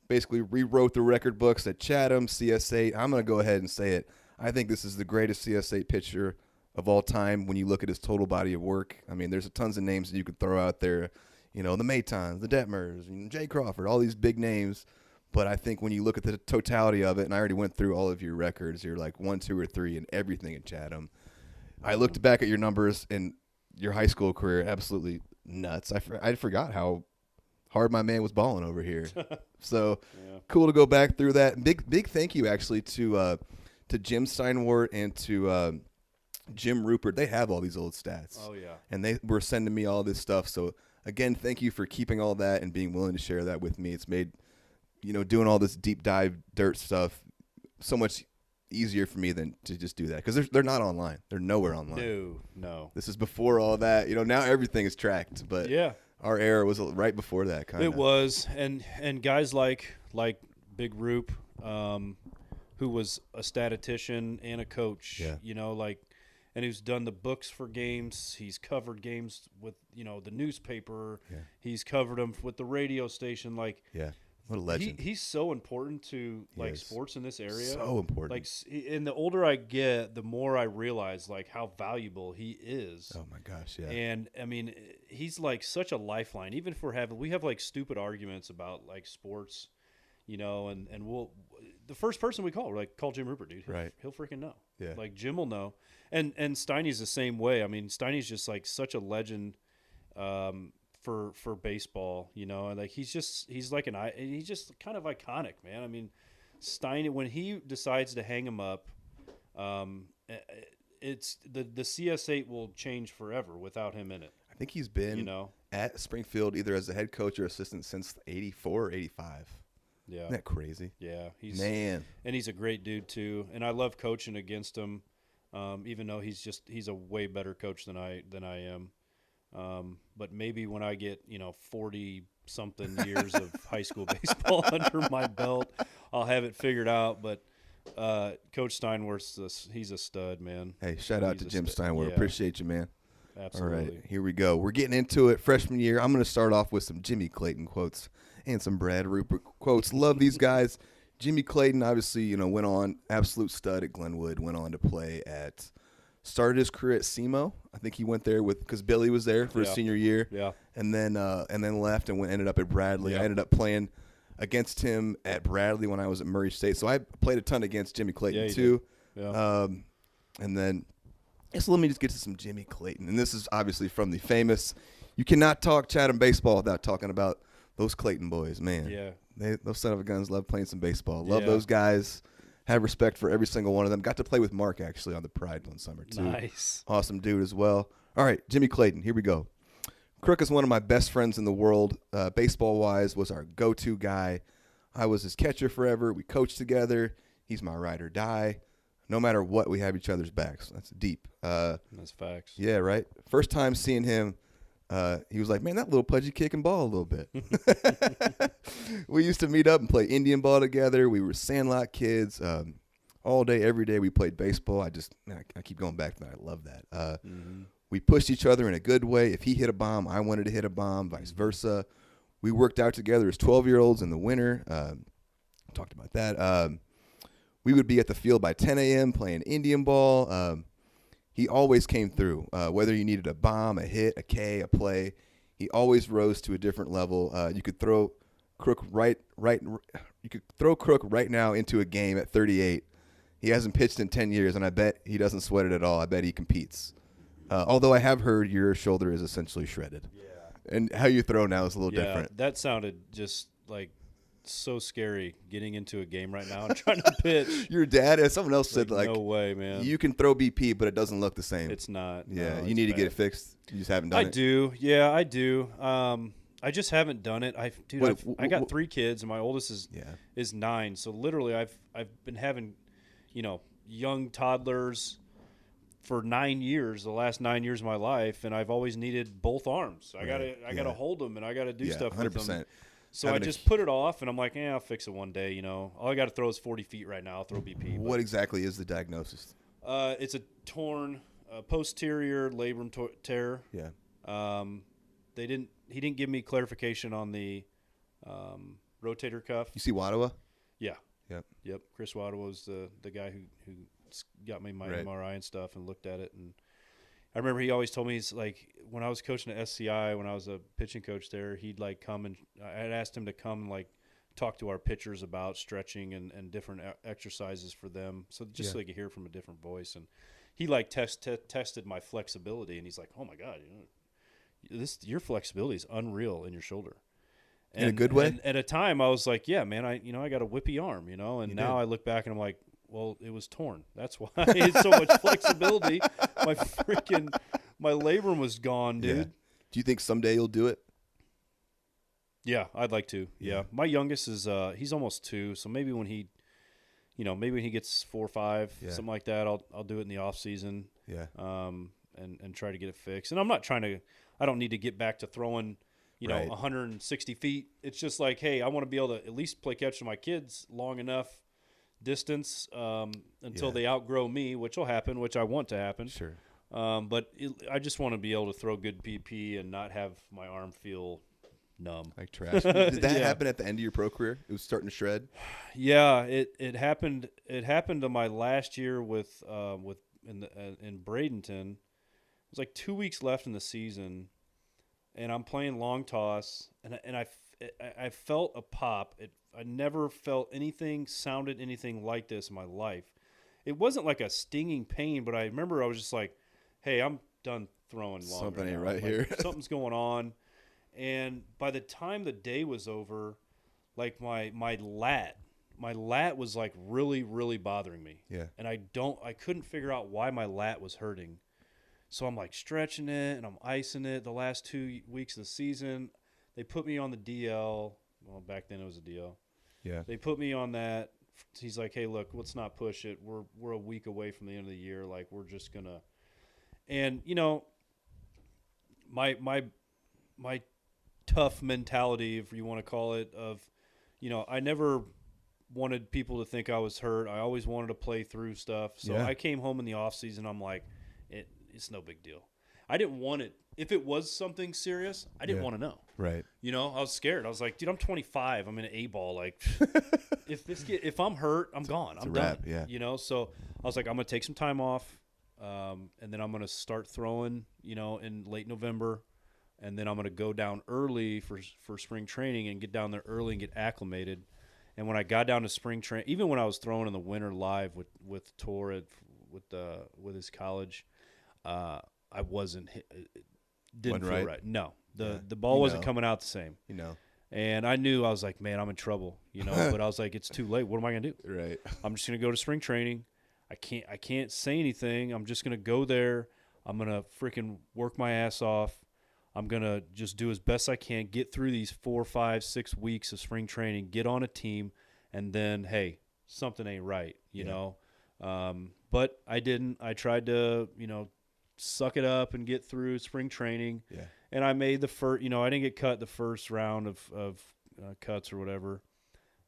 basically rewrote the record books at Chatham, CS8. I'm going to go ahead and say it. I think this is the greatest CS8 pitcher of all time when you look at his total body of work. I mean, there's tons of names that you could throw out there. You know, the Maytons, the Detmers, Jay Crawford, all these big names. But I think when you look at the totality of it, and I already went through all of your records, you're like 1, 2, or 3 in everything at Chatham. I looked back at your numbers in your high school career, absolutely nuts. I forgot how hard my man was balling over here. So cool to go back through that. Big thank you actually to Jim Steinwart and to Jim Rupert. They have all these old stats. Oh yeah. And they were sending me all this stuff. So again, thank you for keeping all that and being willing to share that with me. It's made doing all this deep dive dirt stuff so much easier for me than to just do that because they're not online. They're nowhere online. No. This is before all that. Now everything is tracked, but our era was right before that kind of. It was, and guys like Big Roop, who was a statistician and a coach. Yeah. And who's done the books for games. He's covered games with the newspaper. Yeah. He's covered them with the radio station. Yeah. What a legend. He's so important to sports in this area. So important. And the older I get, the more I realize how valuable he is. Oh my gosh, yeah. And I mean, he's such a lifeline. Even if we have stupid arguments about sports, and we'll the first person we call call Jim Rupert, dude. Right. He'll freaking know. Yeah. Jim will know. And Steiny's the same way. I mean, Steiny's just such a legend. For baseball, and he's just kind of iconic, man. I mean, Steiny, when he decides to hang him up, it's the CS8 will change forever without him in it. I think he's been at Springfield either as a head coach or assistant since 84 or 85. Yeah. Isn't that crazy? Yeah. And he's a great dude too. And I love coaching against him. Even though he's a way better coach than I am. But maybe when I get 40 something years of high school baseball under my belt, I'll have it figured out. But Coach Steinworth's he's a stud, man. Hey, shout out to Jim Steinworth. Yeah. Appreciate you, man. Absolutely. All right, here we go. We're getting into it. Freshman year. I'm going to start off with some Jimmy Clayton quotes and some Brad Rupert quotes. Love these guys. Jimmy Clayton, obviously, went on, absolute stud at Glenwood, went on to play at, started his career at SEMO. I think he went there because Billy was there for his senior year. Yeah. And then left and ended up at Bradley. Yeah. I ended up playing against him at Bradley when I was at Murray State. So I played a ton against Jimmy Clayton too. Yeah. And then, so let me just get to some Jimmy Clayton. And this is obviously from the famous, you cannot talk Chatham baseball without talking about those Clayton boys, man. Yeah. Those son of a guns love playing some baseball. Love those guys. Have respect for every single one of them. Got to play with Mark, actually, on the Pride one summer, too. Nice. Awesome dude as well. All right, Jimmy Clayton, here we go. Crook is one of my best friends in the world. Baseball-wise, was our go-to guy. I was his catcher forever. We coached together. He's my ride or die. No matter what, we have each other's backs. That's deep. That's facts. Yeah, right? First time seeing him, he was like, man, that little pudgy kicking ball a little bit. We used to meet up and play Indian ball together. We were Sandlot kids. All day, every day we played baseball. I keep going back to that. I love that. We pushed each other in a good way. If he hit a bomb, I wanted to hit a bomb, vice versa. We worked out together as 12-year-olds in the winter. Talked about that. We would be at the field by 10 a.m. playing Indian ball. He always came through. Whether you needed a bomb, a hit, a K, a play, he always rose to a different level. You could throw Crook You could throw Crook right now into a game at 38. He hasn't pitched in 10 years, and I bet he doesn't sweat it at all. I bet he competes. Although I have heard your shoulder is essentially shredded. Yeah. And how you throw now is a little different. That sounded just like so scary getting into a game right now and trying to pitch. Your dad, and someone else said, no way, man. You can throw BP, but it doesn't look the same. It's not. Yeah, no, you need bad. to get it fixed. You just haven't done it. I do. Yeah, I do. I just haven't done it. I got 3 kids, and my oldest is 9. So literally, I've been having, young toddlers for 9 years, the last 9 years of my life, and I've always needed both arms. I gotta hold them, and I gotta do stuff 100%. With them. So I just put it off, and I'm like, I'll fix it one day. You know, all I got to throw is 40 feet right now. I'll throw BP. What exactly is the diagnosis? It's a torn posterior labrum tear. Yeah. He didn't give me clarification on the rotator cuff. You see Wattawa? Yeah. Yep. Chris Wattawa was the guy who got me my MRI and stuff and looked at it. And I remember he always told me, he's like, when I was coaching at SCI, when I was a pitching coach there, he'd like come, and I had asked him to come and like talk to our pitchers about stretching and different exercises for them. So just so they could hear from a different voice. And he like tested my flexibility, and he's like, oh my God, your flexibility is unreal in your shoulder. In a good way? And at a time, I was like, yeah, man, I got a whippy arm, and now I look back and I'm like, well, it was torn. That's why it's so much flexibility. My labrum was gone, dude. Yeah. Do you think someday you'll do it? Yeah, I'd like to. Yeah. My youngest is he's almost 2, so maybe when he gets 4 or 5, something like that, I'll do it in the off season. Yeah. And try to get it fixed. And I'm not I don't need to get back to throwing 160 feet. It's just like, hey, I want to be able to at least play catch with my kids long enough distance until they outgrow me, which will happen, which I want to happen. Sure. But I just want to be able to throw good BP and not have my arm feel numb. Like trash. Did that happen at the end of your pro career? It was starting to shred? Yeah, it happened. It happened to my last year with in Bradenton. It was like 2 weeks left in the season, and I'm playing long toss, and I felt a pop. I never felt sounded anything like this in my life. It wasn't like a stinging pain, but I remember I was just like, hey, I'm done throwing longer. Something ain't now. right here. Something's going on. And by the time the day was over, like my lat was like really, really bothering me. Yeah. And I couldn't figure out why my lat was hurting. So I'm like stretching it and I'm icing it the last 2 weeks of the season. They put me on the DL. Well, back then it was a DL. Yeah. They put me on that. He's like, hey, look, let's not push it. We're a week away from the end of the year. Like, we're just going to – and, my tough mentality, if you want to call it, of, I never wanted people to think I was hurt. I always wanted to play through stuff. So I came home in the offseason. I'm like, it's no big deal. I didn't want it. If it was something serious, I didn't want to know. Right. I was scared. I was like, dude, I'm 25. I'm in an A-ball. Like, if I'm hurt, I'm gone. I'm done. Yeah. So I was like, I'm going to take some time off, and then I'm going to start throwing, in late November, and then I'm going to go down early for spring training and get down there early and get acclimated. And when I got down to spring training, even when I was throwing in the winter live with Tor with his college, I wasn't didn't feel right. No, the ball wasn't coming out the same. And I knew, I was like, man, I'm in trouble. But I was like, it's too late. What am I gonna do? Right. I'm just gonna go to spring training. I can't say anything. I'm just gonna go there. I'm gonna freaking work my ass off. I'm gonna just do as best I can, get through these 4, 5, 6 weeks of spring training, get on a team, and then hey, something ain't right, you know. But I didn't. I tried to, suck it up and get through spring training. Yeah. And I made the first, I didn't get cut the first round of cuts or whatever.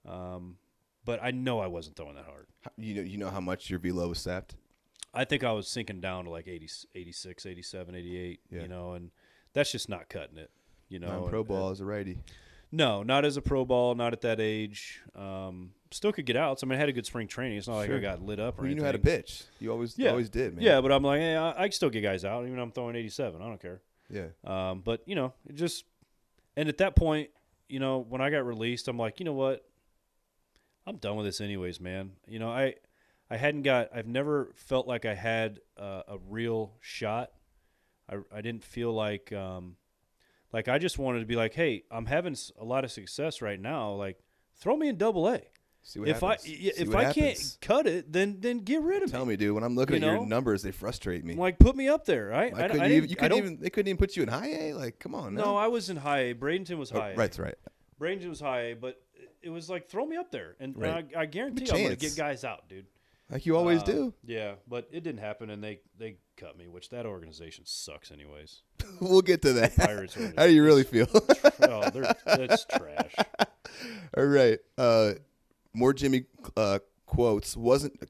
But I know I wasn't throwing that hard. You know how much your velo was sapped? I think I was sinking down to like 80, 86, 87, 88, and that's just not cutting it, Non-pro ball as a righty. No, not as a pro ball, not at that age. Still could get outs. I mean, I had a good spring training. It's not like I got lit up or anything. You knew how to pitch. You always did, man. Yeah, but I'm like, hey, I can still get guys out, even though I'm throwing 87. I don't care. Yeah. But, it just – and at that point, when I got released, I'm like, you know what? I'm done with this anyways, man. I've never felt like I had a real shot. I didn't feel like I just wanted to be like, hey, I'm having a lot of success right now. Like, throw me in Double-A. See what happens. If I can't cut it, then get rid of me. Tell me, dude. When I'm looking at your numbers, they frustrate me. Like, put me up there, right? They couldn't even put you in high A. Like, come on. No, I was in high A. Bradenton was high A. That's right. Bradenton was high A, but it was like, throw me up there, and right. I guarantee I'm going to get guys out, dude. like you always do. Yeah, but it didn't happen, and they cut me, which that organization sucks anyways. We'll get to that. Pirates How do you really feel? That's trash. All right. More Jimmy quotes.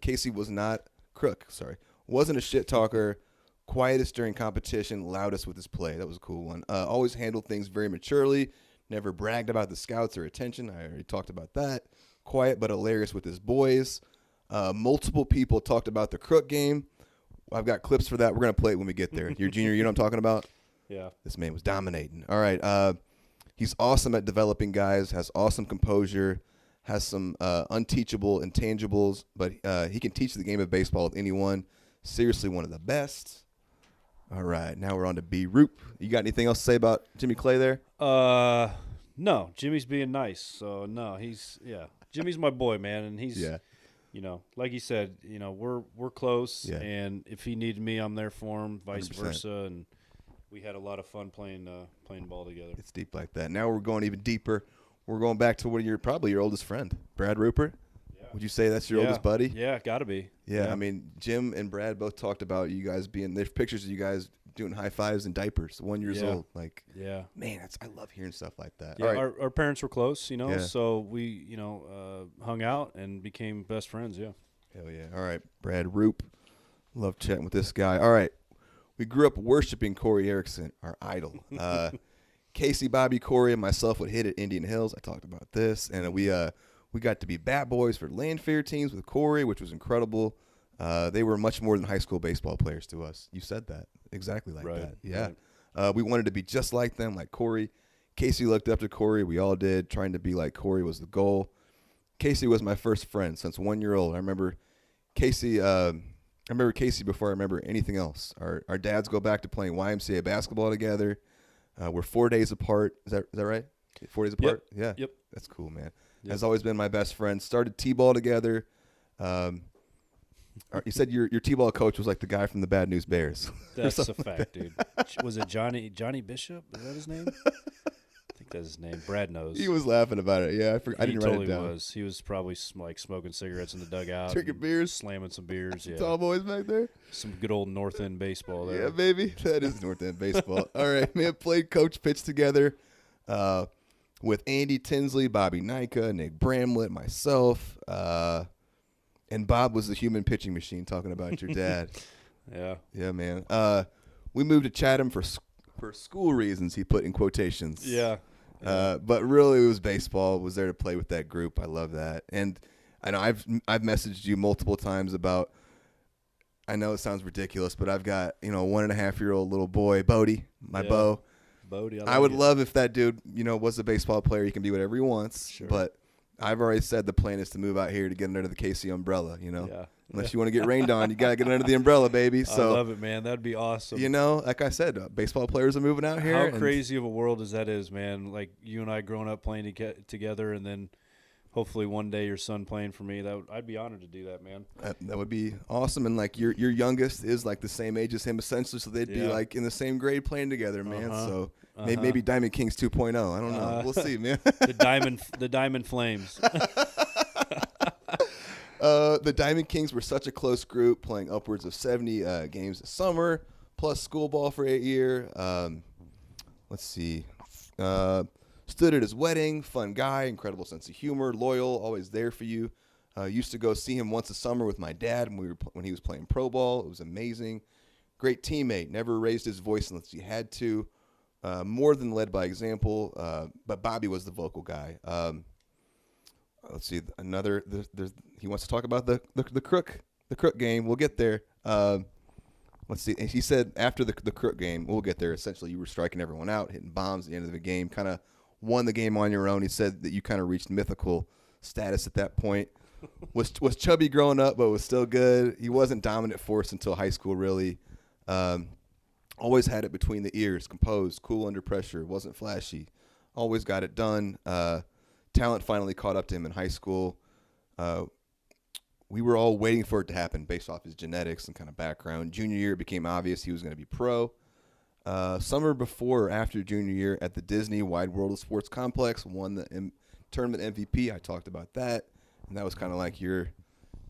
Casey was not Crook. Sorry, wasn't a shit talker. Quietest during competition, loudest with his play. That was a cool one. Always handled things very maturely. Never bragged about the scouts or attention. I already talked about that. Quiet but hilarious with his boys. Multiple people talked about the Crook game. I've got clips for that. We're going to play it when we get there. Your junior, you know what I'm talking about? Yeah. This man was dominating. All right. He's awesome at developing guys, has awesome composure, has some unteachable intangibles, but he can teach the game of baseball with anyone. Seriously, one of the best. All right, now we're on to B. Roop. You got anything else to say about Jimmy Clay there? No. Jimmy's being nice, so no, Jimmy's my boy, man, and he's like he said, we're close, and if he needed me, I'm there for him, vice 100%. Versa, and we had a lot of fun playing ball together. It's deep like that. Now we're going even deeper. We're going back to probably your oldest friend, Brad Rupert. Would you say that's your oldest buddy? Yeah, got to be. Yeah, I mean, Jim and Brad both talked about you guys there's pictures of you guys doing high fives in diapers, 1 year old. Like, man, I love hearing stuff like that. Yeah, right. our parents were close, so we, hung out and became best friends, yeah. Hell yeah. All right, Brad Roop. Love chatting with this guy. All right, we grew up worshiping Corey Erickson, our idol. Casey, Bobby, Corey, and myself would hit at Indian Hills. I talked about this, and we got to be bat boys for land fair teams with Corey, which was incredible. They were much more than high school baseball players to us. You said that exactly like that. Yeah. Right. We wanted to be just like them, like Corey. Casey looked up to Corey. We all did. Trying to be like Corey was the goal. Casey was my first friend since 1 year old. I remember Casey. Before I remember anything else. Our dads go back to playing YMCA basketball together. We're 4 days apart. Is that right? 4 days apart. Yep. Yeah. Yep. That's cool, man. Yep. Has always been my best friend. Started T-ball together. You said your T-ball coach was like the guy from the Bad News Bears. That's a fact, dude. Was it Johnny Bishop? Is that his name? I think that's his name. Brad knows. He was laughing about it. Yeah, I didn't write it down. He was. He was probably like smoking cigarettes in the dugout, drinking beers, slamming some beers. Yeah, tall boys back there. Some good old North End baseball there. Yeah, baby, that is North End baseball. All right, man. Played coach pitch together. With Andy Tinsley, Bobby Nika, Nick Bramlett, myself, and Bob was the human pitching machine talking about your dad. Yeah, man. We moved to Chatham for school reasons, he put in quotations. Yeah. But really it was baseball. Was there to play with that group. I love that. And I know I've messaged you multiple times about, I know it sounds ridiculous, but I've got, a 1.5-year-old little boy, Bodie, my Bo. Bodie, I would love if that dude, was a baseball player. He can be whatever he wants. Sure. But I've already said the plan is to move out here to get under the KC umbrella, Yeah. Unless you want to get rained on, you got to get under the umbrella, baby. So, I love it, man. That'd be awesome. Like I said, baseball players are moving out here. How crazy of a world is that man? Like you and I growing up playing together, and then hopefully one day your son playing for me. I'd be honored to do that, man. That would be awesome. And like your youngest is like the same age as him essentially, so they'd be like in the same grade playing together, man. So maybe Diamond Kings 2.0. I don't know. We'll see, man. the Diamond Flames. The Diamond Kings were such a close group, playing upwards of 70 games this summer, plus school ball for 8 years. Let's see. Stood at his wedding, fun guy, incredible sense of humor, loyal, always there for you. Used to go see him once a summer with my dad when he was playing pro ball. It was amazing. Great teammate, never raised his voice unless he had to. More than led by example, but Bobby was the vocal guy. Let's see, he wants to talk about the Crook game. We'll get there. Let's see. He said after the Crook game, we'll get there. Essentially, you were striking everyone out, hitting bombs at the end of the game, kind of won the game on your own. He said that you kind of reached mythical status at that point. Was chubby growing up, but was still good. He wasn't dominant force until high school, really. Always had it between the ears, composed, cool under pressure, wasn't flashy. Always got it done. Talent finally caught up to him in high school. We were all waiting for it to happen based off his genetics and kind of background. Junior year, it became obvious he was going to be pro. Summer before or after junior year at the Disney Wide World of Sports Complex, won the tournament MVP. I talked about that. And that was kind of like your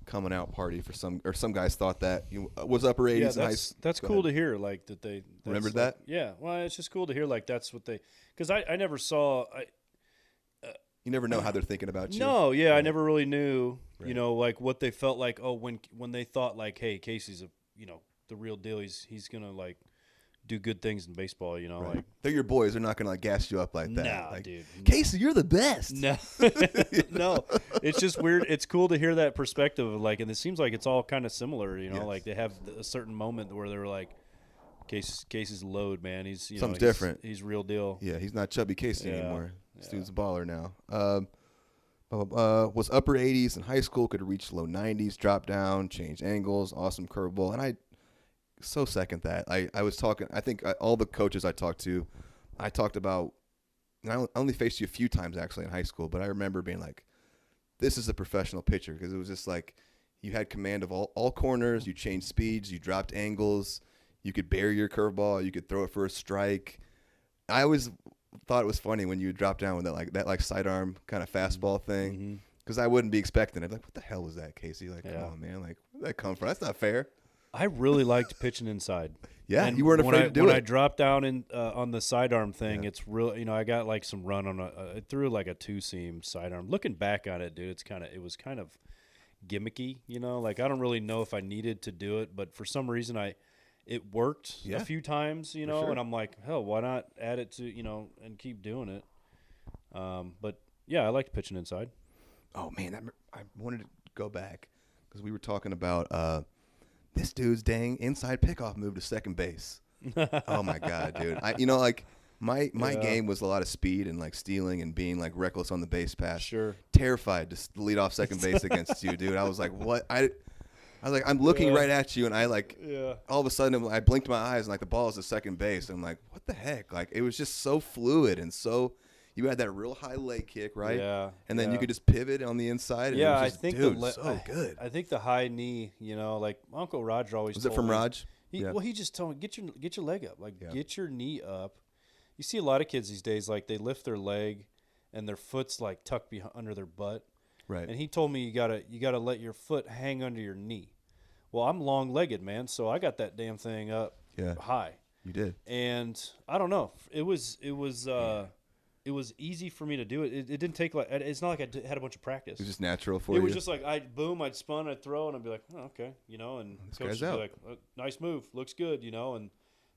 coming out party for some guys thought that was upper 80s in high school. That's cool to hear. Like that they remembered that. Yeah, well, it's just cool to hear. Like that's what they, because I never saw. You never know how they're thinking about you. No, yeah, right. I never really knew. Right. Like what they felt like. Oh, when they thought like, hey, Casey's the real deal. He's gonna like do good things in baseball. Right. Like they're your boys. They're not gonna like gas you up like that. No, like, dude. Casey, you're the best. No, no. It's just weird. It's cool to hear that perspective of like, and it seems like it's all kind of similar. Yes. Like they have a certain moment where they're like, Casey's load, man. He's something's different. He's real deal. Yeah, he's not chubby Casey anymore. This dude's a baller now. Was upper 80s in high school, could reach low 90s, drop down, change angles, awesome curveball, and I so second that. I was talking. I think all the coaches I talked about. And I only faced you a few times actually in high school, but I remember being like, "This is a professional pitcher," because it was just like you had command of all corners. You changed speeds, you dropped angles, you could bury your curveball, you could throw it for a strike. I always thought it was funny when you would drop down with that sidearm kind of fastball thing, because I wouldn't be expecting it. Like, what the hell was that, Casey? Like, come on, man. Like, where'd that come from? That's not fair. I really liked pitching inside. Yeah, and you weren't afraid to do it. When I dropped down on the sidearm thing, it's real. I got like some run on I threw like a 2-seam sidearm. Looking back on it, dude, it was kind of gimmicky. Like I don't really know if I needed to do it, but for some reason it worked a few times. Sure. And I'm like, hell, why not add it to and keep doing it. But yeah, I liked pitching inside. Oh man, I wanted to go back because we were talking about. This dude's dang inside pickoff move to second base. Oh my god, dude! My game was a lot of speed and like stealing and being like reckless on the base pass. Sure. Terrified to lead off second base against you, dude. I was like, what? I was like, I'm looking right at you, and all of a sudden I blinked my eyes and like the ball is at second base. And I'm like, what the heck? Like it was just so fluid and so. You had that real high leg kick, right? Yeah. And then you could just pivot on the inside. And yeah, it was just, I think so good. I think the high knee, like Uncle Roger always was told it from me, Raj? Well, he just told me get your leg up, get your knee up. You see a lot of kids these days, like they lift their leg, and their foot's like tucked under their butt. Right. And he told me you gotta let your foot hang under your knee. Well, I'm long-legged, man, so I got that damn thing up high. You did. And I don't know. It was easy for me to do it. It didn't take it's not like I had a bunch of practice. It was just natural for you. It was just like I'd spun, I'd throw, and I'd be like, oh, okay, and coach would be like, nice move, looks good, and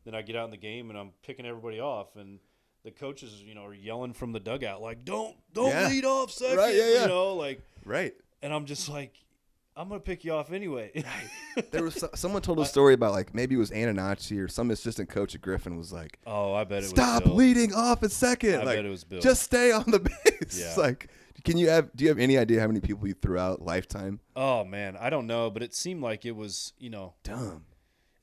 then I get out in the game and I'm picking everybody off, and the coaches, are yelling from the dugout like, don't lead off second, right, right. And I'm just like, I'm gonna pick you off anyway. Right. There was someone told a story about like maybe it was Ananacci or some assistant coach at Griffin was like, "Oh, I bet it was stop Bill. Leading off at second. I like, bet it was Bill. Just stay on the base." Yeah. Like, do you have any idea how many people you threw out lifetime? Oh man, I don't know, but it seemed like it was dumb.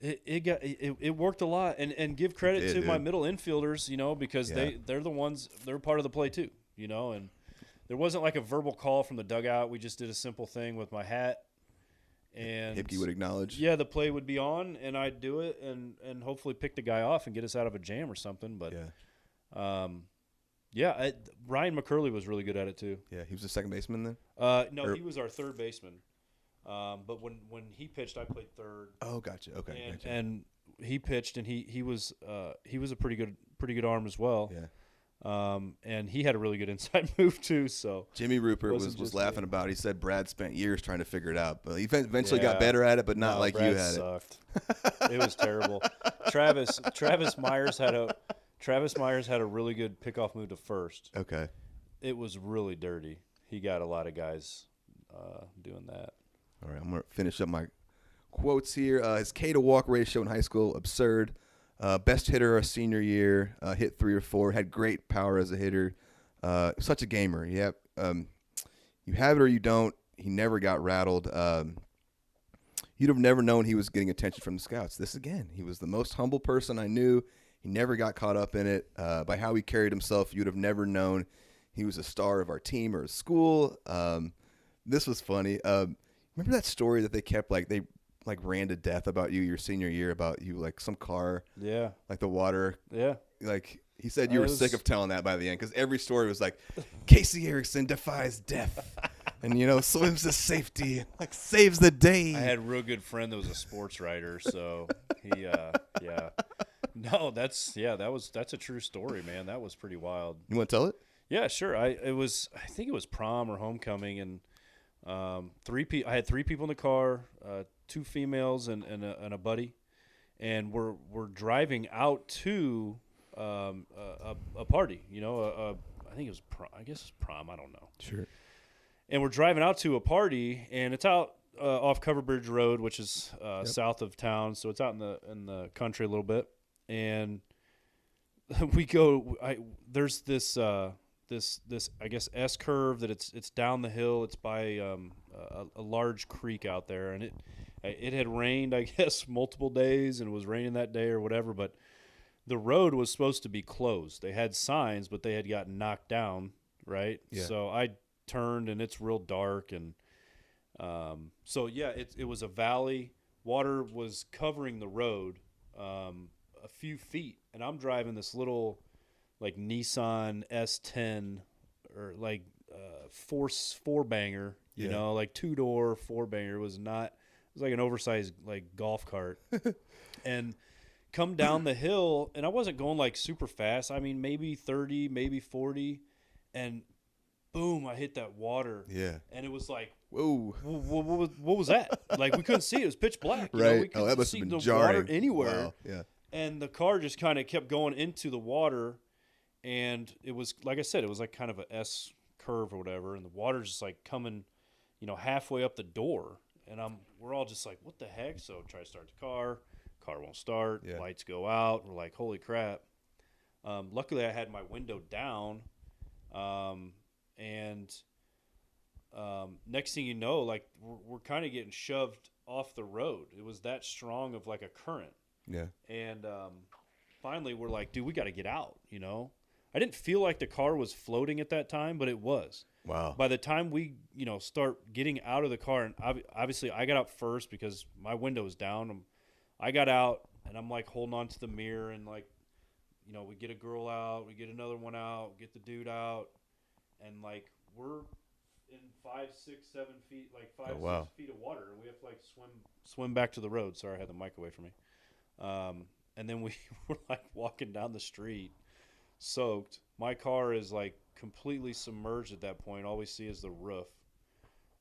It worked a lot, and give credit to my middle infielders, because they're the ones, they're part of the play too, and there wasn't like a verbal call from the dugout. We just did a simple thing with my hat. And Hipke would acknowledge. Yeah, the play would be on, and I'd do it, and hopefully pick the guy off and get us out of a jam or something. But Ryan McCurley was really good at it too. Yeah, he was a second baseman then. No, he was our third baseman. But when he pitched, I played third. Oh, gotcha. Okay, and he pitched, and he was a pretty good arm as well. Yeah. And he had a really good inside move too. So Jimmy Rupert was laughing about it. He said Brad spent years trying to figure it out, but he eventually got better at it, but not like Brad you had sucked. It was terrible. Travis Myers had a really good pickoff move to first. Okay. It was really dirty. He got a lot of guys doing that. All right, I'm gonna finish up my quotes here. His K to walk ratio in high school, absurd. Best hitter our senior year, hit 3 or 4, had great power as a hitter. Such a gamer. You have it or you don't. He never got rattled. You'd have never known he was getting attention from the scouts. This again, he was the most humble person I knew. He never got caught up in it. By how he carried himself, you'd have never known he was a star of our team or his school. This was funny. Remember that story that they kept they ran to death about you your senior year, about you like some car, like the water, like he said you were sick of telling that by the end, because every story was like Casey Erickson defies death and, swims to safety, like saves the day. I had a real good friend that was a sports writer, so he, yeah. No, that's a true story, man. That was pretty wild. You want to tell it? Yeah, sure. I think it was prom or homecoming, and I had 3 people in the car, 2 females and a buddy, and we're driving out to a party. I think it was prom. I guess it's prom. I don't know. Sure. And we're driving out to a party, and it's out off Cover Bridge Road, which is south of town, so it's out in the country a little bit. And we go. There's this I guess S curve that it's down the hill. It's by a large creek out there, and it had rained, I guess, multiple days, and it was raining that day or whatever. But the road was supposed to be closed. They had signs, but they had gotten knocked down, right? Yeah. So I turned, and it's real dark, and so yeah, it was a valley. Water was covering the road a few feet, and I'm driving this little like Nissan S10 or like four banger, like 2-door 4-banger. It was like an oversized like golf cart. And come down the hill, and I wasn't going like super fast. I mean, maybe 30, maybe 40, and boom, I hit that water. Yeah. And it was like, whoa. What was that? Like, we couldn't see it. It was pitch black. Right. We couldn't that must see have been the jarring. water anywhere. Wow. Yeah. And the car just kind of kept going into the water, and it was, like I said, it was like kind of a S curve or whatever, and the water's just like coming, halfway up the door, and we're all just like, what the heck? So try to start the car won't start, lights go out, we're like, holy crap. Luckily I had my window down, and next thing you know, like we're kind of getting shoved off the road. It was that strong of like a current. Yeah. And finally we're like, dude, we got to get out, I didn't feel like the car was floating at that time, but it was. Wow. By the time we, start getting out of the car, and obviously I got out first because my window was down. I got out, and I'm like holding on to the mirror, and like, we get a girl out, we get another one out, get the dude out, and like we're in 5, 6, 7 feet, like 5, 6 feet of water, and we have to like swim back to the road. Sorry, I had the mic away from me. And then we were like walking down the street, soaked. My car is like completely submerged at that point. All we see is the roof.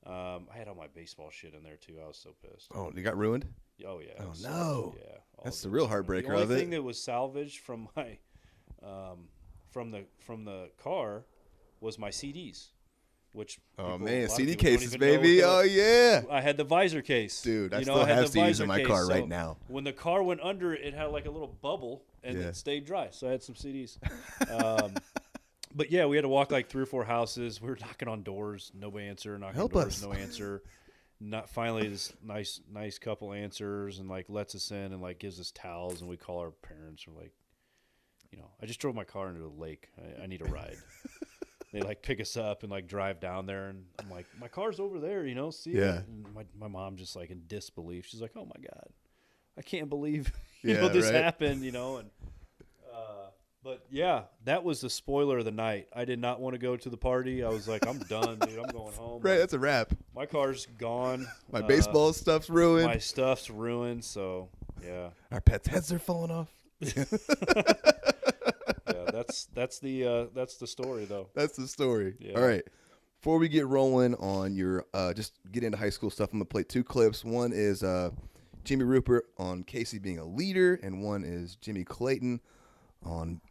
I had all my baseball shit in there too. I was so pissed. Oh, you got ruined? Oh yeah. Oh no. Yeah. That's the real heartbreaker the only of it. thing that was salvaged from my from the car was my CDs, which CD cases, baby. Oh yeah. I had the visor case, dude. I still have CDs in my car right now. When the car went under, it had like a little bubble, and it stayed dry. So I had some CDs. But yeah, we had to walk like 3 or 4 houses. We were knocking on doors, nobody answered. Knocking on doors, no answer. Finally, this nice couple answers and like lets us in and like gives us towels, and we call our parents. We're like, I just drove my car into the lake. I need a ride. They like pick us up and like drive down there, and I'm like, my car's over there, see? Yeah. And my mom just like in disbelief. She's like, oh my God, I can't believe this happened, and but yeah, that was the spoiler of the night. I did not want to go to the party. I was like, I'm done, dude. I'm going home. Right, that's a wrap. My car's gone. My baseball stuff's ruined. My stuff's ruined. So yeah, our pets' heads are falling off. Yeah, that's the story though. That's the story. Yeah. All right. Before we get rolling on your just get into high school stuff, I'm gonna play 2 clips. One is Jimmy Rupert on Casey being a leader, and one is Jimmy Clayton on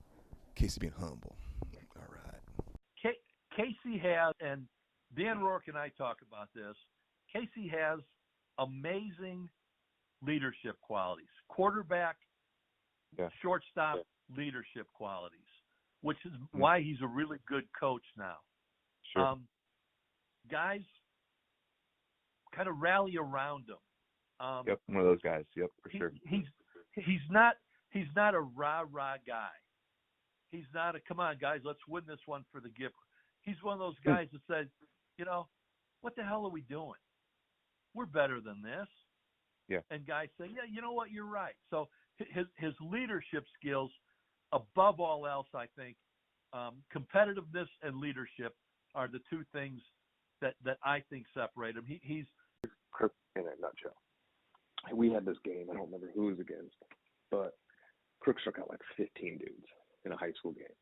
Casey being humble. All right. Casey has, and Dan Rourke and I talk about this, Casey has amazing leadership qualities. Quarterback, shortstop leadership qualities, which is why he's a really good coach now. Sure. Guys kind of rally around him. Yep, one of those guys. Yep, for sure. He's not a rah-rah guy. He's not a, come on, guys, let's win this one for the Gipper. He's one of those guys that says, what the hell are we doing? We're better than this. Yeah. And guys say, yeah, you know what, you're right. So his leadership skills, above all else, I think, competitiveness and leadership are the 2 things that I think separate him. He's Crook in a nutshell. We had this game. I don't remember who it was against, but Crook struck out like 15 dudes in a high school game.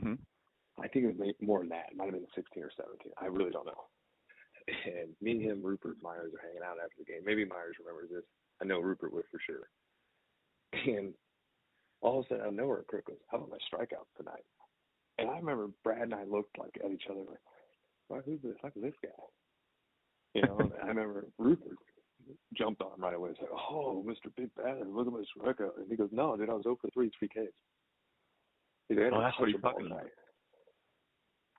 Mm-hmm. I think it was more than that. It might have been 16 or 17. I really don't know. And me, him, Rupert Myers are hanging out after the game. Maybe Myers remembers this. I know Rupert would for sure. And all of a sudden, out of nowhere, Crook goes, "How about my strikeouts tonight?" And I remember Brad and I looked like at each other like, "Why, who's this? Like this guy?" You know, and I remember Rupert jumped on him right away and said, "Oh, Mr. Big Bad, look at my strikeout." And he goes, "No, dude, I was 0 for 3 Ks." He's like, that's what he's talking about.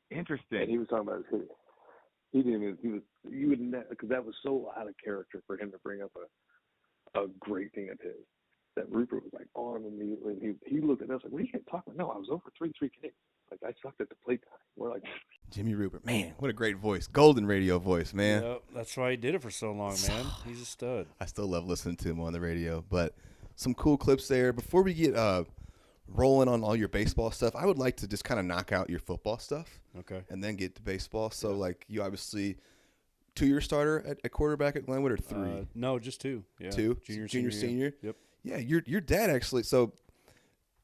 Interesting. And he was talking about his hitting. He didn't even, you would never, because that was so out of character for him to bring up a great thing of his. That Rupert was like on him immediately. And he looked at us like, "What are you guys talking about?" "No, I was 0 for 3 Ks. Like, I sucked at the plate time." We're like, Jimmy Rupert, man, what a great voice. Golden radio voice, man. Yep, that's why he did it for so long, man. He's a stud. I still love listening to him on the radio. But some cool clips there. Before we get rolling on all your baseball stuff, I would like to just kind of knock out your football stuff. Okay. And then get to baseball. So, like, you obviously 2-year starter at quarterback at Glenwood or 3? No, just 2. Yeah. 2? Junior, senior? Yep. Yeah, your dad actually, so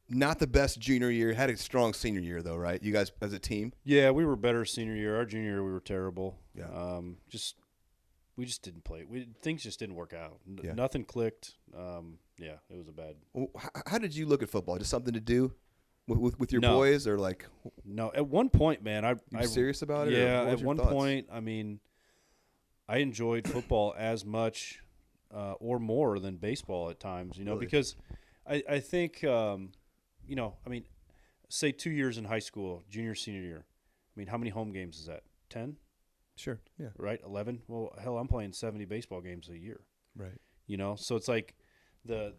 not the best junior year, had a strong senior year though, right? You guys as a team? Yeah, we were better senior year. Our junior year we were terrible. Yeah. We just didn't play. Things just didn't work out. Yeah. Nothing clicked. Yeah, it was a bad. Well, how did you look at football? Just something to do with your boys, or like? No, at one point, man, I serious about it? Yeah, at one point, I mean, I enjoyed football as much or more than baseball at times. You know, really? Because I think you know, I mean, say 2 years in high school, junior, senior year. I mean, how many home games is that? 10? Sure. Yeah. Right. 11. Well, hell, I'm playing 70 baseball games a year. Right. You know, so it's like the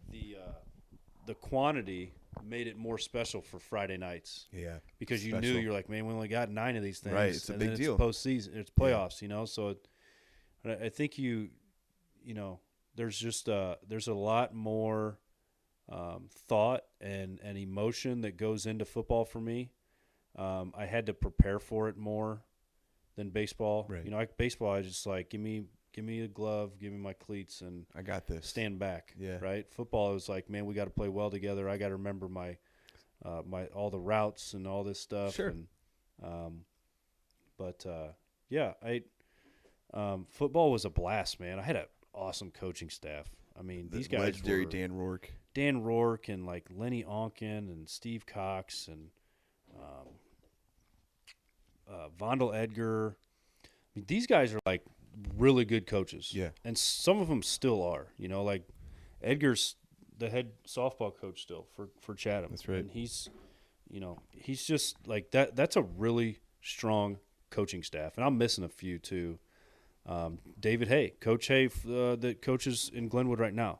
quantity made it more special for Friday nights. Yeah. Because you knew, you're like, man, we only got 9 of these things. Right. It's a big deal. It's postseason. It's playoffs. You know, so I think you know, there's just there's a lot more thought and emotion that goes into football for me. I had to prepare for it more than baseball. Right. You know, like baseball, I just like give me a glove, give me my cleats, and I got this. Stand back. Yeah. Right. Football is like, man, we got to play well together. I got to remember my all the routes and all this stuff. Sure. And, yeah, football was a blast, man. I had an awesome coaching staff. I mean, these guys legendary were Dan Rourke and like Lenny Onken and Steve Cox and Vondel Edgar. I mean, these guys are like really good coaches. Yeah. And some of them still are. You know, like Edgar's the head softball coach still for Chatham. That's right. And he's just like that. That's a really strong coaching staff. And I'm missing a few too. David Hay, Coach Hay, that coaches in Glenwood right now.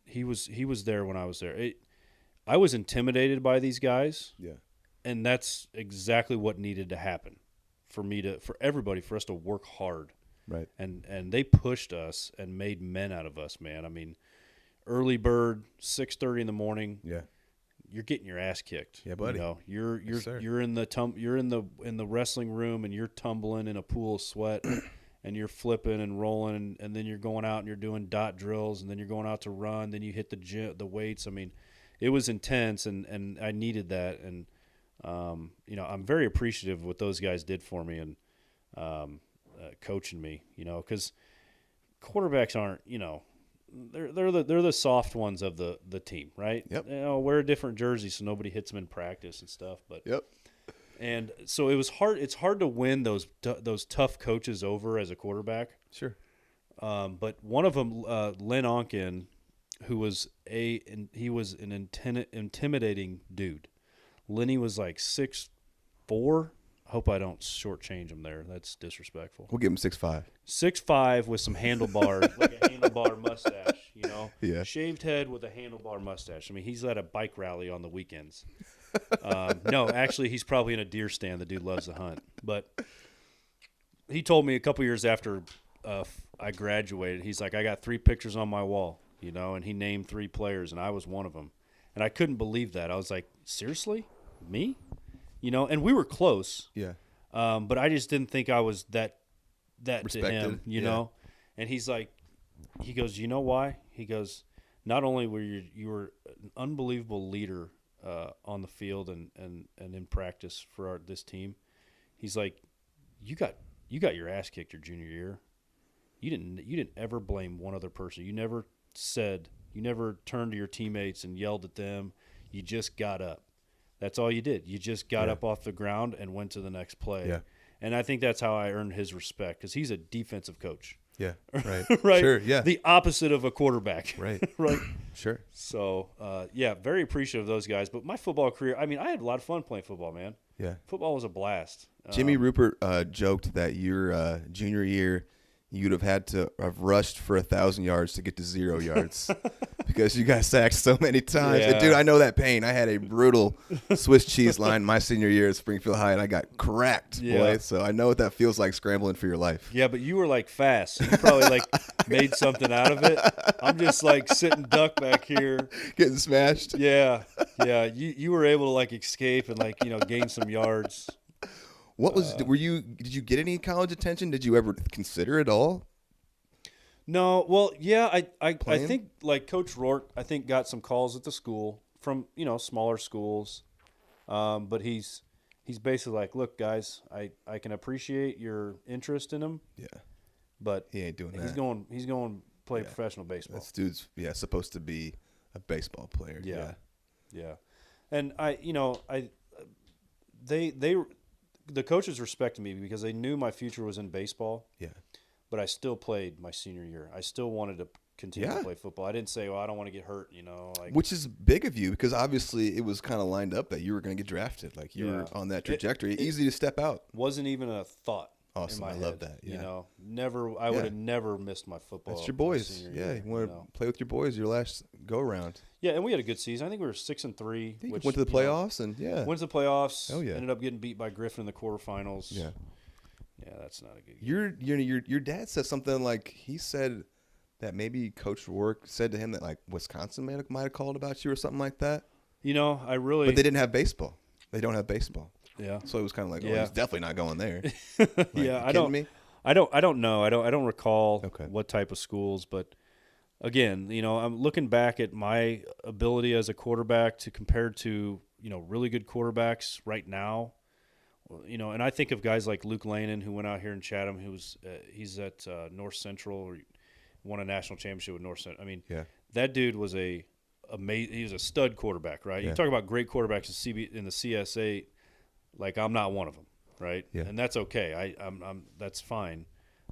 He was there when I was there. I was intimidated by these guys. Yeah. And that's exactly what needed to happen for us to work hard. Right. And they pushed us and made men out of us, man. I mean, early bird, 6:30 in the morning. Yeah. You're getting your ass kicked. Yeah, buddy. You know, you're in the wrestling room and you're tumbling in a pool of sweat and you're flipping and rolling and then you're going out and you're doing dot drills and then you're going out to run, then you hit the weights. I mean, it was intense and I needed that, and you know, I'm very appreciative of what those guys did for me and coaching me, you know, because quarterbacks aren't, you know, they're the soft ones of the team, right? Yep. You know, wear a different jersey so nobody hits them in practice and stuff. But yep. And so it was hard. It's hard to win those tough coaches over as a quarterback. Sure. But one of them, Len Onken, he was an intimidating dude. Lenny was like 6'4". I hope I don't shortchange him there. That's disrespectful. We'll give him 6'5". 6'5" with some handlebar, like a handlebar mustache, you know? Yeah. Shaved head with a handlebar mustache. I mean, he's at a bike rally on the weekends. No, actually, he's probably in a deer stand. The dude loves to hunt. But he told me a couple years after I graduated, he's like, I got 3 pictures on my wall, you know? And he named 3 players, and I was one of them. And I couldn't believe that. I was like, seriously? Me? You know, and we were close. Yeah. But I just didn't think I was that Respected, to him, you know. And he goes, you know why? He goes, not only were you were an unbelievable leader on the field and in practice for this team. He's like, you got your ass kicked your junior year. You didn't ever blame one other person. You never turned to your teammates and yelled at them. You just got up. That's all you did. You just got up off the ground and went to the next play. Yeah. And I think that's how I earned his respect, because he's a defensive coach. Yeah, right. Right. Sure, yeah. The opposite of a quarterback. Right. Right. Sure. So, very appreciative of those guys. But my football career, I mean, I had a lot of fun playing football, man. Yeah. Football was a blast. Jimmy Rupert joked that your junior year, you'd have had to have rushed for 1,000 yards to get to 0 yards because you got sacked so many times. Yeah. And dude, I know that pain. I had a brutal Swiss cheese line my senior year at Springfield High, and I got cracked, boy. So I know what that feels like, scrambling for your life. Yeah, but you were like fast. So you probably like made something out of it. I'm just like sitting duck back here, getting smashed. Yeah. You were able to like escape and like gain some yards. What was did you get any college attention? Did you ever consider it all? No, well, yeah, I think like Coach Rourke, I think got some calls at the school from smaller schools, but he's basically like, look, guys, I can appreciate your interest in him, but he ain't doing that. He's going to play professional baseball. This dude's supposed to be a baseball player. Yeah, and the coaches respected me because they knew my future was in baseball. Yeah. But I still played my senior year. I still wanted to continue to play football. I didn't say, well, I don't want to get hurt, Which is big of you, because obviously it was kind of lined up that you were going to get drafted. Like you were on that trajectory. Easy to step out. Wasn't even a thought. Awesome. In my I love that. Yeah. Never. I would have never missed my football. That's your boys. You want to play with your boys your last go around. Yeah, and we had a good season. I think we were 6-3. Which, went to the playoffs and went to the playoffs. Oh yeah. Ended up getting beat by Griffin in the quarterfinals. Yeah. Yeah, that's not a good game. Your dad said something like, he said that maybe Coach Rourke said to him that like Wisconsin might have called about you or something like that. But they didn't have baseball. They don't have baseball. Yeah. So it was kind of like, he's definitely not going there. I don't know. I don't recall what type of schools, but again, I'm looking back at my ability as a quarterback to compare to, really good quarterbacks right now. And I think of guys like Luke Lannon, who went out here in Chatham, he's at North Central, or won a national championship with North Central. I mean, that dude was he was a stud quarterback, right? You talk about great quarterbacks in the CS8. Like, I'm not one of them, right? Yeah. And that's okay. I'm that's fine.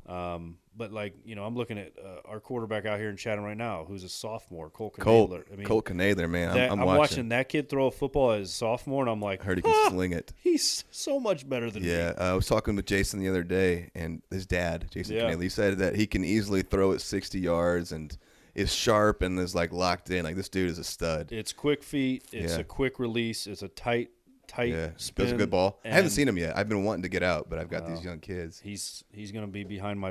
But like, I'm looking at our quarterback out here in Chatham right now, who's a sophomore, Colt Knadler. Colt Knadler, man. I'm watching that kid throw a football as a sophomore, and I'm like, I heard he can sling it. He's so much better than me. Yeah, I was talking with Jason the other day, and his dad, Jason Knadler, he said that he can easily throw it 60 yards and is sharp and is like locked in. Like, this dude is a stud. It's quick feet. It's a quick release. It's a tight spin. That's a good ball. I haven't seen him yet. I've been wanting to get out, but I've got these young kids. He's going to be behind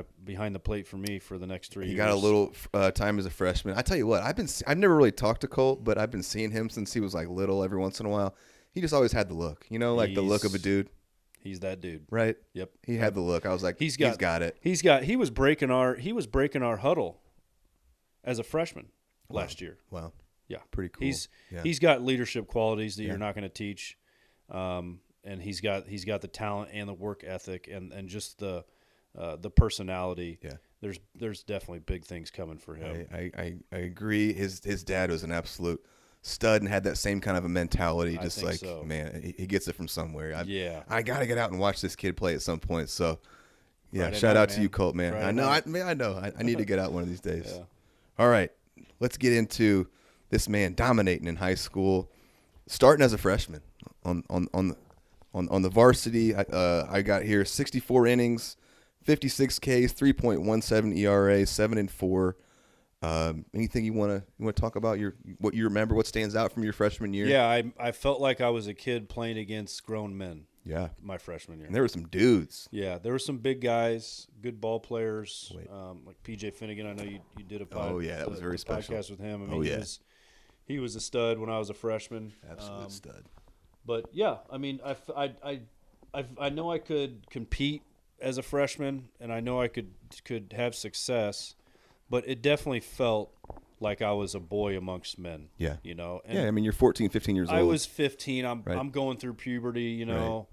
the plate for me for the next 3 years. He got a little time as a freshman. I tell you what, I've never really talked to Colt, but I've been seeing him since he was like little. Every once in a while, he just always had the look, like the look of a dude. He's that dude, right? Yep. He had the look. I was like, he's got it. He was breaking our huddle as a freshman last year. Wow. Yeah, pretty cool. He's got leadership qualities that you're not going to teach. And he's got the talent and the work ethic and just the personality. Yeah, there's definitely big things coming for him. I agree. His dad was an absolute stud and had that same kind of a mentality. Just like, man, he gets it from somewhere. I got to get out and watch this kid play at some point. So, yeah, shout out to you, Colt, man. I know. I need to get out one of these days. Yeah. All right, let's get into this man dominating in high school, starting as a freshman on the varsity. I got here 64 innings, 56 Ks, 3.17 ERA, 7-4. Anything you want to talk about what you remember? What stands out from your freshman year? Yeah, I felt like I was a kid playing against grown men. Yeah, my freshman year. And there were some dudes. Yeah, there were some big guys, good ball players, like PJ Finnegan. I know you did a that was very special podcast with him. I mean, he was a stud when I was a freshman. Absolute stud. But yeah, I mean, I I know I could compete as a freshman, and I know I could have success, but it definitely felt like I was a boy amongst men. Yeah. You know. And I mean, you're 14, 15 years old. I was 15. Right. I'm going through puberty, you know.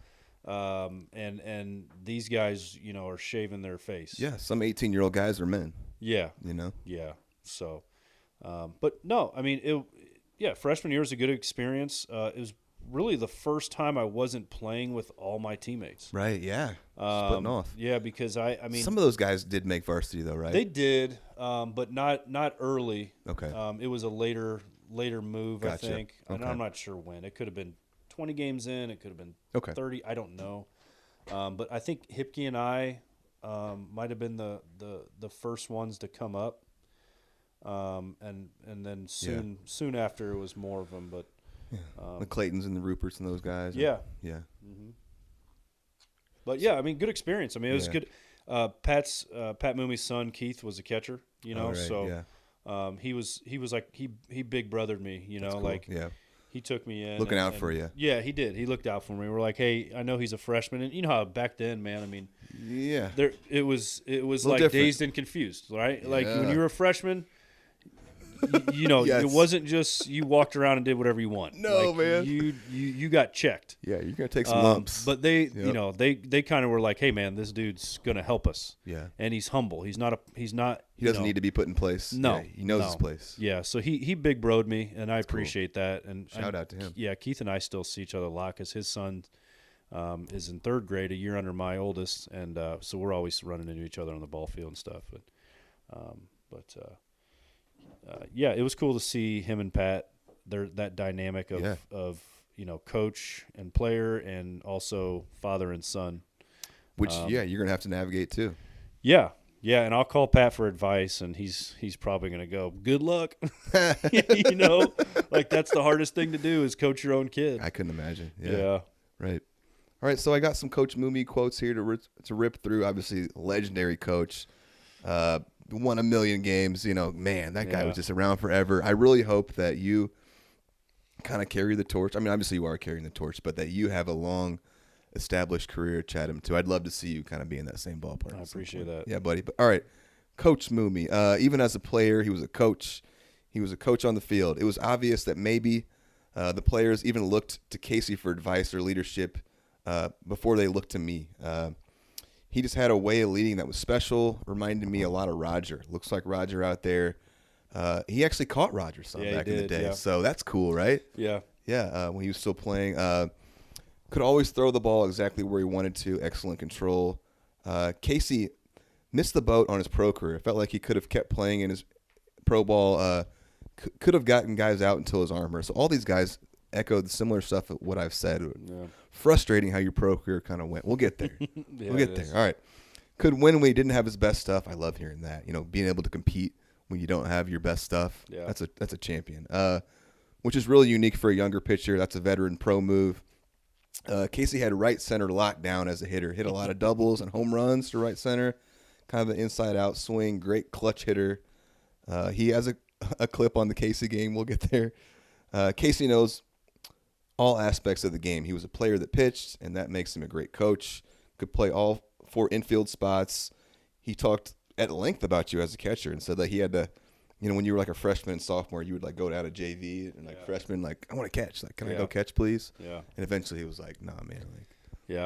Right. And these guys, you know, are shaving their face. Yeah, some 18-year-old guys are men. Yeah. You know. Yeah. So, but no, I mean, freshman year was a good experience. It was really the first time I wasn't playing with all my teammates. Right, yeah. Splitting off. Yeah, because I mean, some of those guys did make varsity though, right? They did, but not early. Okay. It was a later move, Gotcha. I think. Okay. I'm not sure when. It could have been 20 games in. It could have been 30. I don't know. But I think Hipke and I might have been the first ones to come up. And then soon after it was more of them, but the Claytons and the Ruperts and those guys. Yeah. Yeah. Mm-hmm. But yeah, I mean, good experience. I mean, it was good. Pat Moomey's son Keith was a catcher, you know, he was like he big brothered me, you know, cool. He took me in, looking out for you. Yeah, he did. He looked out for me. We're like, hey, I know he's a freshman, and you know how back then, man. I mean, it was like different. Dazed and confused, right? Like when you were a freshman. You know, It wasn't just you walked around and did whatever you want. No, man. You got checked. Yeah, you're gonna take some lumps. But they, you know, they kind of were like, hey, man, this dude's gonna help us. Yeah, and he's humble. He doesn't need to be put in place. No, he knows his place. Yeah, so he big broed me, and I appreciate that. And shout out to him. Yeah, Keith and I still see each other a lot because his son is in third grade, a year under my oldest, and so we're always running into each other on the ball field and stuff. Yeah, it was cool to see him and Pat. That dynamic of you know, coach and player, and also father and son. Which you're gonna have to navigate too. Yeah, and I'll call Pat for advice, and he's probably gonna go, good luck. You know, like that's the hardest thing to do is coach your own kid. I couldn't imagine. Yeah. Right. All right, so I got some Coach Moomey quotes here to rip through. Obviously, legendary coach. Won a million games, you know, man, that guy was just around forever. I really hope that you kind of carry the torch. I mean, obviously you are carrying the torch, but that you have a long established career at Chatham too. I'd love to see you kind of be in that same ballpark. I appreciate that. Yeah, buddy. But all right, Coach Moomey, even as a player, he was a coach. He was a coach on the field. It was obvious that maybe the players even looked to Casey for advice or leadership before they looked to me. He just had a way of leading that was special, reminded me a lot of Roger. Looks like Roger out there. He actually caught Roger some back in the day, so that's cool, right? Yeah. Yeah, when he was still playing. Could always throw the ball exactly where he wanted to, excellent control. Casey missed the boat on his pro career. It felt like he could have kept playing in his pro ball, could have gotten guys out until his arm hurt. So all these guys echoed similar stuff of what I've said. Yeah. Frustrating how your pro career kind of went. We'll get there. We'll get there. All right. Could win when he didn't have his best stuff. I love hearing that. You know, being able to compete when you don't have your best stuff. Yeah. That's a champion. Which is really unique for a younger pitcher. That's a veteran pro move. Casey had right center locked down as a hitter. Hit a lot of doubles and home runs to right center. Kind of an inside-out swing. Great clutch hitter. He has a clip on the Casey game. We'll get there. Casey knows all aspects of the game. He was a player that pitched, and that makes him a great coach. Could play all 4 infield spots. He talked at length about you as a catcher and said that he had to, you know, when you were like a freshman and sophomore, you would like go down to JV and like freshman, like, I want to catch. Like, can I go catch, please? Yeah. And eventually he was like, nah, man. Like,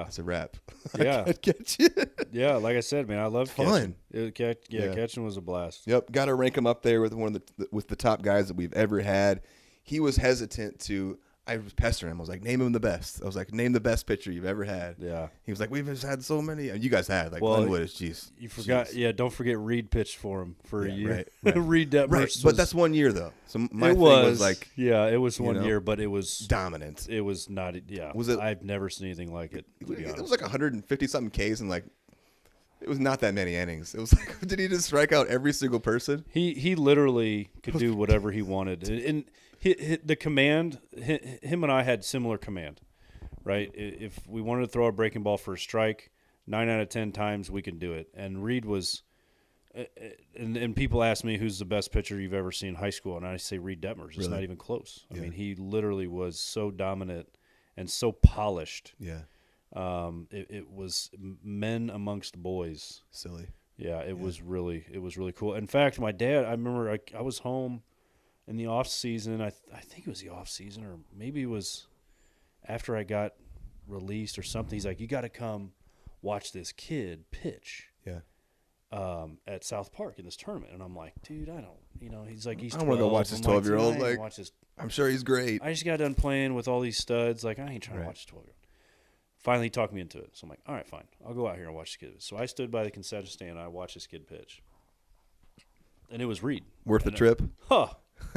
it's a wrap. Yeah. I can't catch you. Yeah, like I said, man, I love fun. Catching. Catching was a blast. Yep. Got to rank him up there with one of the top guys that we've ever had. He was hesitant to. I was pestering him. I was like, name him the best. I was like, name the best pitcher you've ever had. Yeah. He was like, we've just had so many. You guys had. Like, Glenwood is, jeez. You forgot. Yeah, don't forget Reed pitched for him for a year. Right. Reed Detmers. Right. But that's 1 year, though. So my thing was like. Yeah, it was 1 year, but it was. Dominant. It was not. Yeah. Was it? I've never seen anything like it, to be honest. It was like 150-something Ks and like. It was not that many innings. It was like, did he just strike out every single person? He literally could do whatever he wanted. And the command, him and I had similar command, right? If we wanted to throw a breaking ball for a strike, 9 out of 10 times we can do it. And Reed was, and people ask me who's the best pitcher you've ever seen in high school, and I say Reed Detmers. It's not even close. I mean, he literally was so dominant and so polished. Yeah. It was men amongst boys. Silly. Yeah, it was really cool. In fact, my dad, I remember I was home in the off season. I think it was the off season, or maybe it was after I got released or something. He's like, "You got to come watch this kid pitch." Yeah. At South Park in this tournament, and I'm like, dude, I don't. He's like, he's. I don't want to go watch this 12-year-old. Like, watch this. I'm sure he's great. I just got done playing with all these studs. Like, I ain't trying to watch this 12-year-old. Finally, he talked me into it. So I'm like, all right, fine. I'll go out here and watch this kid. So I stood by the concession stand and I watched this kid pitch. And it was Reed. Worth the trip? Huh.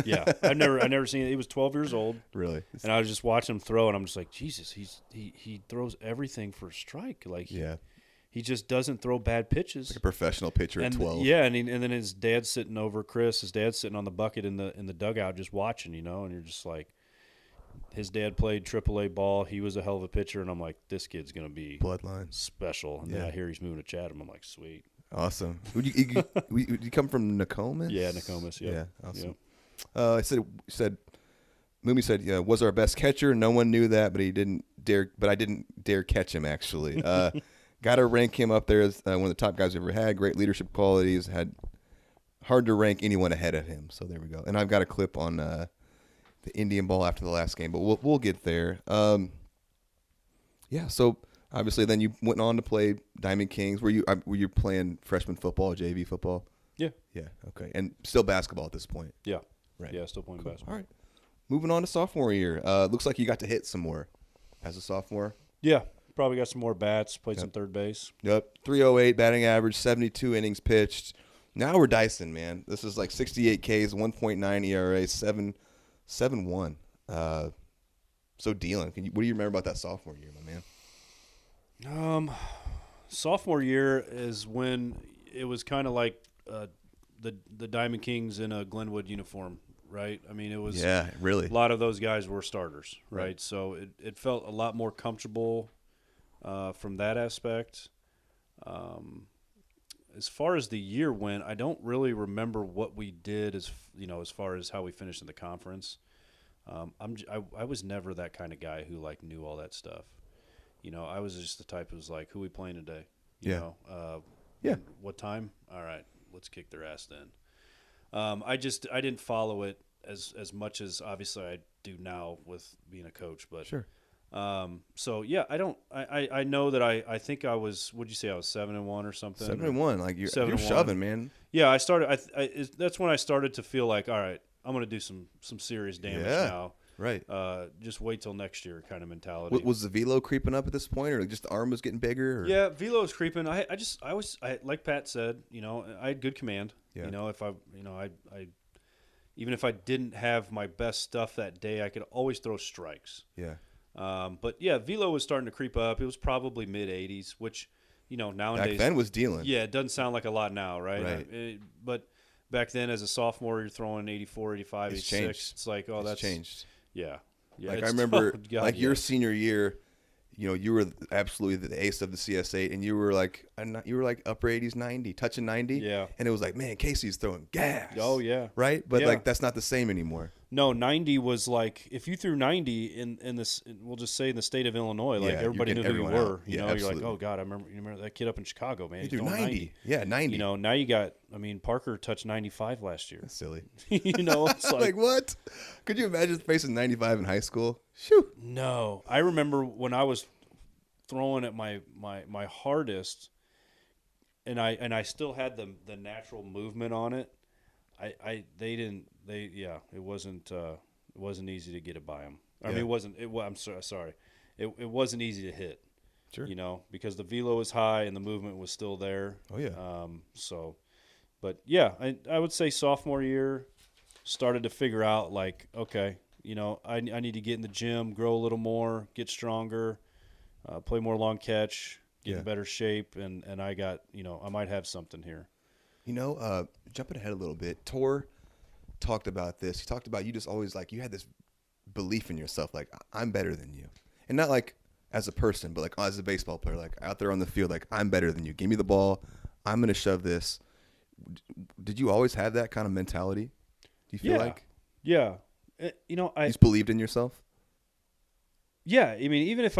Yeah. I never seen it. He was 12 years old. Really? And I was just watching him throw, and I'm just like, Jesus, he throws everything for a strike. Like, yeah. He just doesn't throw bad pitches. Like a professional pitcher at 12. Yeah, and then his dad's sitting over Chris. His dad's sitting on the bucket in the dugout just watching, and you're just like, his dad played AAA ball. He was a hell of a pitcher, and I'm like, this kid's gonna be bloodline special. And then I hear he's moving to Chatham. I'm like, sweet, awesome. Would you come from Nokomis? Yeah, Nokomis. Yep. Yeah, awesome. Yep. Moomy said, was our best catcher. No one knew that, but I didn't dare catch him actually. Got to rank him up there as one of the top guys we've ever had. Great leadership qualities. Had hard to rank anyone ahead of him. So there we go. And I've got a clip on the Indian ball after the last game, but we'll get there. So obviously then you went on to play Diamond Kings. Were you playing freshman football, JV football? Yeah. Yeah. Okay. And still basketball at this point. Yeah. Right. Yeah. Still playing basketball. All right. Moving on to sophomore year. Looks like you got to hit some more as a sophomore. Yeah. Probably got some more bats, played some third base. Yep, 308 batting average, 72 innings pitched. Now we're dicing, man. This is like 68 Ks, 1.9 ERA, 7.1. So dealing. What do you remember about that sophomore year, my man? Sophomore year is when it was kind of like the Diamond Kings in a Glenwood uniform, right? I mean, it was really. A lot of those guys were starters, right? So it felt a lot more comfortable. From that aspect, as far as the year went, I don't really remember what we did as far as how we finished in the conference. I was never that kind of guy who like knew all that stuff. I was just the type who was like, who we playing today? You know, what time? All right, let's kick their ass then. I didn't follow it as much as obviously I do now with being a coach, but sure. So yeah, I know that I think I was, would you say I was 7-1 or something? 7-1, like you're shoving, man. Yeah, I started. That's when I started to feel like, all right, I'm going to do some serious damage now. Right. Just wait till next year, kind of mentality. Was the velo creeping up at this point, or just the arm was getting bigger? Or? Yeah, velo was creeping. I like Pat said, I had good command. Yeah. If I even if I didn't have my best stuff that day, I could always throw strikes. Yeah. But yeah, velo was starting to creep up. It was probably mid 80s, which, nowadays. Back then was dealing. Yeah, it doesn't sound like a lot now, right? Right. But back then, as a sophomore, you're throwing 84, 85, it's 86. Changed. It's like, oh, that's changed. Yeah. Like I remember, your senior year, you were absolutely the ace of the CS8, and you were like upper 80s, 90, touching 90. Yeah. And it was like, man, Casey's throwing gas. Oh yeah. Right. But like that's not the same anymore. No, 90 was like, if you threw 90 in this, we'll just say in the state of Illinois, like everybody knew who you were. You know, you're like, oh God, you remember that kid up in Chicago, man. He threw 90. Yeah, 90. Now you got, Parker touched 95 last year. That's silly. It's like what? Could you imagine facing 95 in high school? Shoo. No, I remember when I was throwing at my hardest, and I still had the natural movement on it. It wasn't easy to get it by them. I mean, I'm sorry. It wasn't easy to hit. Sure. Because the velo was high and the movement was still there. Oh yeah. But yeah, I would say sophomore year started to figure out like, okay, I need to get in the gym, grow a little more, get stronger, play more long catch, get in better shape, and I got, I might have something here. Jumping ahead a little bit, Tor talked about this. He talked about you just always like you had this belief in yourself, like I'm better than you, and not like as a person, but like as a baseball player, like out there on the field, like I'm better than you. Give me the ball, I'm gonna shove this. Did you always have that kind of mentality? Do you feel like? Yeah, I just believed in yourself. Yeah, I mean, even if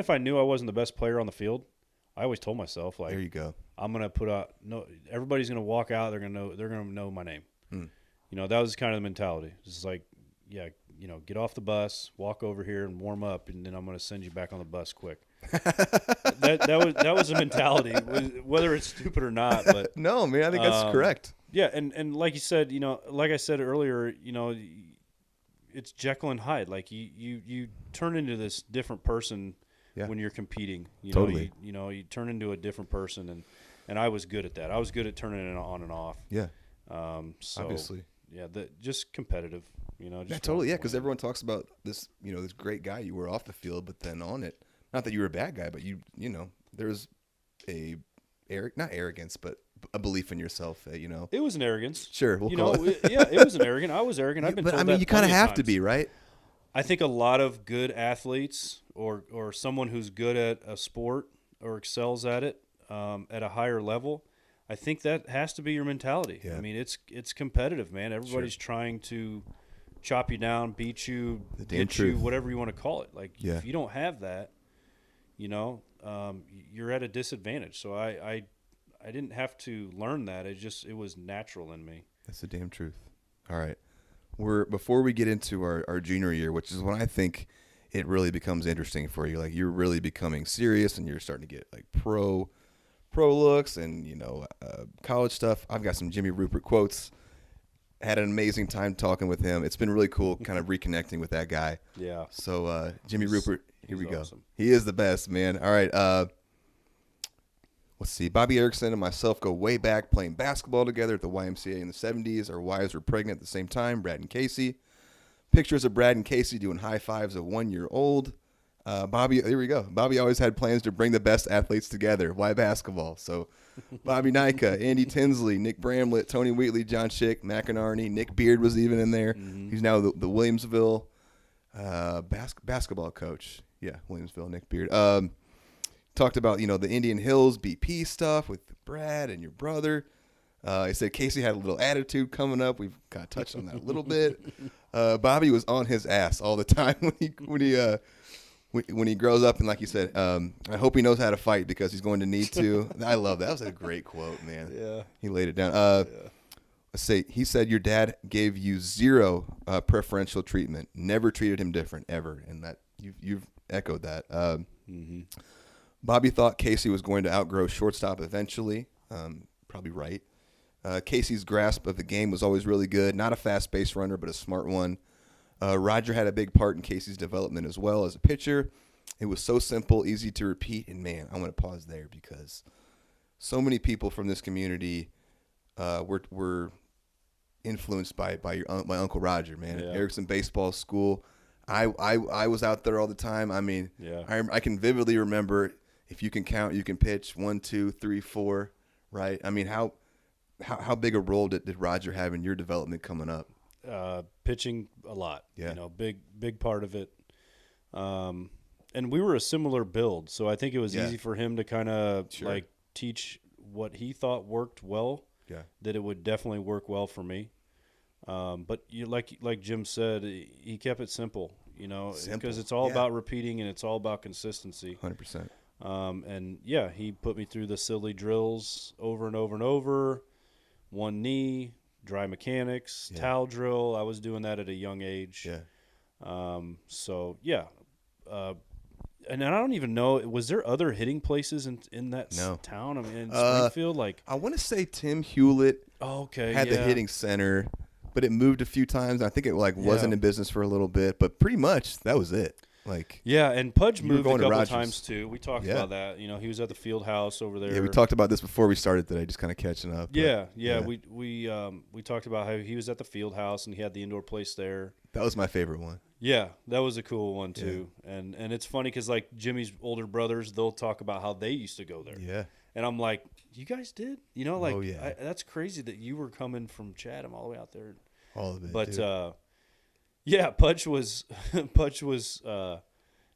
I knew I wasn't the best player on the field, I always told myself, like, there you go. I'm gonna put out everybody's gonna walk out. They're gonna know my name. Hmm. You know, that was kind of the mentality. It's like, yeah, you know, get off the bus, walk over here and warm up, and then I'm gonna send you back on the bus quick. that was the mentality, whether it's stupid or not. But no, man, I think that's correct. Yeah, and like you said, you know, like I said earlier, you know, it's Jekyll and Hyde. Like you turn into this different person when you're competing. You totally. know, you turn into a different person, and I was good at that. I was good at turning it on and off. Yeah. So obviously. Yeah, just competitive. You know. Just yeah, totally. Yeah, because everyone talks about this. You know, this great guy you were off the field, but then on it, not that you were a bad guy, but you know, there's not arrogance, but a belief in yourself. You know, it was an arrogance. Sure, we'll call it. Yeah, it was an arrogant. I was arrogant. I've been. But told I mean, that you kind of have to times. be, right? I think a lot of good athletes, or someone who's good at a sport or excels at it at a higher level, I think that has to be your mentality. Yeah. I mean, it's competitive, man. Everybody's trying to chop you down, beat you, hit you, whatever you want to call it. Like if you don't have that, you know, you're at a disadvantage. So I didn't have to learn that. It was natural in me. That's the damn truth. All right. Before we get into our junior year, which is when I think it really becomes interesting for you. Like you're really becoming serious and you're starting to get like pro looks and, you know, college stuff. I've got some Jimmy Rupert quotes. Had an amazing time talking with him. It's been really cool kind of reconnecting with that guy. Yeah. So Jimmy Rupert, here we go. Awesome. He is the best, man. All right. Let's see. Bobby Erickson and myself go way back playing basketball together at the YMCA in the 70s. Our wives were pregnant at the same time, Brad and Casey. Pictures of Brad and Casey doing high fives of 1 year old. Bobby, here we go. Bobby always had plans to bring the best athletes together. Why basketball? So Bobby Nika, Andy Tinsley, Nick Bramlett, Tony Wheatley, John Schick, McInerney, Nick Beard was even in there. Mm-hmm. He's now the Williamsville basketball coach. Yeah, Williamsville, Nick Beard. Talked about, you know, the Indian Hills BP stuff with Brad and your brother. He said Casey had a little attitude coming up. We've kind of touched on that a little bit. Bobby was on his ass all the time when he grows up, and like you said, I hope he knows how to fight because he's going to need to. I love that. That was a great quote, man. Yeah. He laid it down. Let's say he said your dad gave you zero preferential treatment, never treated him different ever, and that you've echoed that. Mm-hmm. Bobby thought Casey was going to outgrow shortstop eventually. Probably right. Casey's grasp of the game was always really good. Not a fast base runner, but a smart one. Roger had a big part in Casey's development as well as a pitcher. It was so simple, easy to repeat. And, man, I'm going to pause there because so many people from this community were influenced by my Uncle Roger, man. Yeah. Erickson Baseball School. I was out there all the time. I mean, I can vividly remember, if you can count, you can pitch 1, 2, 3, 4, right? I mean, how big a role did Roger have in your development coming up? Pitching a lot. Yeah. You know, big part of it. And we were a similar build, so I think it was easy for him to kind of like teach what he thought worked well. Yeah. That it would definitely work well for me. But you like Jim said, he kept it simple, you know, because it's all about repeating and it's all about consistency. 100%. And yeah, he put me through the silly drills over and over and over. One knee, dry mechanics, towel drill. I was doing that at a young age. Yeah. So yeah. And I don't even know, was there other hitting places in that town? I mean, in Springfield, like I want to say Tim Hewlett had the hitting center, but it moved a few times. I think it wasn't in business for a little bit, but pretty much that was it. Like and Pudge moved a couple times too. We talked about that. You know, he was at the field house over there. Yeah, we talked about this before we started today, just kind of catching up. We talked about how he was at the field house and he had the indoor place there. That was my favorite one. Yeah, that was a cool one too. Yeah. And it's funny because like Jimmy's older brothers, they'll talk about how they used to go there. Yeah. And I'm like, you guys did? You know, like that's crazy that you were coming from Chatham all the way out there. All of it. But dude. Pudge was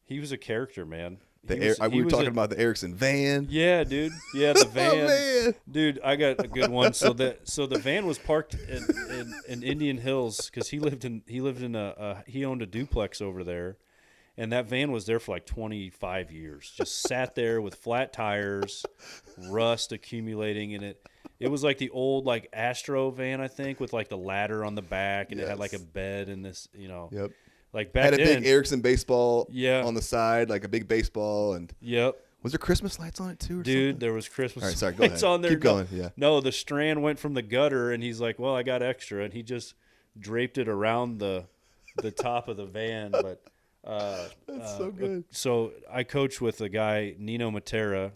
he was a character, man. We were talking about the Erickson van. Yeah, dude. Yeah, the van. Oh, man. Dude, I got a good one. So the van was parked in Indian Hills because he owned a duplex over there, And that van was there for like 25 years. Just sat there with flat tires, rust accumulating in it. It was like the old like Astro van, I think, with like the ladder on the back, and it had like a bed and this, Yep. Like back had a then, big Erickson baseball Yeah. on the side, like a big baseball, and Yep. Was there Christmas lights on it too? Or Dude, something? there was Christmas All right, sorry, go lights ahead. on there. Keep going. Yeah. No, the strand went from the gutter, and he's like, "Well, I got extra," and he just draped it around the top of the van. But That's so good. So I coach with a guy, Nino Matera.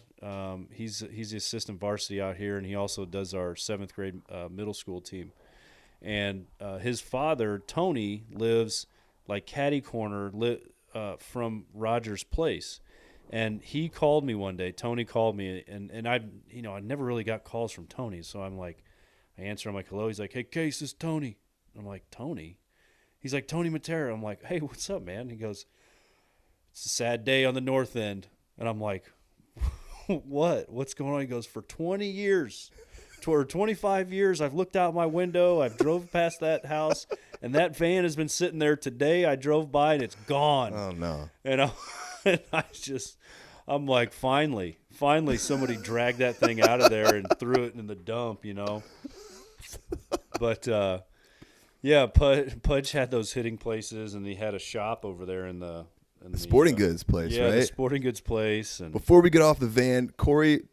He's the assistant varsity out here, and he also does our 7th grade middle school team. And his father, Tony, lives like catty corner from Rogers Place. And he called me one day. Tony called me, and I never really got calls from Tony. So I'm like, I answer. I'm like, hello. He's like, hey, Case, this is Tony. I'm like, Tony? He's like, Tony Matera. I'm like, hey, what's up, man? He goes, it's a sad day on the north end. And I'm like, what? What's going on? He goes, for 20 years, or 25 years, I've looked out my window. I've drove past that house, and that van has been sitting there today. I drove by, and it's gone. Oh, no. And I'm like, finally somebody dragged that thing out of there and threw it in the dump, But, yeah, Pudge had those hitting places, and he had a shop over there in the sporting goods place, yeah, right? the sporting goods place. And before we get off the van, Corey,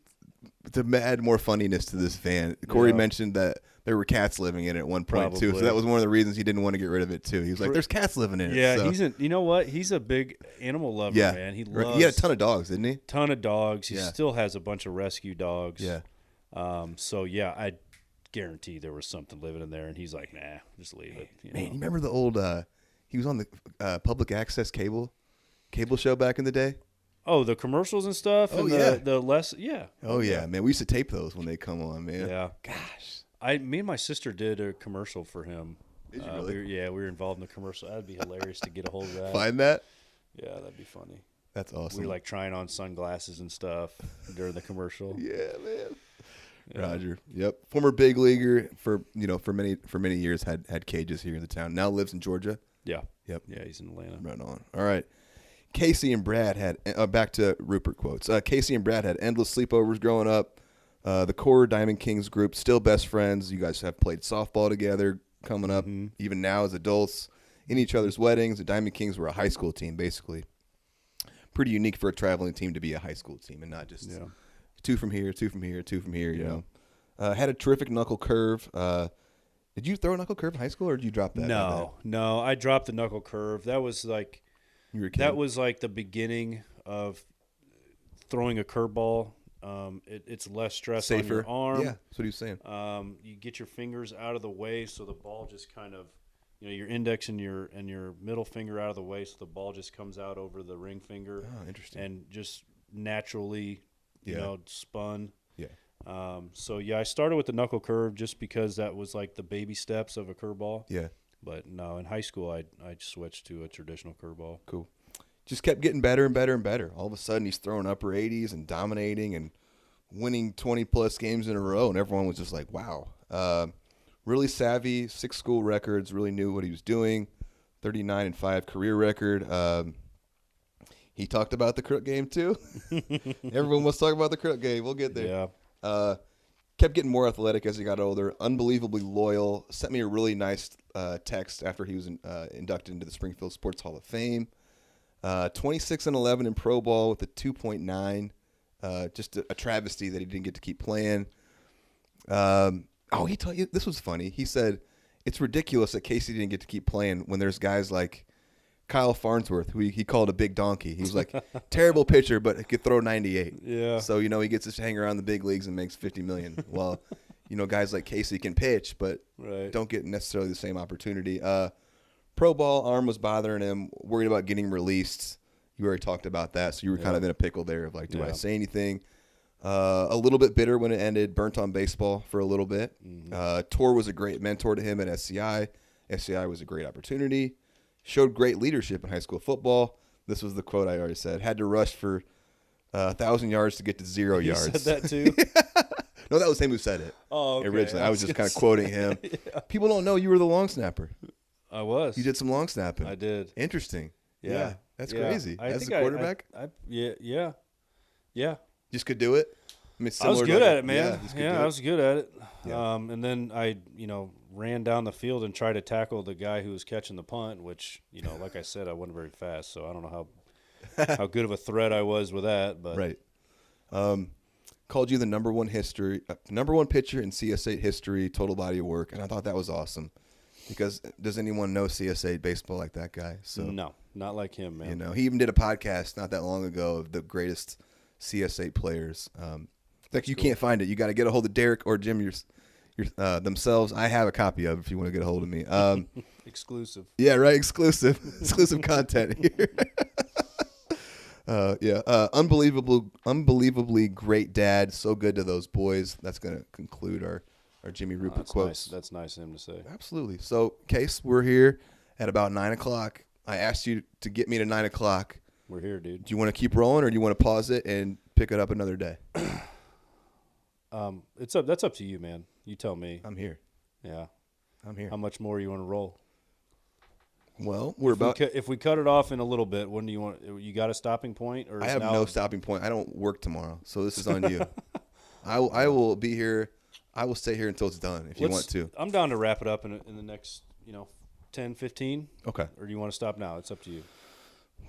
to add more funniness to this van, Corey mentioned that there were cats living in it at one point too. So that was one of the reasons he didn't want to get rid of it too. He was like, "There's cats living in it." Yeah, so. you know what? He's a big animal lover, man. He had a ton of dogs, didn't he? Ton of dogs. He still has a bunch of rescue dogs. Yeah. So yeah, I guarantee there was something living in there, and he's like, "Nah, just leave it." Man, you remember the old? He was on the public access cable show back in the day. Oh, the commercials and stuff. Oh, and yeah. The less, yeah. Oh yeah, man. We used to tape those when they come on, man. Yeah. Gosh. Me and my sister did a commercial for him. Did you really? We were involved in the commercial. That'd be hilarious to get a hold of that. Find that? Yeah, that'd be funny. That's awesome. We were like trying on sunglasses and stuff during the commercial. Yeah, man. Yeah. Roger. Yep. Former big leaguer for many years had cages here in the town. Now lives in Georgia. Yeah. Yep. Yeah, he's in Atlanta. Right on. All right. Casey and Brad had back to Rupert quotes. Casey and Brad had endless sleepovers growing up. The core Diamond Kings group still best friends. You guys have played softball together coming up, even now as adults, in each other's weddings. The Diamond Kings were a high school team, basically. Pretty unique for a traveling team to be a high school team and not just two from here, two from here, two from here. You know, had a terrific knuckle curve. Did you throw a knuckle curve in high school, or did you drop that? No, I dropped the knuckle curve. That was like. You were a kid? That was like the beginning of throwing a curveball. It's less stress on your arm. Yeah, that's what he was saying. You get your fingers out of the way, so the ball just kind of, your index and your middle finger out of the way, so the ball just comes out over the ring finger. Oh, interesting. And just naturally, spun. Yeah. So I started with the knuckle curve just because that was like the baby steps of a curveball. Yeah. But no, in high school, I switched to a traditional curveball. Cool. Just kept getting better and better and better. All of a sudden, he's throwing upper 80s and dominating and winning 20-plus games in a row, and everyone was just like, wow. Really savvy, 6 school records, really knew what he was doing, 39-5 career record. He talked about the crook game, too. Everyone wants to talk about the crook game. We'll get there. Yeah. Kept getting more athletic as he got older, unbelievably loyal, sent me a really nice text after he was inducted into the Springfield Sports Hall of Fame. 26-11 in pro ball with a 2.9. Just a travesty that he didn't get to keep playing. He told you, this was funny. He said, it's ridiculous that Casey didn't get to keep playing when there's guys like Kyle Farnsworth, who he called a big donkey. He was like, terrible pitcher, but he could throw 98. Yeah. So, he gets to hang around the big leagues and makes $50 million. Well, guys like Casey can pitch, but don't get necessarily the same opportunity. Pro ball, arm was bothering him, worried about getting released. You already talked about that, so you were kind of in a pickle there of like, do I say anything? A little bit bitter when it ended, burnt on baseball for a little bit. Tor was a great mentor to him at SCI. SCI was a great opportunity. Showed great leadership in high school football. This was the quote I already said. Had to rush for 1,000 yards to get to 0 yards. You said that too? No, that was him who said it. Oh, okay. Originally. I was just kind of quoting him. Yeah. People don't know you were the long snapper. I was. You did some long snapping. I did. Interesting. Yeah. That's crazy. As a quarterback? Yeah. Just could do it? I mean, I was good at it, man. Yeah, I was good at it. Yeah. And then I, ran down the field and tried to tackle the guy who was catching the punt, which, like I said, I wasn't very fast, so I don't know how good of a threat I was with that. But Right. Called you the number one pitcher in CS8 history, total body of work, and I thought that was awesome. Because does anyone know CS8 baseball like that guy? So no, not like him, man. He even did a podcast not that long ago of the greatest CS8 players. You can't find it. You got to get a hold of Derek or Jim themselves. I have a copy of it if you want to get a hold of me. Exclusive. Yeah, right. Exclusive content here. Unbelievably great dad. So good to those boys. That's going to conclude our Jimmy Rupert quotes. Nice. That's nice of him to say. Absolutely. So, Case, we're here at about 9 o'clock. I asked you to get me to 9 o'clock. We're here, dude. Do you want to keep rolling, or do you want to pause it and pick it up another day? That's up to you, man. You tell me. I'm here. Yeah. I'm here. How much more you want to roll? Well, if we cut it off in a little bit, when do you want? You got a stopping point? Or I have no stopping point. I don't work tomorrow, so this is on you. I will be here. I will stay here until it's done if you want to. I'm down to wrap it up in the next 10, 15. Okay. Or do you want to stop now? It's up to you.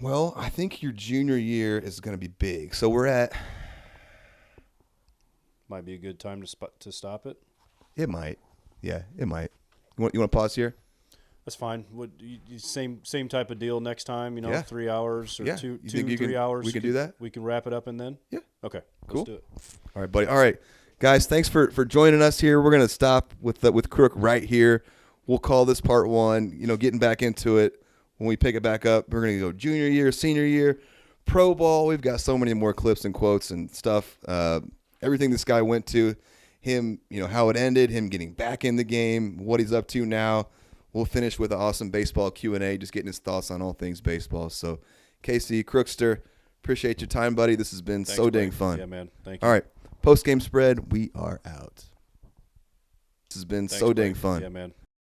Well, I think your junior year is going to be big. So we're at. Might be a good time to stop it. It might. Yeah, it might. You want to pause here? That's fine. Same type of deal next time, 3 hours or 3 hours. We can do that? We can wrap it up and then? Yeah. Okay. Cool. Let's do it. All right, buddy. All right. Guys, thanks for joining us here. We're going to stop with Crook right here. We'll call this part 1, getting back into it. When we pick it back up, we're going to go junior year, senior year, pro ball. We've got so many more clips and quotes and stuff. Everything this guy went to, him, how it ended, him getting back in the game, what he's up to now. We'll finish with an awesome baseball Q&A, just getting his thoughts on all things baseball. So, Casey, Crookster, appreciate your time, buddy. This has been so dang fun. Yeah, man. Thank you. All right. Post-game spread, we are out. This has been so dang fun. Yeah, man.